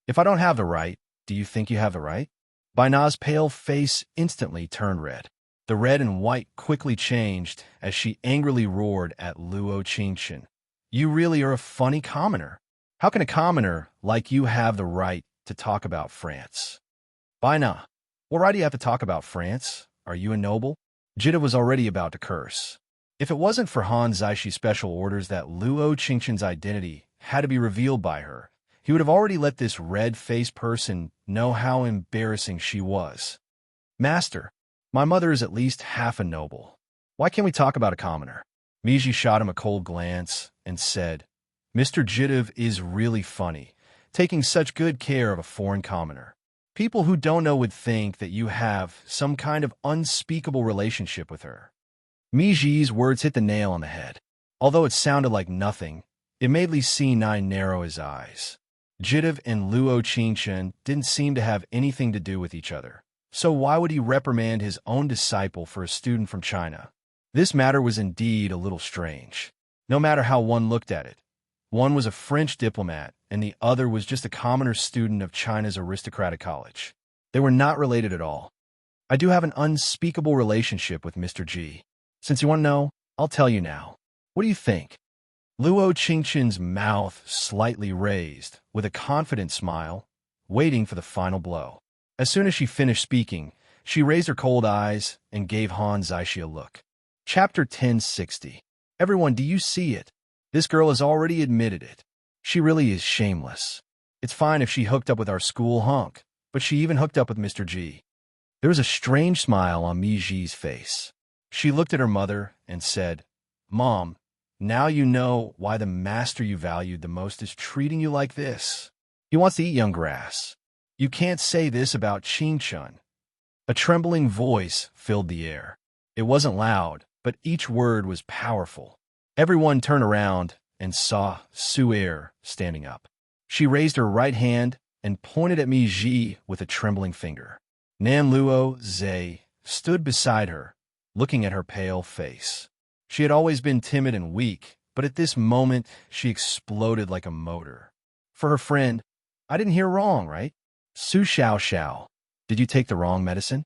Speaker 1: If I don't have the right, do you think you have the right? By Na's pale face instantly turned red. The red and white quickly changed as she angrily roared at Luo Qingchen. You really are a funny commoner. How can a commoner like you have the right to talk about France? By Na, what right do you have to talk about France? Are you a noble? Jida was already about to curse. If it wasn't for Han Zaixi's special orders that Luo Qingchen's identity had to be revealed by her, he would have already let this red-faced person know how embarrassing she was. Master, my mother is at least half a noble. Why can't we talk about a commoner? Miji shot him a cold glance and said, Mr. Jidiv is really funny, taking such good care of a foreign commoner. People who don't know would think that you have some kind of unspeakable relationship with her. Miji's words hit the nail on the head. Although it sounded like nothing, it made Li C9 narrow his eyes. Jidiv and Luo Qingchen didn't seem to have anything to do with each other. So why would he reprimand his own disciple for a student from China? This matter was indeed a little strange. No matter how one looked at it, one was a French diplomat and the other was just a commoner student of China's aristocratic college. They were not related at all. I do have an unspeakable relationship with Mr. G. Since you want to know, I'll tell you now. What do you think? Luo Qingchen's mouth slightly raised, with a confident smile, waiting for the final blow. As soon as she finished speaking, she raised her cold eyes and gave Han Zaishi a look. Chapter 1060. Everyone, do you see it? This girl has already admitted it. She really is shameless. It's fine if she hooked up with our school hunk, but she even hooked up with Mr. G. There was a strange smile on Mi Ji's face. She looked at her mother and said, Mom, now you know why the master you valued the most is treating you like this. He wants to eat young grass. You can't say this about Qingchen. A trembling voice filled the air. It wasn't loud, but each word was powerful. Everyone turned around and saw Su Er standing up. She raised her right hand and pointed at Mi Ji with a trembling finger. Nan Luo Zhe stood beside her, looking at her pale face. She had always been timid and weak, but at this moment she exploded like a motor. For her friend, I didn't hear wrong, right? Su Xiao, did you take the wrong medicine?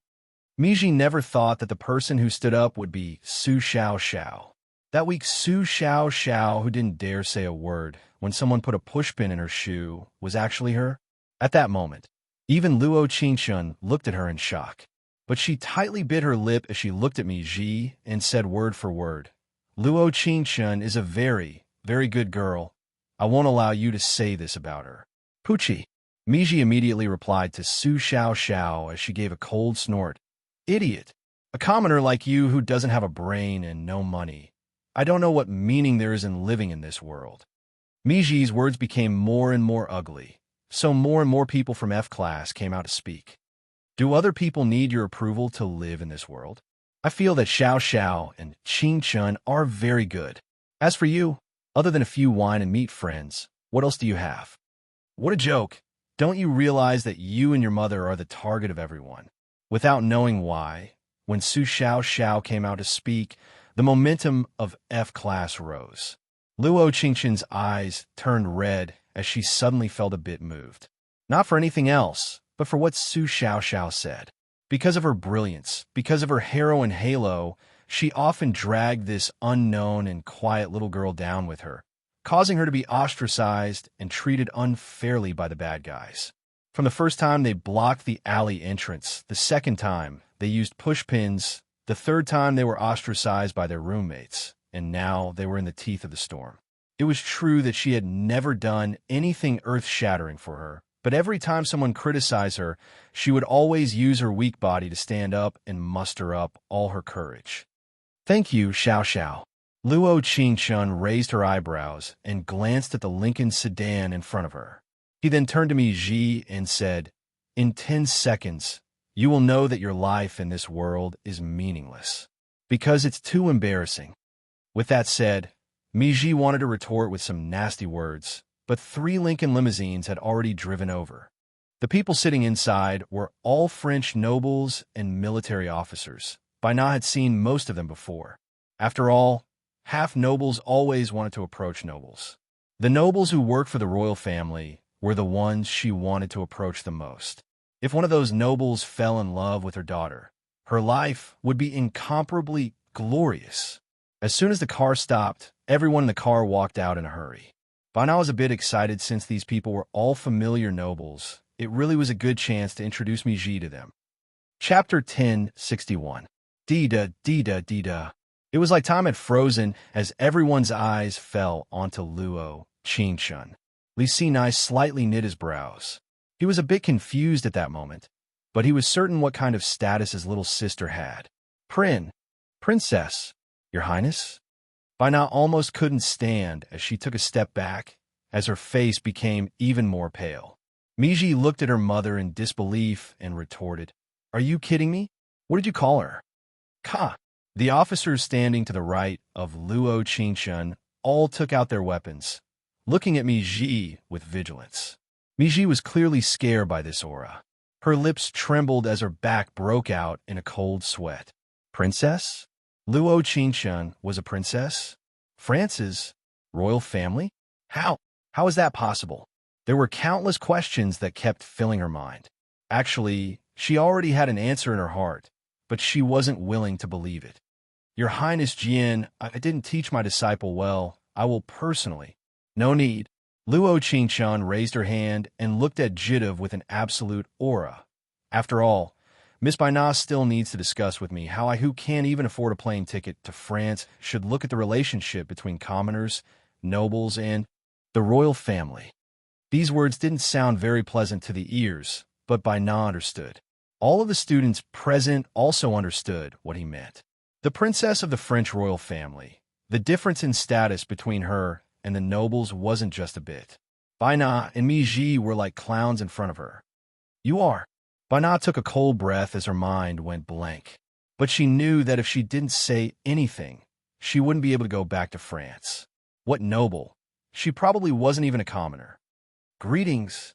Speaker 1: Miji never thought that the person who stood up would be Su Xiao. That weak Su Xiao who didn't dare say a word when someone put a pushpin in her shoe was actually her. At that moment, even Luo Qingchen looked at her in shock. But she tightly bit her lip as she looked at Miji and said word for word, Luo Qingchen is a very, very good girl. I won't allow you to say this about her. Pucci. Miji immediately replied to Su Xiao as she gave a cold snort. Idiot. A commoner like you who doesn't have a brain and no money. I don't know what meaning there is in living in this world. Miji's words became more and more ugly, so more and more people from F class came out to speak. Do other people need your approval to live in this world? I feel that Xiao and Qingchen are very good. As for you, other than a few wine and meat friends, what else do you have? What a joke. Don't you realize that you and your mother are the target of everyone? Without knowing why, when Su Xiao came out to speak, the momentum of F class rose. Luo Qingchen's eyes turned red as she suddenly felt a bit moved. Not for anything else, but for what Su Xiao said. Because of her brilliance, because of her heroine halo, she often dragged this unknown and quiet little girl down with her, causing her to be ostracized and treated unfairly by the bad guys. From the first time they blocked the alley entrance, the second time they used pushpins, the third time they were ostracized by their roommates, and now they were in the teeth of the storm. It was true that she had never done anything earth-shattering for her, but every time someone criticized her, she would always use her weak body to stand up and muster up all her courage. Thank you, Xiao. Luo Qingchen raised her eyebrows and glanced at the Lincoln sedan in front of her. He then turned to Ji and said, In 10 seconds, you will know that your life in this world is meaningless, because it's too embarrassing. With that said, Ji wanted to retort with some nasty words, but 3 Lincoln limousines had already driven over. The people sitting inside were all French nobles and military officers. Baina had seen most of them before. After all, half nobles always wanted to approach nobles. The nobles who worked for the royal family were the ones she wanted to approach the most. If one of those nobles fell in love with her daughter, her life would be incomparably glorious. As soon as the car stopped, everyone in the car walked out in a hurry. Baina was a bit excited since these people were all familiar nobles. It really was a good chance to introduce Miji to them. Chapter 1061. Dida, Dida, Dida. It was like time had frozen as everyone's eyes fell onto Luo Qingshun. Li Sinai slightly knit his brows. He was a bit confused at that moment, but he was certain what kind of status his little sister had. Princess, Your Highness? Baina almost couldn't stand as she took a step back, as her face became even more pale. Miji looked at her mother in disbelief and retorted, "Are you kidding me? What did you call her?" "Ka." The officers standing to the right of Luo Qingshun all took out their weapons, looking at Miji with vigilance. Miji was clearly scared by this aura. Her lips trembled as her back broke out in a cold sweat. Princess? Luo Qingshun was a princess? France's royal family? How is that possible? There were countless questions that kept filling her mind. Actually, she already had an answer in her heart, but she wasn't willing to believe it. "Your Highness Jian, I didn't teach my disciple well. I will personally." "No need." Luo Qingshun raised her hand and looked at Jidav with an absolute aura. "After all, Miss Baina still needs to discuss with me how I, who can't even afford a plane ticket to France, should look at the relationship between commoners, nobles, and the royal family." These words didn't sound very pleasant to the ears, but Baina understood. All of the students present also understood what he meant. The princess of the French royal family. The difference in status between her and the nobles wasn't just a bit. Baina and Miji were like clowns in front of her. "You are." Baina took a cold breath as her mind went blank. But she knew that if she didn't say anything, she wouldn't be able to go back to France. What noble? She probably wasn't even a commoner. Greetings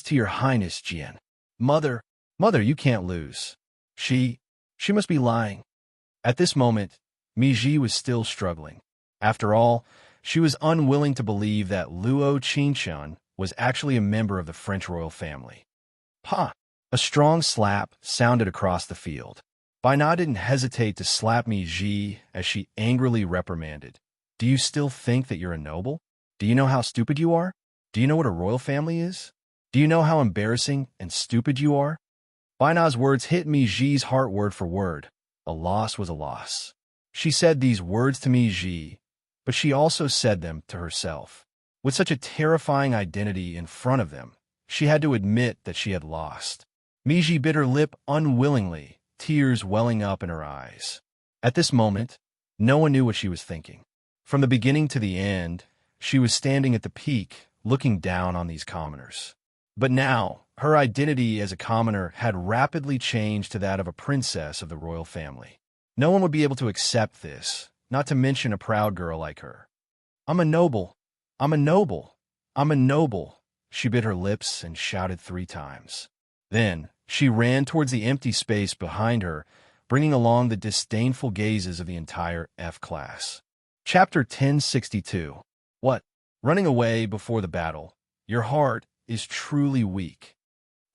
Speaker 1: to your Highness, Jian." Mother, you can't lose." She must be lying." At this moment, Miji was still struggling. After all, she was unwilling to believe that Luo Qingshun was actually a member of the French royal family. "Pa!" A strong slap sounded across the field. Baina didn't hesitate to slap Miji as she angrily reprimanded. "Do you still think that you're a noble? Do you know how stupid you are? Do you know what a royal family is? Do you know how embarrassing and stupid you are?" Baina's words hit Miji's heart word for word. A loss was a loss. She said these words to Miji, but she also said them to herself. With such a terrifying identity in front of them, she had to admit that she had lost. Miji bit her lip unwillingly, tears welling up in her eyes. At this moment, no one knew what she was thinking. From the beginning to the end, she was standing at the peak, looking down on these commoners. But now, her identity as a commoner had rapidly changed to that of a princess of the royal family. No one would be able to accept this, not to mention a proud girl like her. I'm a noble. I'm a noble. I'm a noble." She bit her lips and shouted 3 times. Then, she ran towards the empty space behind her, bringing along the disdainful gazes of the entire F class. Chapter 1062. What? Running away before the battle. Your heart is truly weak.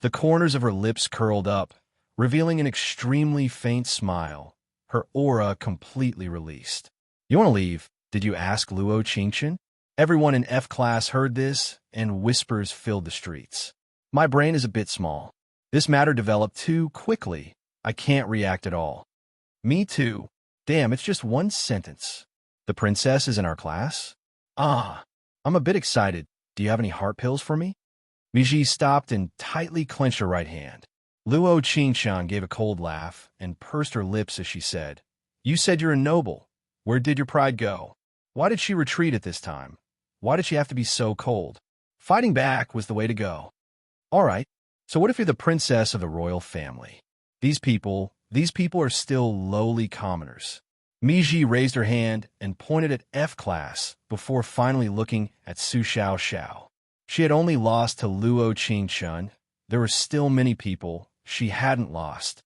Speaker 1: The corners of her lips curled up, revealing an extremely faint smile, her aura completely released. "You want to leave? Did you ask Luo Qingshun?" Everyone in F class heard this, and whispers filled the streets. My brain is a bit small. This matter developed too quickly. I can't react at all. Me too. Damn, it's just one sentence. The princess is in our class? Ah, I'm a bit excited. Do you have any heart pills for me? Miji stopped and tightly clenched her right hand. Luo Qingshun gave a cold laugh and pursed her lips as she said, "You said you're a noble. Where did your pride go? Why did she retreat at this time? Why did she have to be so cold? Fighting back was the way to go." "All right, so what if you're the princess of the royal family? These people are still lowly commoners." Miji raised her hand and pointed at F class before finally looking at Su Xiao Xiao. She had only lost to Luo Qingshun, there were still many people she hadn't lost.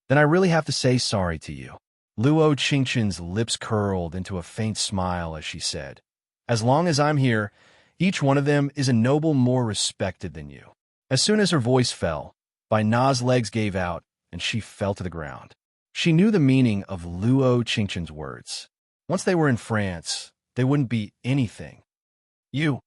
Speaker 1: Then I really have to say sorry to you. Luo Qingchen's lips curled into a faint smile as she said, as long as I'm here, each one of them is a noble more respected than you. As soon as her voice fell, Bai Na's legs gave out, and she fell to the ground. She knew the meaning of Luo Qingchen's words. Once they were in France, they wouldn't be anything. You.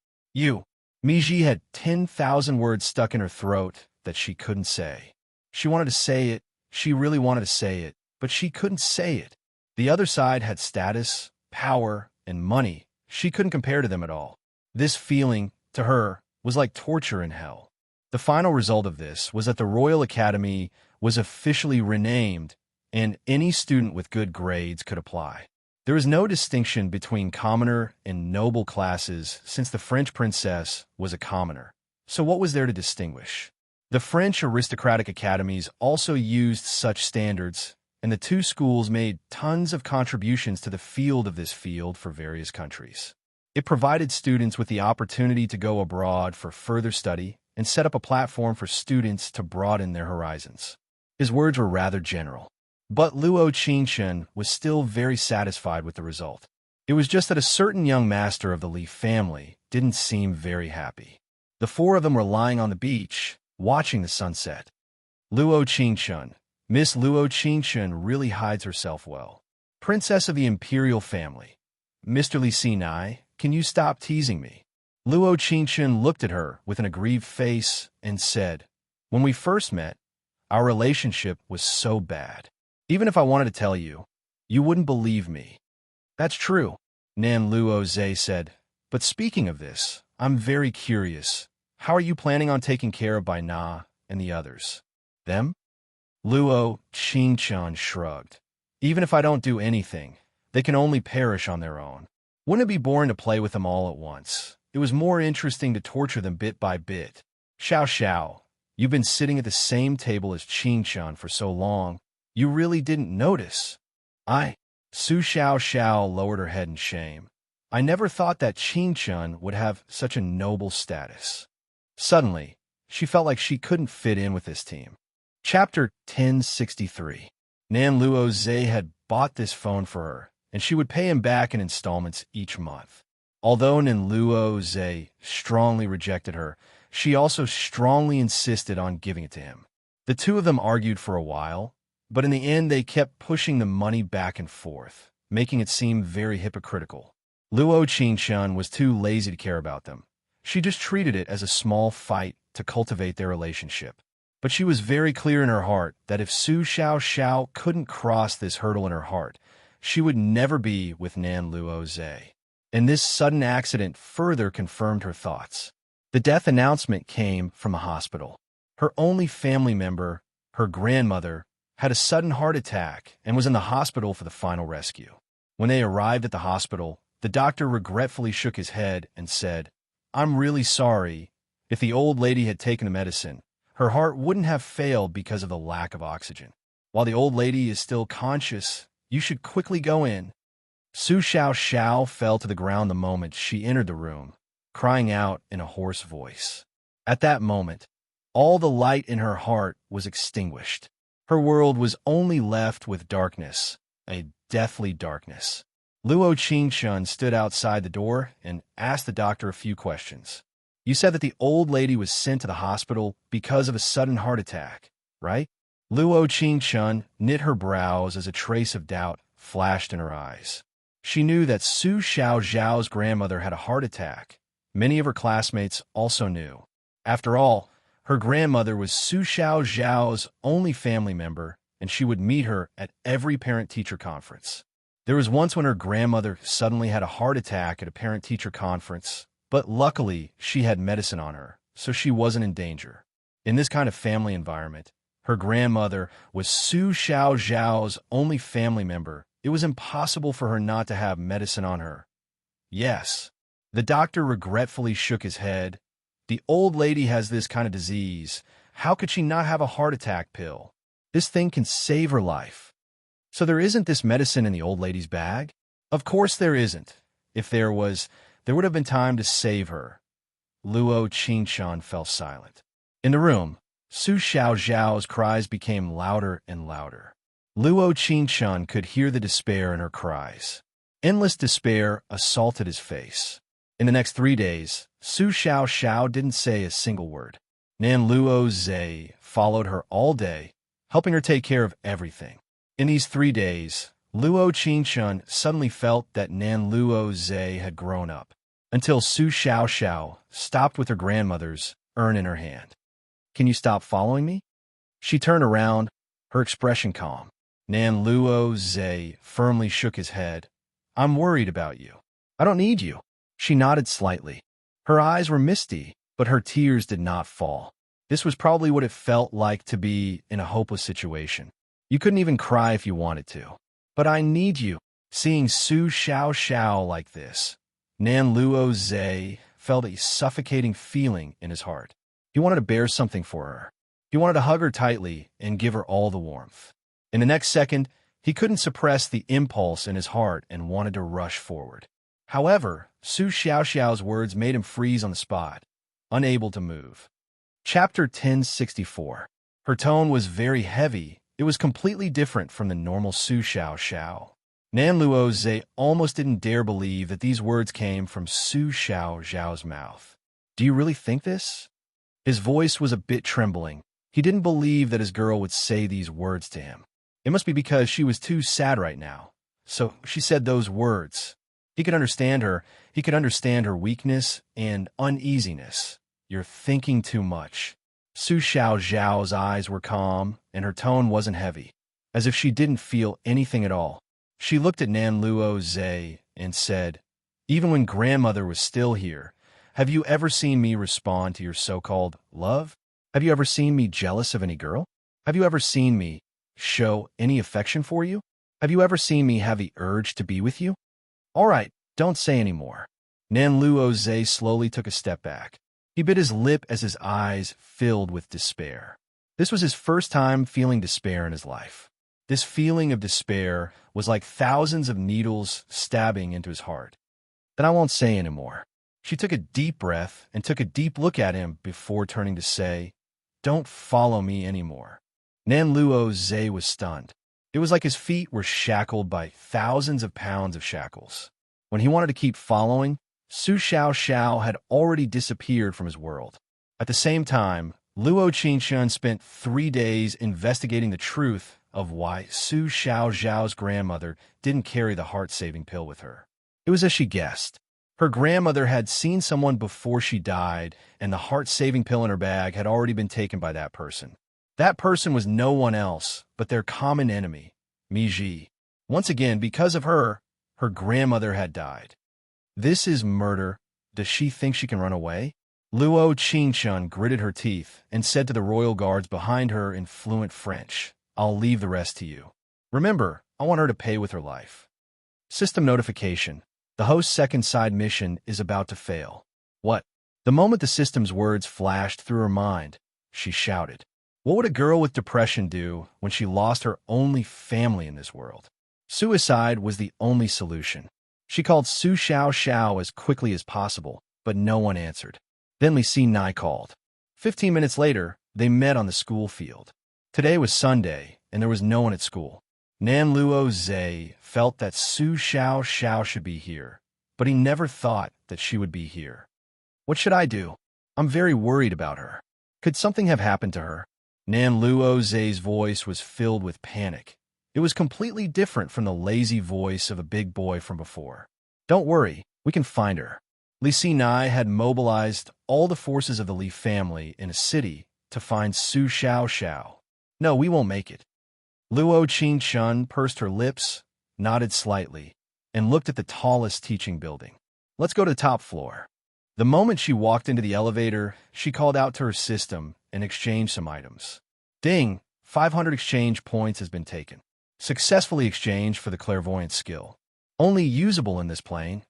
Speaker 1: Miji had 10,000 words stuck in her throat that she couldn't say. She wanted to say it, she really wanted to say it, but she couldn't say it. The other side had status, power, and money. She couldn't compare to them at all. This feeling, to her, was like torture in hell. The final result of this was that the Royal Academy was officially renamed, and any student with good grades could apply. There was no distinction between commoner and noble classes since the French princess was a commoner. So what was there to distinguish? The French aristocratic academies also used such standards, and the two schools made tons of contributions to the field of this field for various countries. It provided students with the opportunity to go abroad for further study and set up a platform for students to broaden their horizons. His words were rather general, but Luo Qingchen was still very satisfied with the result. It was just that a certain young master of the Li family didn't seem very happy. The four of them were lying on the beach, watching the sunset. Luo Qingchen, Miss Luo Qingchen really hides herself well. Princess of the imperial family. Mr. Li Sinai, can you stop teasing me? Luo Qingchen looked at her with an aggrieved face and said, when we first met, our relationship was so bad. Even if I wanted to tell you, you wouldn't believe me. That's true, Nan Luo Zhe said. But speaking of this, I'm very curious. How are you planning on taking care of Bai Na and the others? Them? Luo Qingchen shrugged. Even if I don't do anything, they can only perish on their own. Wouldn't it be boring to play with them all at once? It was more interesting to torture them bit by bit. Xiao, you've been sitting at the same table as Qingchen for so long, you really didn't notice. Su Xiao lowered her head in shame. I never thought that Qingchen would have such a noble status. Suddenly, she felt like she couldn't fit in with this team. Chapter 1063. Nan Luo Zhe had bought this phone for her, and she would pay him back in installments each month. Although Nan Luo Zhe strongly rejected her, she also strongly insisted on giving it to him. The two of them argued for a while, but in the end they kept pushing the money back and forth, making it seem very hypocritical. Luo Qingchen was too lazy to care about them. She just treated it as a small fight to cultivate their relationship. But she was very clear in her heart that if Su Xiao couldn't cross this hurdle in her heart, she would never be with Nan Luo Zhe. And this sudden accident further confirmed her thoughts. The death announcement came from a hospital. Her only family member, her grandmother, had a sudden heart attack and was in the hospital for the final rescue. When they arrived at the hospital, the doctor regretfully shook his head and said, I'm really sorry. If the old lady had taken the medicine, her heart wouldn't have failed because of the lack of oxygen. While the old lady is still conscious, you should quickly go in. Su Xiao fell to the ground the moment she entered the room, crying out in a hoarse voice. At that moment, all the light in her heart was extinguished. Her world was only left with darkness, a deathly darkness. Luo Qingchen stood outside the door and asked the doctor a few questions. You said that the old lady was sent to the hospital because of a sudden heart attack, right? Luo Qingchen knit her brows as a trace of doubt flashed in her eyes. She knew that Su Xiao's grandmother had a heart attack. Many of her classmates also knew. After all, her grandmother was Su Xiao's only family member, and she would meet her at every parent-teacher conference. There was once when her grandmother suddenly had a heart attack at a parent-teacher conference, but luckily she had medicine on her, so she wasn't in danger. In this kind of family environment, her grandmother was Su Xiao's only family member. It was impossible for her not to have medicine on her. Yes. The doctor regretfully shook his head. The old lady has this kind of disease. How could she not have a heart attack pill? This thing can save her life. So there isn't this medicine in the old lady's bag? Of course there isn't. If there was, there would have been time to save her. Luo Qingchen fell silent. In the room, Su Xiao's cries became louder and louder. Luo Qingchun could hear the despair in her cries. Endless despair assaulted his face. In the next 3 days, Su Xiao didn't say a single word. Nan Luo Zhe followed her all day, helping her take care of everything. In these 3 days, Luo Qingchun suddenly felt that Nan Luo Zhe had grown up, until Su Xiao stopped with her grandmother's urn in her hand. "Can you stop following me?" She turned around, her expression calm. Nan Luo Zhe firmly shook his head. "I'm worried about you. I don't need you." She nodded slightly. Her eyes were misty, but her tears did not fall. This was probably what it felt like to be in a hopeless situation. You couldn't even cry if you wanted to. "But I need you." Seeing Su Xiao like this, Nan Luo Zhe felt a suffocating feeling in his heart. He wanted to bear something for her. He wanted to hug her tightly and give her all the warmth. In the next second, he couldn't suppress the impulse in his heart and wanted to rush forward. However, Su Xiao's words made him freeze on the spot, unable to move. Chapter 1064. Her tone was very heavy. It was completely different from the normal Su Xiao. Nan Luo Zhe almost didn't dare believe that these words came from Su Xiao's mouth. "Do you really think this?" His voice was a bit trembling. He didn't believe that his girl would say these words to him. It must be because she was too sad right now. So she said those words. He could understand her. He could understand her weakness and uneasiness. "You're thinking too much." Su Xiao's eyes were calm, and her tone wasn't heavy, as if she didn't feel anything at all. She looked at Nan Luo Zhe and said, "Even when grandmother was still here, have you ever seen me respond to your so-called love? Have you ever seen me jealous of any girl? Have you ever seen me show any affection for you? Have you ever seen me have the urge to be with you?" "All right, don't say any more." Nan Luo Zhe slowly took a step back. He bit his lip as his eyes filled with despair. This was his first time feeling despair in his life. This feeling of despair was like thousands of needles stabbing into his heart. "Then I won't say any more." She took a deep breath and took a deep look at him before turning to say, "Don't follow me anymore." Nan Luo Zhe was stunned. It was like his feet were shackled by thousands of pounds of shackles. When he wanted to keep following, Su Xiao had already disappeared from his world. At the same time, Luo Qingchun spent 3 days investigating the truth of why Su Xiao's grandmother didn't carry the heart-saving pill with her. It was as she guessed. Her grandmother had seen someone before she died, and the heart-saving pill in her bag had already been taken by that person. That person was no one else but their common enemy, Miji. Once again, because of her, her grandmother had died. This is murder. Does she think she can run away? Luo Qingchun gritted her teeth and said to the royal guards behind her in fluent French, "I'll leave the rest to you. Remember, I want her to pay with her life." System notification. The host's second side mission is about to fail. What? The moment the system's words flashed through her mind, she shouted. What would a girl with depression do when she lost her only family in this world? Suicide was the only solution. She called Su Xiao as quickly as possible, but no one answered. Then Li Nai called. 15 minutes later, they met on the school field. Today was Sunday, and there was no one at school. Nan Luo Zhe felt that Su Xiao should be here, but he never thought that she would be here. What should I do? I'm very worried about her. Could something have happened to her? Nan Luo Zhe's voice was filled with panic. It was completely different from the lazy voice of a big boy from before. Don't worry, we can find her. Li Nai had mobilized all the forces of the Li family in a city to find Su Xiao. No, we won't make it. Luo Qingchun pursed her lips, nodded slightly, and looked at the tallest teaching building. Let's go to the top floor. The moment she walked into the elevator, she called out to her system and exchanged some items. Ding! 500 exchange points has been taken. Successfully exchanged for the clairvoyant skill. Only usable in this plane.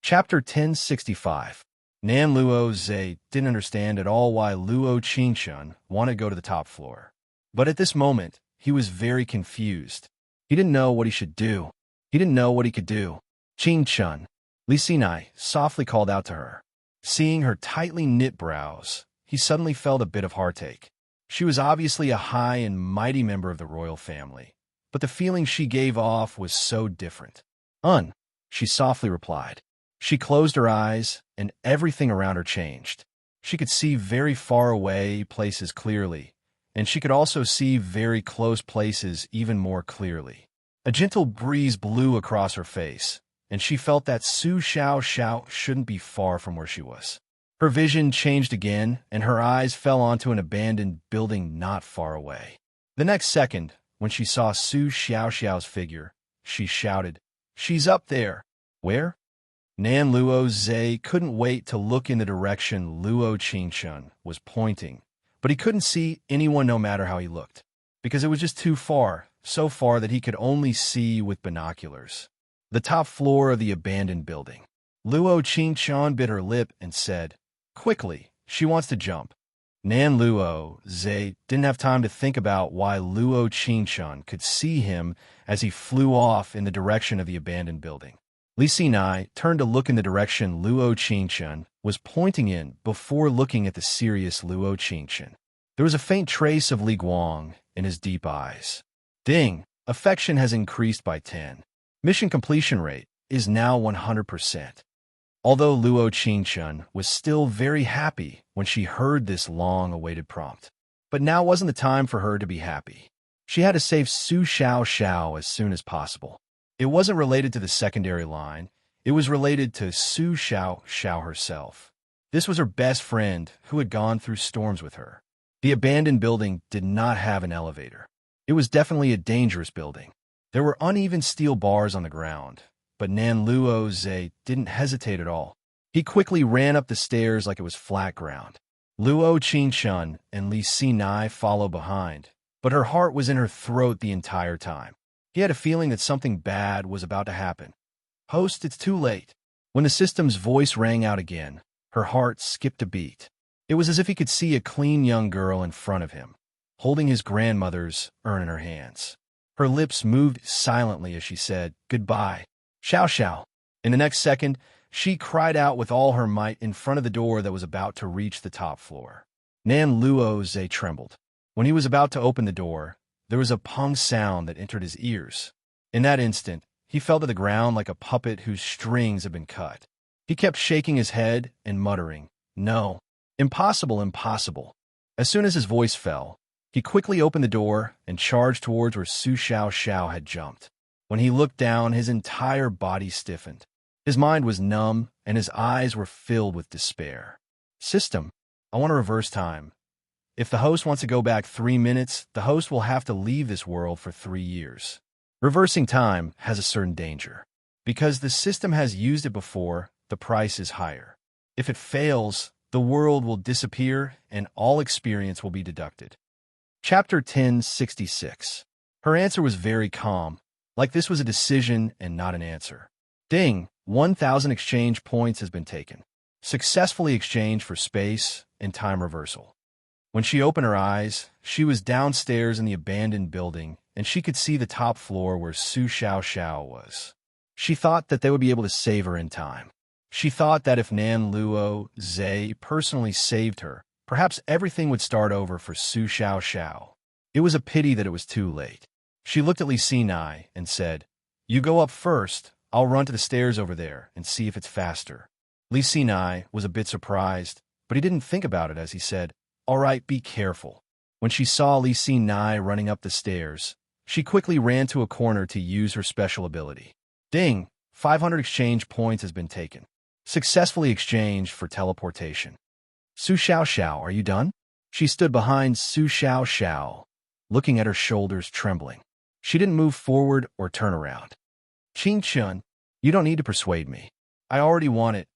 Speaker 1: Chapter 1065. Nan Luo Zhe didn't understand at all why Luo Qingchun wanted to go to the top floor. But at this moment, he was very confused. He didn't know what he should do. He didn't know what he could do. Qingchun. Li Nai softly called out to her. Seeing her tightly knit brows, he suddenly felt a bit of heartache. She was obviously a high and mighty member of the royal family, but the feeling she gave off was so different. She softly replied. She closed her eyes, and everything around her changed. She could see very far away places clearly, and she could also see very close places even more clearly. A gentle breeze blew across her face, and she felt that Su Xiao shouldn't be far from where she was. Her vision changed again, and her eyes fell onto an abandoned building not far away. The next second, when she saw Su Xiao's figure, she shouted, "She's up there!" Where? Nan Luo Zhe couldn't wait to look in the direction Luo Qingshun was pointing, but he couldn't see anyone no matter how he looked, because it was just too far, so far that he could only see with binoculars. The top floor of the abandoned building. Luo Qingshun bit her lip and said, "Quickly, she wants to jump." Nan Luo Zhe didn't have time to think about why Luo Qingshun could see him as he flew off in the direction of the abandoned building. Li Xinai turned to look in the direction Luo Qingshun was pointing in before looking at the serious Luo Qingshun. There was a faint trace of Li Guang in his deep eyes. Ding! Affection has increased by 10. Mission completion rate is now 100%. Although Luo Qingshun was still very happy when she heard this long-awaited prompt. But now wasn't the time for her to be happy. She had to save Su Xiao as soon as possible. It wasn't related to the secondary line. It was related to Su Xiao herself. This was her best friend who had gone through storms with her. The abandoned building did not have an elevator. It was definitely a dangerous building. There were uneven steel bars on the ground, but Nan Luo Zhe didn't hesitate at all. He quickly ran up the stairs like it was flat ground. Luo Qingshun and Li Xinai followed behind, but her heart was in her throat the entire time. He had a feeling that something bad was about to happen. "Host, it's too late." When the system's voice rang out again, her heart skipped a beat. It was as if he could see a clean young girl in front of him, holding his grandmother's urn in her hands. Her lips moved silently as she said, "Goodbye, Xiao." In the next second, she cried out with all her might in front of the door that was about to reach the top floor. Nan Luo Zhe trembled. When he was about to open the door, there was a pung sound that entered his ears. In that instant, he fell to the ground like a puppet whose strings had been cut. He kept shaking his head and muttering, "No, impossible, impossible." As soon as his voice fell, he quickly opened the door and charged towards where Su Xiao had jumped. When he looked down, his entire body stiffened. His mind was numb, and his eyes were filled with despair. "System, I want to reverse time. If the host wants to go back 3 minutes, the host will have to leave this world for 3 years. Reversing time has a certain danger. Because the system has used it before, the price is higher. If it fails, the world will disappear and all experience will be deducted." Chapter 1066. Her answer was very calm, like this was a decision and not an answer. Ding! 1,000 exchange points has been taken. Successfully exchanged for space and time reversal. When she opened her eyes, she was downstairs in the abandoned building, and she could see the top floor where Su Xiao was. She thought that they would be able to save her in time. She thought that if Nan Luo Zhe personally saved her, perhaps everything would start over for Su Xiao. It was a pity that it was too late. She looked at Li Xinai and said, "You go up first. I'll run to the stairs over there and see if it's faster." Li Xinai was a bit surprised, but he didn't think about it as he said, "All right, be careful." When she saw Li Xinai running up the stairs, she quickly ran to a corner to use her special ability. Ding! 500 exchange points has been taken. Successfully exchanged for teleportation. "Su Xiao, are you done?" She stood behind Su Xiao, looking at her shoulders trembling. She didn't move forward or turn around. "Qingshun, you don't need to persuade me. I already want it.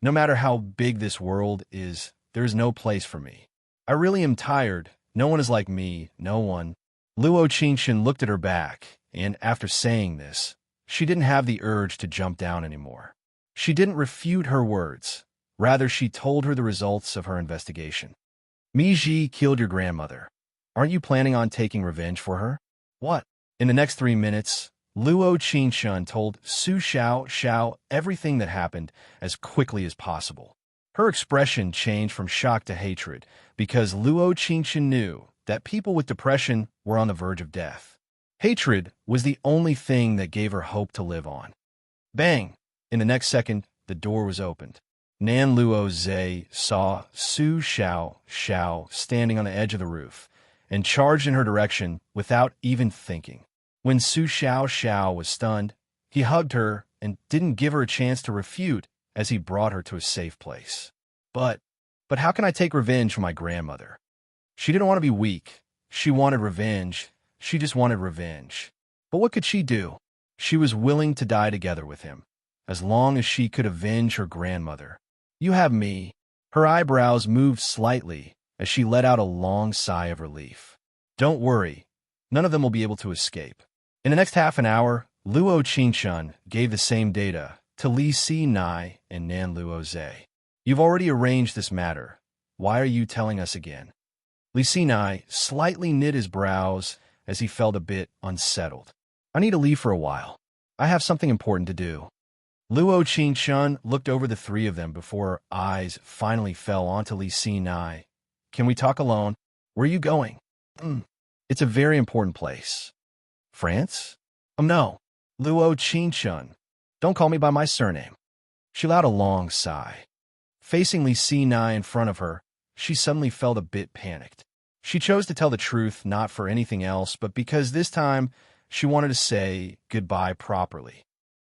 Speaker 1: No matter how big this world is, there is no place for me. I really am tired. No one is like me, no one." Luo Qingshun looked at her back, and after saying this, she didn't have the urge to jump down anymore. She didn't refute her words. Rather, she told her the results of her investigation. "Mi Ji killed your grandmother. Aren't you planning on taking revenge for her?" "What?" In the next 3 minutes, Luo Qingshun told Su Xiao everything that happened as quickly as possible. Her expression changed from shock to hatred because Luo Qingshun knew that people with depression were on the verge of death. Hatred was the only thing that gave her hope to live on. Bang! In the next second, the door was opened. Nan Luo Zhe saw Su Xiao standing on the edge of the roof and charged in her direction without even thinking. When Su Xiao was stunned, he hugged her and didn't give her a chance to refute as he brought her to a safe place. But how can I take revenge for my grandmother? She didn't want to be weak. She wanted revenge. She just wanted revenge. But what could she do? She was willing to die together with him, as long as she could avenge her grandmother. You have me. Her eyebrows moved slightly as she let out a long sigh of relief. Don't worry. None of them will be able to escape. In the next half an hour, Luo Qingshun gave the same data to Li Si Nai and Nan Luo Zhe. You've already arranged this matter. Why are you telling us again? Li Si Nai slightly knit his brows as he felt a bit unsettled. I need to leave for a while. I have something important to do. Luo Qingshun looked over the three of them before her eyes finally fell onto Li Si Nai. Can we talk alone? Where are you going? It's a very important place. France? No. Luo Qingshun. Don't call me by my surname. She let out a long sigh. Facing Li Si Nai in front of her, she suddenly felt a bit panicked. She chose to tell the truth not for anything else, but because this time she wanted to say goodbye properly.